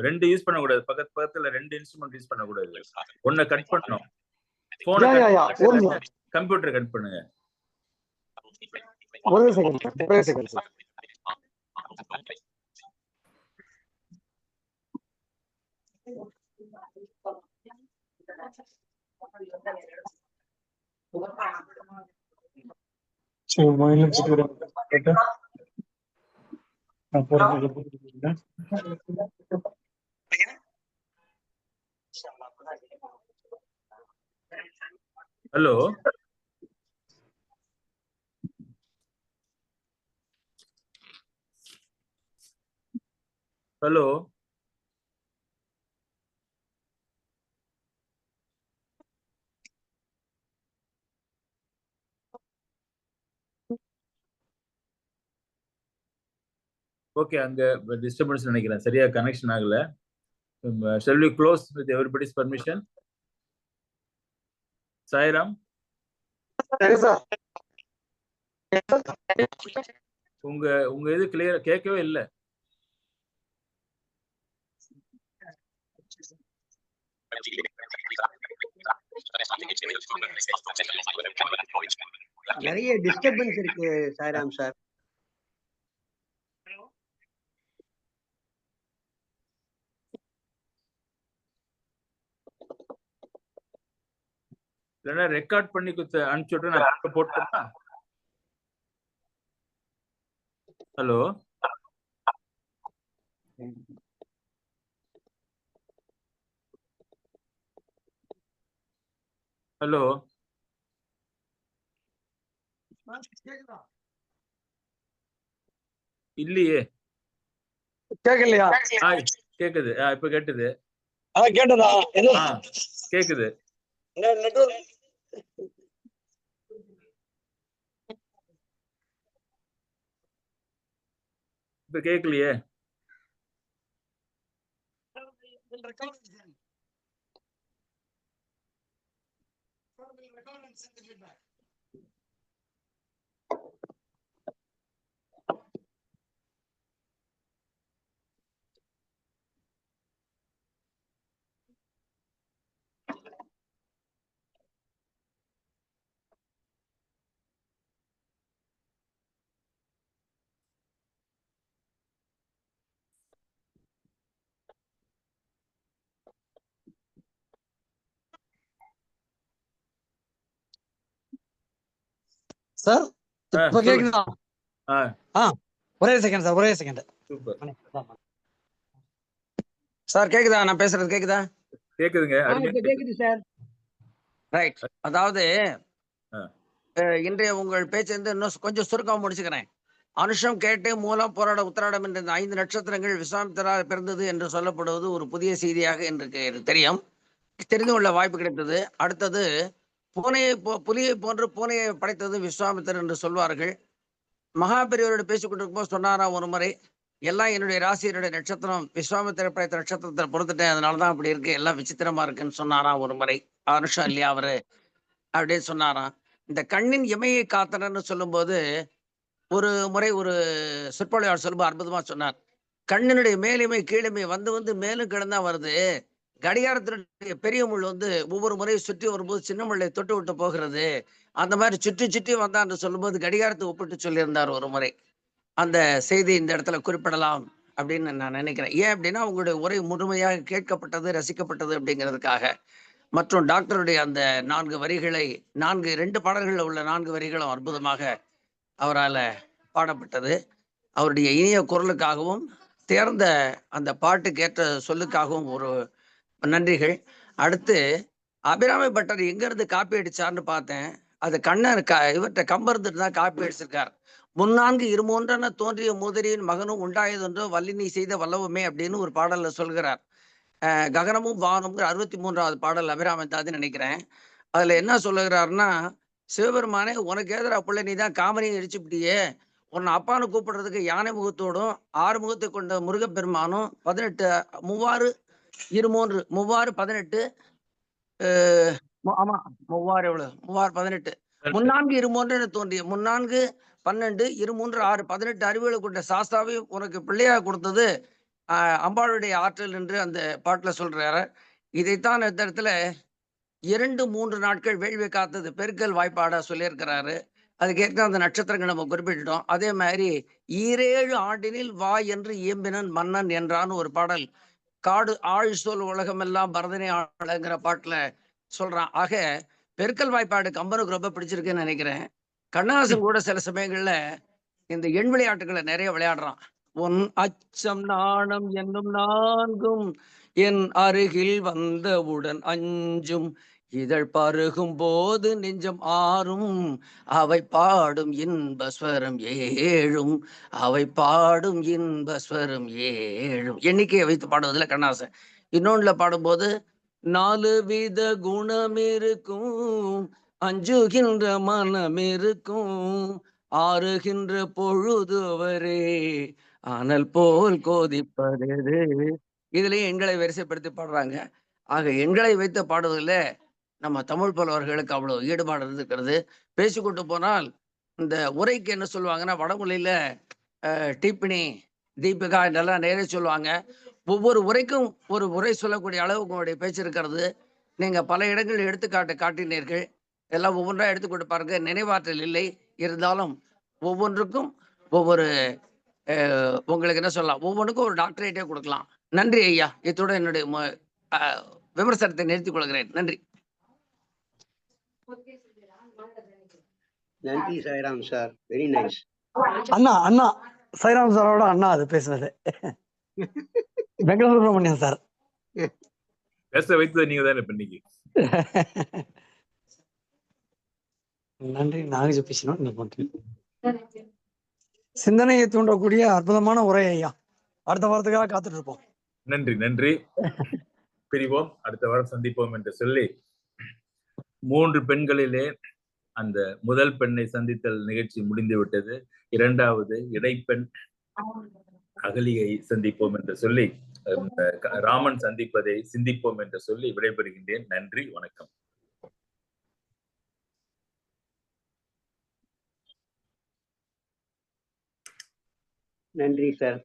2 யூஸ் பண்ண கூடாது. பக்கத்துல 2 இன்ஸ்ட்ருமெண்ட் யூஸ் பண்ண கூடாது. ஒன்ன கட் பண்ணணும். போன கம்ப்யூட்டர் கட் பண்ணுங்க. ஒரே செகண்ட். ஹலோ ஹலோ ஓகே, அங்க டிஸ்டர்பன்ஸ் நினைக்கிறேன், சரியா கனெக்ஷன் ஆகல. Shall we close with everybody's permission? Sairam, உங்க இது கிளியர் கேட்கவே இல்லை. நிறைய டிஸ்டர்பன்ஸ் இருக்கு சாய்ராம் சார். இல்லைன்னா ரெக்கார்ட் பண்ணி அனுப்பிச்சுட்டு நான் போட்டேன்னா. ஹலோ ஹலோ இல்லையே, கேட்கலையா? கேக்குது, இப்ப கேட்டுது. கேட்டதா? கேக்குது. இப்ப கேட்கலையே. சார் இப்ப கேக்குதா? ஒரே செகண்ட் சார், ஒரே செகண்ட். சூப்பர் சார், கேக்குதா? நான் பேசுறது கேக்குதா? கேக்குதுங்க. கேக்குது சார். ரைட். அதாவது இன்றைய உங்கள் பேச்சு வந்து இன்னும் கொஞ்சம் சுருக்கம் முடிச்சுக்கிறேன். அனுஷம், கேட்டு, மூலம், போராட, உத்திராடம் என்ற இந்த 5 நட்சத்திரங்கள் விஸ்வாமித்திரால் பிறந்தது என்று சொல்லப்படுவது ஒரு புதிய செய்தியாக எனக்கு தெரியும், தெரிந்து கொள்ள வாய்ப்பு கிடைத்தது. அடுத்தது, புலியை போன்று பூனையை படைத்தது விஸ்வாமித்திரர் என்று சொல்வார்கள். மகாபெரியவரோடு பேசிக் கொண்டிருக்கும்போது சொன்னாராம் ஒரு முறை, எல்லாம் என்னுடைய ராசியருடைய நட்சத்திரம் விஸ்வாமித்திர படைத்த நட்சத்திரத்தை பொறுத்துட்டேன், அதனாலதான் அப்படி இருக்கு, எல்லாம் விசித்திரமா இருக்குன்னு சொன்னாராம் ஒரு முறை. அனுஷம் இல்லையா அவரு அப்படின்னு சொன்னாராம். இந்த கண்ணின் இமையை காத்தனன்னு சொல்லும்போது ஒரு முறை ஒரு சொற்பொழிவாளர் சொல்லும்போது அற்புதமா சொன்னார். கண்ணினுடைய மேலிமை கீழிமை வந்து வந்து மேலும் கிடந்தா வருது, கடிகாரத்தினுடைய பெரிய முள் வந்து ஒவ்வொரு முறையும் சுற்றி வரும்போது சின்ன முள்ளை தொட்டு விட்டு போகிறது, அந்த மாதிரி சுற்றி சுற்றி வந்தான்னு சொல்லும்போது கடிகாரத்தை ஒப்பிட்டு சொல்லியிருந்தார் ஒரு முறை. அந்த செய்தி இந்த இடத்துல குறிப்பிடலாம் அப்படின்னு நான் நினைக்கிறேன். ஏன் அப்படின்னா உங்களுடைய உரை முழுமையாக கேட்கப்பட்டது, ரசிக்கப்பட்டது அப்படிங்கிறதுக்காக. மற்றும் டாக்டருடைய அந்த 4 வரிகளை 2 பாடல்களில் உள்ள 4 வரிகளும் அற்புதமாக அவரால் பாடப்பட்டது. அவருடைய இனிய குரலுக்காகவும் தேர்ந்த அந்த பாட்டுக்கேற்ற சொல்லுக்காகவும் ஒரு நன்றிகள். அடுத்து, அபிராமி பட்டர் எங்கிருந்து காப்பி அடிச்சார்னு பார்த்தேன். அது கண்ணன் இவர்கிட்ட கம்பர்ந்துட்டு தான் காப்பி அடிச்சிருக்கார். 3 இருமூன்றென தோன்றிய மூதரியின் மகனும் உண்டாயதொன்றோ வல்லினி செய்த வல்லவுமே அப்படின்னு ஒரு பாடல்ல சொல்கிறார். ககனமும் வானமுங்கிற 63வது பாடல் அபிராமி தாதுன்னு நினைக்கிறேன். அதுல என்ன சொல்லுகிறாருன்னா, சிவபெருமானே உனக்கு எதிராக பிள்ளை நீ தான் காமனியை இடிச்சுப்பிட்டியே, உன்னை அப்பான்னு கூப்பிடுறதுக்கு யானை முகத்தோடும் 6 முகத்தை கொண்ட முருகப்பெருமானும் 18 3 இருமூன்று 18 ஆமா 3 எவ்வளவு 18 3 இருமூன்று தோன்றிய 3 12 23 6 18 அறிவுகளை கொண்ட சாஸ்தாவை உனக்கு பிள்ளையாக கொடுத்தது அம்பாளுடைய ஆற்றல் என்று அந்த பாட்டுல சொல்றாரு. இதைத்தான் இந்த இடத்துல 2-3 நாட்கள் வேள்வி காத்தது பெருக்கல் வாய்ப்பாடா சொல்லியிருக்கிறாரு. அதுக்கேற்ற அந்த நட்சத்திரங்கள் நம்ம குறிப்பிட்டோம். அதே மாதிரி 7 ஆண்டினில் வா என்று இயம்பினன் மன்னன் என்றான்னு ஒரு பாடல் காடு ஆழ் சொல் உலகமெல்லாம் பரதனை ஆளுங்கிற பாட்டுல சொல்றான். ஆக பெருக்கல் வாய்ப்பாடு கம்பனுக்கு ரொம்ப பிடிச்சிருக்குன்னு நினைக்கிறேன். கண்ணதாசன் கூட சில சமயங்கள்ல இந்த எண் விளையாட்டுகளை நிறைய விளையாடுறான். உன் அச்சம் நாணம் என்னும் நான்கும் என் அருகில் வந்தவுடன் அஞ்சும், இதழ் பருகும் போது நெஞ்சம் ஆறும், அவை பாடும் இன்பஸ்வரம் ஏழும், அவை பாடும் இன்பஸ்வரம் ஏழும். எண்ணிக்கையை வைத்து பாடுவதில் கண்ணாசன். இன்னொன்னுல பாடும்போது 4 வித குணம் இருக்கும், அஞ்சுகின்ற மனம் இருக்கும், ஆறுகின்ற பொழுது வரே அனல் போல் கோதிப்பது. இதுலயும் எண்களை வரிசைப்படுத்தி பாடுறாங்க. ஆக எண்களை வைத்து பாடுவதில் நம்ம தமிழ் புலவர்களுக்கு அவ்வளவு ஈடுபாடு இருந்திருக்கிறது. பேசிக்கொண்டு போனால் இந்த உரைக்கு என்ன சொல்லுவாங்கன்னா, வடமொழியில டிப்பினி தீபிகா இதெல்லாம் நிறைய சொல்லுவாங்க. ஒவ்வொரு உரைக்கும் ஒரு உரை சொல்லக்கூடிய அளவுக்கு உங்களுடைய பேச்சு இருக்கிறது. நீங்க பல இடங்களில் எடுத்துக்காட்டு காட்டினீர்கள். எல்லாம் ஒவ்வொன்றா எடுத்து கொடுப்பாருங்க. நினைவாற்றல் இல்லை, இருந்தாலும் ஒவ்வொன்றுக்கும் ஒவ்வொரு உங்களுக்கு என்ன சொல்லலாம், ஒவ்வொன்றுக்கும் ஒரு டாக்டரேட்டே கொடுக்கலாம். நன்றி ஐயா. இத்துடன் என்னுடைய விமர்சனத்தை நிறுத்திக் கொள்கிறேன். நன்றி. நன்றி சாய்ராம் சார், வெரி நைஸ். அண்ணா சாய்ராம் சாரோட அண்ணா அது பேசுனது வெங்கடசுப்ரமணியன் சார் பேச வைத்தது நீங்க தானே பண்ணீங்க. நன்றி. நாகஜ பேசினோம். என்ன பண்றீங்க? சிந்தனையை தூண்டக்கூடிய அற்புதமான உரை ஐயா. அடுத்த வாரத்துக்காக காத்துட்டு இருப்போம். நன்றி நன்றி. பிரிவோம், அடுத்த வாரம் சந்திப்போம் என்று சொல்லி 3 பெண்களிலே அந்த முதல் பெண்ணை சந்தித்தல் நிகழ்ச்சி முடிந்து விட்டது. 2வது இடைப்பெண் அகலியை சந்திப்போம் என்று சொல்லி, ராமன் சந்திப்பதை சிந்திப்போம் என்று சொல்லி விடைபெறுகின்றேன். நன்றி, வணக்கம். நன்றி சார்.